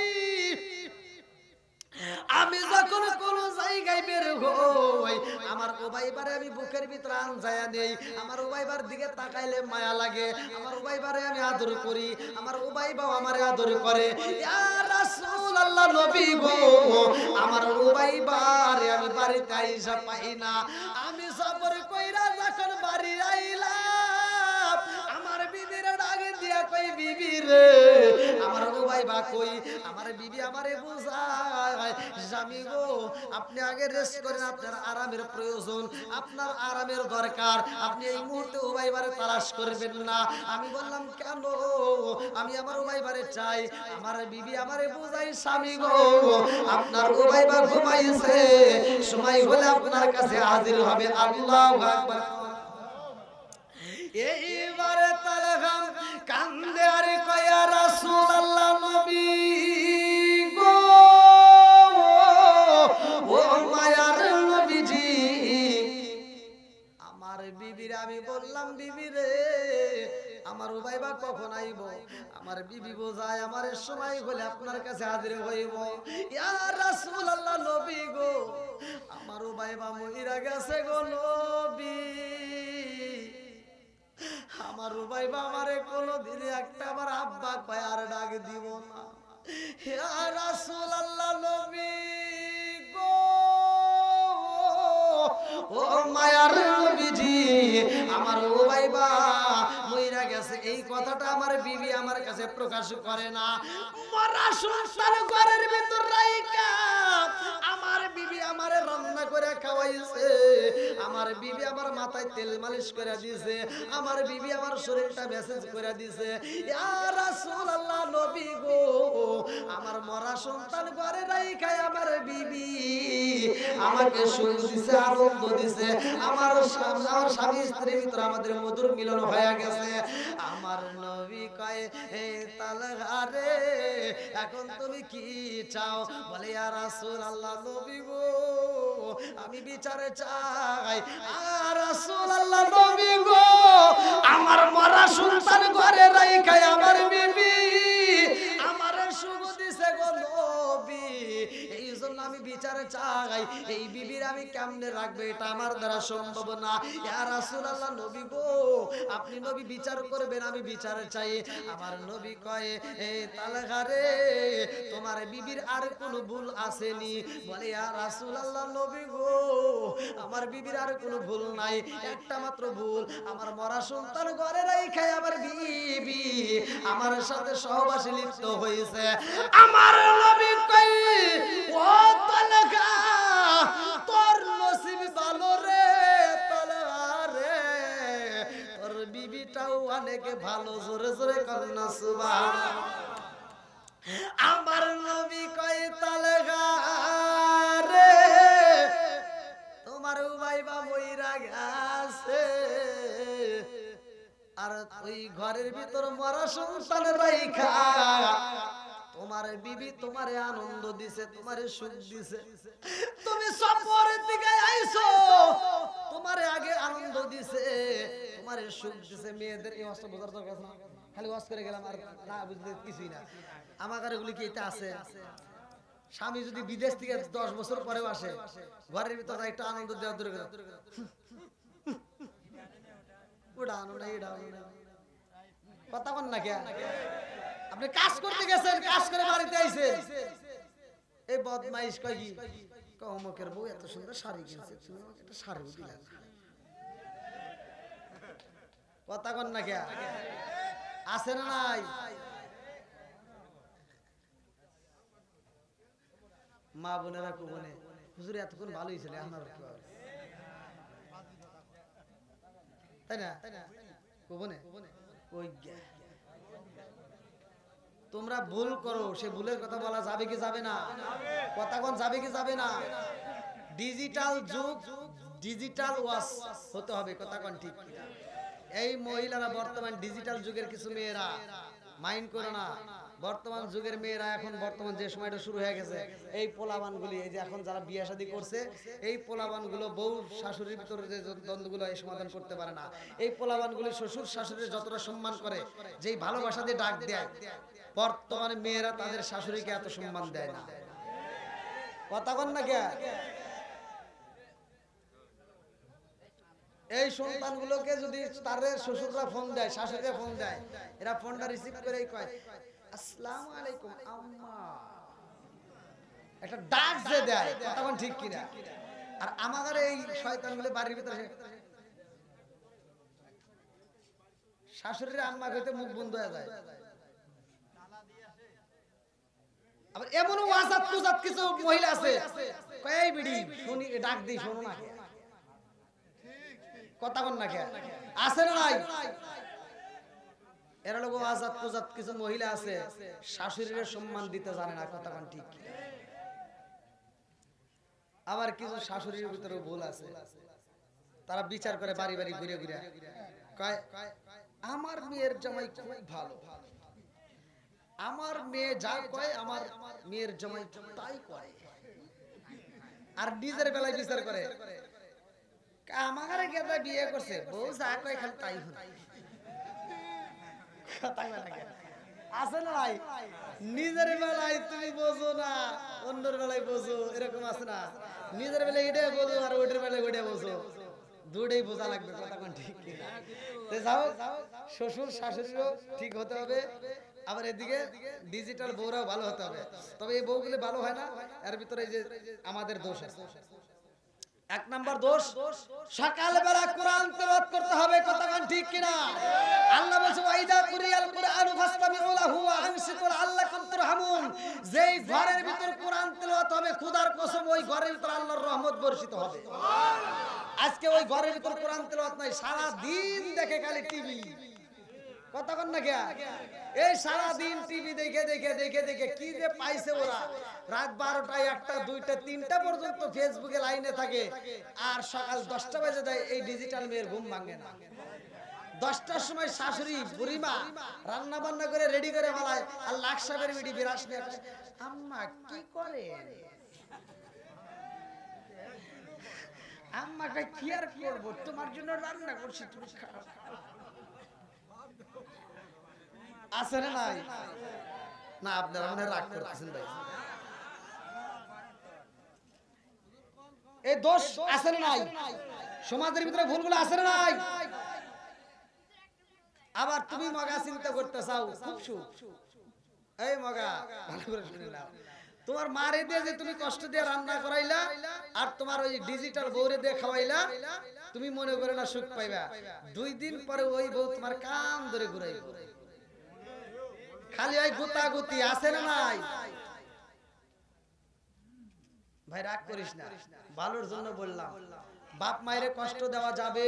আমি যখন কোন জায়গায় বের হই আমার উমাইয়ারে আমি বুকের ভিতরে আনজায়া নেই, আমার উমাইয়ার দিকে তাকাইলে মায়া লাগে, আমার উমাইয়ারে আমি আদর করি, আমার উমাইয়াও আমারে আদর করে। ইয়া রাসূলুল্লাহ নবী গো আমার উমাইয়ারে আমি বাড়িতে আইসা পাই না, আমি সফর কইরা যখন বাড়ি আইলাম আমার বিবির ডাকে দিয়া কই বিবি রে আমার উমাইয়া কই, আমার বিবি আমারে বুঝায় স্বামী গো আপনি আগে রেস্ট করেন, আপনার আরামের প্রয়োজন, আপনার আরামের দরকার, আপনি এই মুহূর্তে উমাইয়ারে তালাশ করবেন না। আমি বললাম কেন? আমি আমার উমাইয়ারে চাই। আমার বিবি আমারে বুঝাই স্বামী গো আপনার উমাইয়া ঘুমাইছে, সময় হলে আপনার কাছে হাজির হবে। আল্লাহু আকবার। এইবারে তালহাম কান্দে আর কয় ইয়া রাসূলুল্লাহ নবী গো ও মায়ার নবীজি, আমার বিবির আমি বললাম বিবি রে আমার উমাইয়া কখন আইব? আমার বিবি বোঝায় আমার সময় হলে আপনার কাছে হাজির হইব। ইয়া রাসূলুল্লাহ নবী গো আমার উমাইয়া মহিরা গেছে গো নবী, আমার উমাইয়া আমারে কোনদিন একটা আমার আব্বা কয় আর ডাক দিব না। ইয়া রাসূলুল্লাহ নবী গো ও মায়ার নবীজি আমার উমাইয়া মইরা গেছে, এই কথাটা আমার বিবি আমার কাছে প্রকাশ করে না। মরা সন্তান ঘরের ভিতর রাইখা আমার বিবি আমারে রান্না করে খাওয়াইছে, আমার বিবি আমার মাথায় তেল মালিশ করে দিয়েছে, আমার বিবি আমার শরীরটা মেসেজ করে দিয়েছে। ইয়া রাসূলুল্লাহ নবী গো আমার মরা সন্তান ঘরে রাইখা আমার বিবি আমাকে সুখ দিছে, আনন্দ দিছে, আমার স্বামী স্ত্রীর ভিতরে আমাদের মধুর মিলন হয়ে গেছে। আমার নবী কয় হে তালহা রে এখন তুমি কি চাও? বলে ইয়া রাসূলুল্লাহ নবী গো আমি বিচারে চাই। আর রাসূলুল্লাহ নবী গো আমার মরা সন্তান ঘরে রাইখা আমার বিবি আমারে সুখ দিছে গো নবী, এই জন্য আমি বিচারে চাই এই বিবির আমি কেমনে রাখবে, এটা আমার দ্বারা সম্ভব না। ইয়া রাসূলুল্লাহ নবী গো আপনি নবী বিচার করবেন, আমি বিচারে চাই। আমার নবী কয় এই তালহা রে তোমার বিবির আর কোনো ভুল আসেনি? বলে ইয়া রাসূলুল্লাহ নবী গো আমার বিবির আর কোনো ভুল নাই, একটা মাত্র ভুল, আমার মরা সন্তান ঘরে রাইখা আমার বিবি আমার সাথে সহবাসে লিপ্ত হয়েছে। আমার নবী কই ও তালহা তোর নসিব ভালো রে তালহা রে, তোর বিবিটাও অনেক ভালো, জোরে জোরে কর না সুবহানাল্লাহ। আমার নবী কয় তালহা রে তোমার উমাইয়া মইরা গেছে, আর ওই ঘরের ভিতর মরা সন্তান রাইখা তোমার বিবি তোমারে আনন্দ দিছে, তোমারে সুখ দিছে, তুমি সফরের দিকে আইছো তোমারে আগে আনন্দ দিছে, তোমারে সুখ দিছে। মেয়েদের এই অস্ত্র বোঝার দরকার না, খালি ওয়াজ করে গেলাম আর না বুঝলে কিছুই না। আমার এগুলি কি এটা আছে? স্বামী যদি বিদেশ থেকে 10 বছর পরেও আসে ঘরের ভিতরে একটা আনন্দ দেওয়ার দরকার, ওটা আনন্দ এটা কথা বল না কে? আপনি কাজ করতে গেছেন, কাজ করে বাড়িতে আইছেন, এই বদমাইশ কয় কি অমুকের বউ এত সুন্দর শাড়ি কিনছে, তুমি আমাকে একটা শাড়িও দিলা না। কথা কন না কে? আছে না নাই? মা বোনেরা কুবনে হুজুর এতক্ষণ ভালোই ছিল, আমার তাই না? কুবনে ওই তোমরা ভুল করো, সে ভুলের কথা বলা যাবে কি যাবে না? কথা কোন যাবে কি যাবে না? ডিজিটাল যুগ, ডিজিটাল ওয়াশ হতে হবে, কথা কোন ঠিক? এই মহিলারা বর্তমান ডিজিটাল যুগের কিছু মেয়েরা মাইন্ড করো না, বর্তমান যুগের মেয়েরা এখন বর্তমান যে সময়টা শুরু হয়ে গেছে, এই পোলাবানগুলি, এই যে এখন যারা বিয়ে শাদী করছে, এই পোলাবানগুলো বউ শাশুড়ির ভিতরে যে দ্বন্দ্বগুলো এই সমাধান করতে পারে না, এই পোলাবানগুলি শ্বশুর শাশুড়ির যতটা সম্মান করে, যেই ভালোবাসা দিয়ে ডাক দেয়, বর্তমানে মেয়েরা তাদের শাশুড়িকে এত সম্মান দেয় না। কথা বল না কে? এই সন্তানগুলোকে যদি তার শ্বশুররা ফোন দেয়, শাশুড়িরা ফোন দেয়, এরা ফোনটা রিসিভ করে কয় আসসালামু আলাইকুম আম্মা, একটা ডাক যে দেয়, কথা বল ঠিক কিনা? আর আমাদের এই শয়তানগুলো বাড়ির ভিতরে শাশুড়ির আম্মা কইতে মুখ বন্ধ হয়ে যায়। আবার এমন ওয়াজাত কুজাত কিছু মহিলা আছে, কয় এই বিড়ি শুনি ডাক দিই শোনো না কে? কথা বল না কে? আছে না নাই? এরা লোক ওয়াজাত কুজাত কিছু মহিলা আছে, শাশুড়ির সম্মান দিতে জানে না। কথা বল ঠিক। আবার কিছু শাশুড়ির ভিতরে ভুল আছে, তারা বিচার করে বাড়ি বাড়ি ঘুরে ঘুরে কয় আমার মেয়ের জামাই খুব ভালো, আমার মেয়ে যা কয় আমার মেয়ের জামাই তাই করে। আর নিজের বেলায় বিচার করে আমার গেদা বিয়ে করছে, বউ যা কয় খালি তাই হয়। আছে না ভাই? নিজের বেলায় তুমি বোঝো না, অন্যের বেলায় বোঝো, এরকম আছে না? নিজের বেলায় এটা বোঝো আর ওইটার বেলায় ওইটা বোঝো, দুটোই বোঝা লাগবে। কথা কোন ঠিক কিনা? যাও, শ্বশুর শাশুড়িরও ঠিক হতে হবে, আবার এদিকে ডিজিটাল বউরাও ভালো হতে হবে। তবে এই বউগুলো ভালো হয় না, এর ভিতরে এই যে আমাদের দোষ আছে। এক নাম্বার দোষ, সকালবেলা কোরআন তেলাওয়াত করতে হবে। কথা কোন ঠিক কিনা? আল্লাহ বলেছে ওয়াইদা কুরিয়াল কুরআনু ফাসতামিউ লাহু ওয়া আনসিতু লাআল্লাকুম তুরহামুন। যেই ঘরের ভিতর কোরআন তেলাওয়াত হবে, খোদার কসম ওই ঘরের ভিতর আল্লাহর রহমত বর্ষিত হবে। আজকে ওই ঘরের ভিতর কোরআন তেলাওয়াত নাই, সারা দিন দেখে খালি টিভি। কথা কন না কে? এই সারা দিন টিভি দেখে দেখে দেখে দেখে কি যে পাইছে ওরা, রাত 12টা 1টা 2টা 3টা পর্যন্ত ফেসবুকে লাইনে থাকে, আর সকাল 10টা বাজে যায় এই ডিজিটাল মেয়ের ঘুম ভাঙে না। 10টার সময় শাশুড়ি বুড়িমা রান্না বান্না করে রেডি করে ফেলায়, আর লাখ সাহেবের বিড়ি বিরাস নিয়ে আম্মা কি করেন? আম্মা কই কি আর করবো, তোমার জন্য রান্না করছি, তুমি খাও। আছে না নাই? না আপনারা মনে রাগ করতেছেন ভাই। এই দোষ আছে না নাই? সমাজের ভিতরে ভুলগুলো আছে না নাই? আবার তুমি মগা চিন্তা করতে চাও, খুব সুখ। এই মগা ভালো করে শুনে নাও, তোমার মারে দিয়ে যে তুমি কষ্ট দিয়ে রান্না করাইলা, আর তোমার ওই ডিজিটাল বউরে দিয়ে খাওয়াইলা, তুমি মনে করে না সুখ পাইবা। 2 দিন পরে ওই বউ তোমার কান ধরে ঘুরাইবে, খালি ওই গুতাগুতি। আছে না নাই? ভাই রাগ করিস না, ভালোর জন্য বললাম। বাপ মায়ের কষ্ট দেওয়া যাবে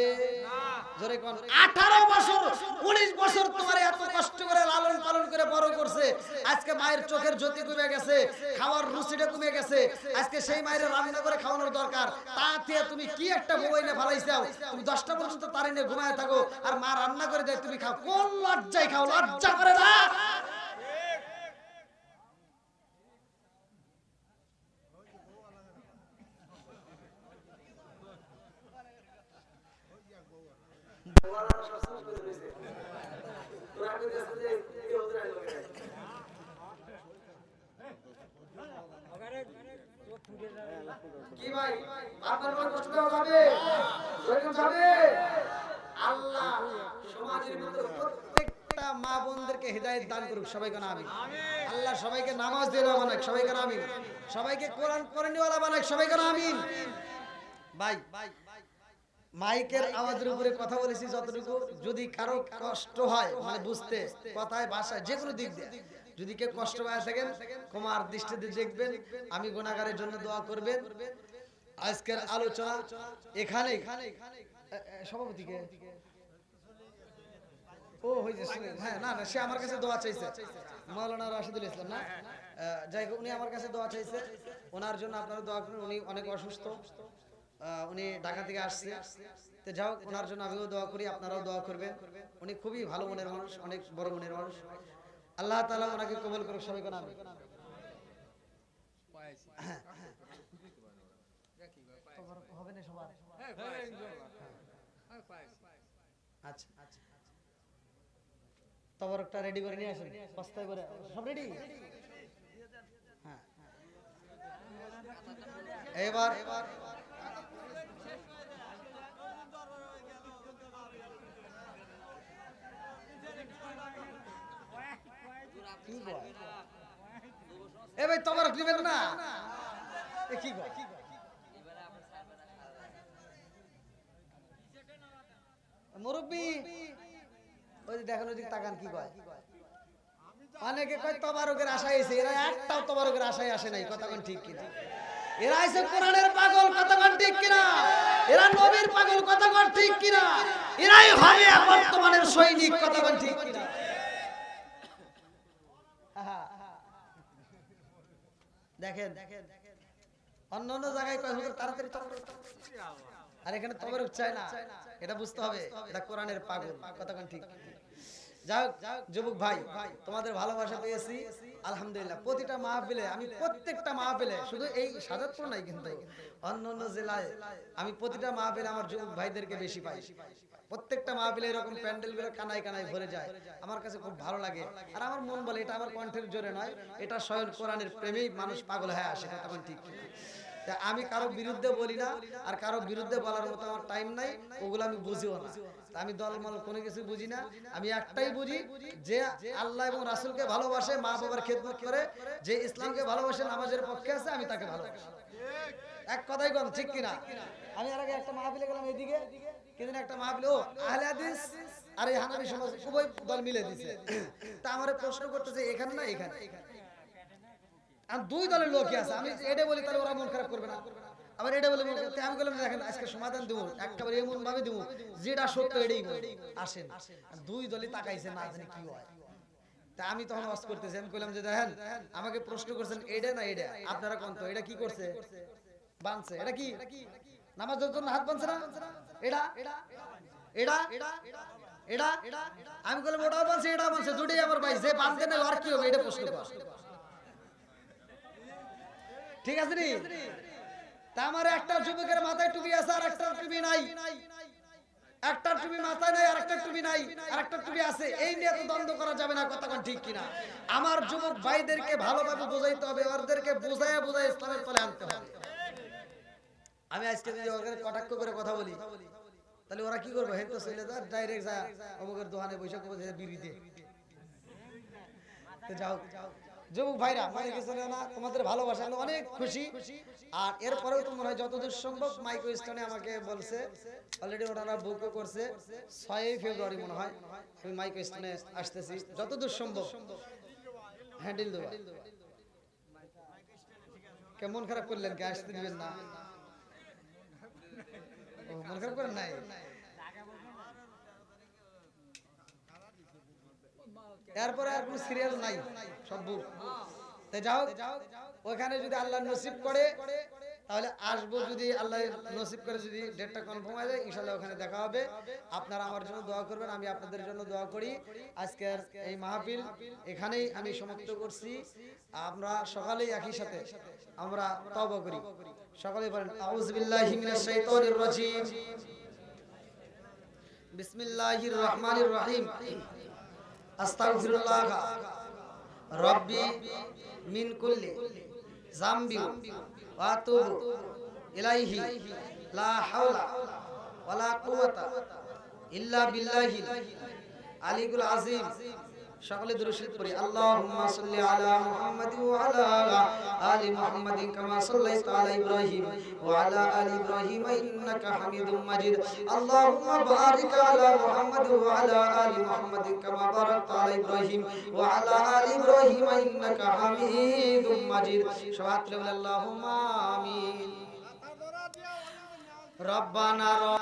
না। জোরে কোন? 18 বছর 19 বছর তোমার এত কষ্ট করে লালন পালন করে বড় করছে, আজকে মায়ের চোখের জ্যোতি কমে গেছে, খাওয়ার রুচিটা কমে গেছে, আজকে সেই মায়ের রান্না করে খাওয়ানোর দরকার। তাতে তুমি কি একটা বউ এনে ফেলাইছাও, তুমি 10টা পর্যন্ত তার এনে ঘুমায় থাকো, আর মা রান্না করে দেয় তুমি খাও। কোন লজ্জায় খাও? লজ্জা করে না? কি ভাই আপনার কোন কষ্ট দেওয়া যাবে? এরকম যাবে? আল্লাহ সমাজের ভিতরে প্রত্যেকটা মা বোনদেরকে হেদায়েত দান করুক, সবাইকে আমিন। আল্লাহ সবাইকে নামাজ দিওয়ালা বানাক, সবাইকে আমিন। সবাইকে কোরআন পড়ানোওয়ালা বানাক, সবাইকে আমিন। ভাই মাইকের আওয়াজের উপরে কথা বলেছি যতটুকু, যদি কারো কষ্ট হয় মানে বুঝতে, কথায় ভাষায় যে কোনো দিক দিয়ে যদি কেউ কষ্ট পায় থাকেন, ক্ষমার দৃষ্টিতে দেখবেন, আমি গুনাহগারের জন্য দোয়া করবেন। আজকের আলোচনা এখানে সভাপতিকে ও হয়েছে, হ্যাঁ না না, সে আমার কাছে দোয়া চাইছে, মাওলানা রাশিদুল ইসলাম না, যাই হোক উনি আমার কাছে দোয়া চাইছে, ওনার জন্য আপনারা দোয়া করুন। উনি অনেক অসুস্থ, উনি ঢাকা থেকে আসছে, তো যাও ওনার জন্য আমিও দোয়া করি, আপনারাও দোয়া করবেন। উনি খুবই ভালো মনের মানুষ, অনেক বড় মনের মানুষ। আল্লাহ তাআলা ওনাকে কবুল করুক, সবাই কোন আমিন। হবে না সবার? আচ্ছা তবরকটা রেডি করে নিয়ে আসেন, বস্তায় করে সব রেডি। হ্যাঁ এবার এ ভাই তবরক দিবেন না? এ কি গো, মুরব্বি ওই যে দেখেন ওইদিকে তাকান, কি কয়? অনেকে কয় তবারকের আশায় এসে, এরা একটাও তবারকের আশায় আসে নাই, কথা কোন ঠিক কিনা? এরা আইছে কোরআনের পাগল, কথা কোন ঠিক কিনা? এরা নবীর পাগল, কথা কোন ঠিক কিনা? এরাই হবে বর্তমানের সৈনিক, কথা কোন ঠিক কিনা? দেখেন অন্য অন্য জায়গায় কয় হুজুর তাড়াতাড়ি তবরক, আর এখানে তবরক চায় না, এটা বুঝতে হবে এটা কোরআনের পাগল, কথা কোন ঠিক? যাই হোক যুবক ভাই, তোমাদের ভালোবাসা পেয়েছি আলহামদুলিল্লাহ। প্রতিটা মাহফিলে আমি, প্রত্যেকটা মাহফিলে, শুধু এই সাজাদপুর নাই কিন্তু অন্য অন্য জেলায় আমি প্রতিটা মাহফিলে আমার যুবক ভাইদেরকে বেশি পাই। প্রত্যেকটা মাহফিলে এরকম প্যান্ডেল গুলো কানায় কানায় ভরে যায়, আমার কাছে খুব ভালো লাগে। আর আমার মন বলে এটা আমার কণ্ঠের জোরে নয়, এটা স্বয়ং কোরআনের প্রেমেই মানুষ পাগল হয়ে আসে, কথা কোন ঠিক? আমি কারো বিরুদ্ধে বলি না, আর কারো বিরুদ্ধে বলার মতো আমার টাইম নাই, ওগুলো আমি বুঝিও না। আমি দলমল কোনো কিছু বুঝি না, আমি একটাই বুঝি যে আল্লাহ এবং রাসূলকে ভালোবাসে, মা বাবার খেদমত করে, যে ইসলামকে ভালোবাসে, নামাজের পক্ষে আছে, আমি তাকে ভালোবাসি। এক কথাই কোন ঠিক কিনা? আমি এর আগে একটা মাহফিলে গেলাম, এইদিকে কিন্তু একটা মাহফিলে ও আহলে হাদিস আর এই হানাফি সমাজ উভয় দল মিলে দিছে। তা আমারে প্রশ্ন করতেছে এখানে না এখানে, আর দুই দলের লোকই আছে। আমি এটা বলি তাহলে ওরা মন খারাপ করবে না, আবার এটা বলে আমি বললাম দেখেন আজকে সমাধান দেবো, একেবারে এমন ভাবে দেবো যেটা সত্য এটাই আসেন। দুই দলই তাকাইছে, না জানি কি হয়। তা আমি তখন ওয়াজ করতেছি, আমি কইলাম যে দেখেন আমাকে প্রশ্ন করছেন এটা না এটা, আপনারা কোন তো এটা কি করছে? বানছে। এটা কি নামাজের জন্য হাত বানছে না? এটা এটা এটা এটা আমি কইলাম ওটাও বানছে এটাও বানছে, দুটোই আমার ভাই, যে বানতে না আর কি হবে এটা প্রশ্ন কর, ঠিক আছে নি? তা আমার একটা যুবকের মাথায় টুপি আছে আর একটা টুপি নাই, একটা টুপি মাথায় নাই আর একটা টুপি নাই, আর একটা টুপি আছে, এই নিয়ে তো দ্বন্দ্ব করা যাবে না, কথা কোন ঠিক কিনা? আমার যুবক ভাইদেরকে ভালোভাবে বোঝাইতে হবে, ওদেরকে বুঝায় বুঝায় ইসলামের তলে আনতে হবে। আমি আজকে যদি ওখানে কটাক্ষ করে কথা বলি তাহলে ওরা কি করবে? হেন তো চলে যা, ডাইরেক্ট যা অমুকের দোকানে বৈশাখ বিড়িতে। যাও যুবক ভাইরা, মানে কিছু না, তোমাদের ভালোবাসা অনেক খুশি। আর এরপরেও তো মনে হয় যতদূর সম্ভব মাইক্রো স্টোনে আমাকে বলছে, অলরেডি ওনারা বুকও করছে 6 ফেব্রুয়ারি মনে হয় আমি মাইক্রো স্টোনে আসতেছি, যতদূর সম্ভব হ্যান্ডেল দেবো। কেমন খারাপ করলেন, কে আসতে দিবেন না? মন খারাপ করেন নাই? এরপরে আর কোনো সিরিয়াল নাই, সব বুক। যাও ওখানে যদি আল্লাহ নসিব করে তাহলে আসবো, যদি আল্লাহ নসিব করে, যদি ডেটটা কনফার্ম হয়ে যায় ইনশাআল্লাহ ওখানে দেখা হবে। আপনারা আমার জন্য দোয়া করবেন, আমি আপনাদের জন্য দোয়া করি। আজকের এই মাহফিল এখানেই আমি সমাপ্ত করছি। আমরা সকালেই একই সাথে আমরা তওবা করি, সকলেই বলেন আউযু বিল্লাহি মিনাশ শাইতানির রাজীম, বিসমিল্লাহির রহমানির রহিম, আস্তাগফিরুল্লাহ রাব্বি মিন কুল্লি যামবি ওয়া আতুবু ইলাইহি লা হাওলা ওয়ালা কুওয়াতা ইল্লা বিল্লাহিল আলিয়্যিল আযীম। সকলে দুরূদ শরীফ পড়ি। আল্লাহুম্মা সাল্লি আলা মুহাম্মাদিন ওয়া আলা আলি মুহাম্মাদিন কামা সাল্লাইতা আলা ইব্রাহিম ওয়া আলা আলি ইব্রাহিম ইন্নাকা হামিদুম মাজিদ। আল্লাহুম্মা বারিক আলা মুহাম্মাদিন ওয়া আলা আলি মুহাম্মাদিন কামা বারাকতা আলা ইব্রাহিম ওয়া আলা আলি ইব্রাহিম ইন্নাকা হামিদুম মাজিদ। সবাই আল্লাহুম্মা আমিন। রব্বানা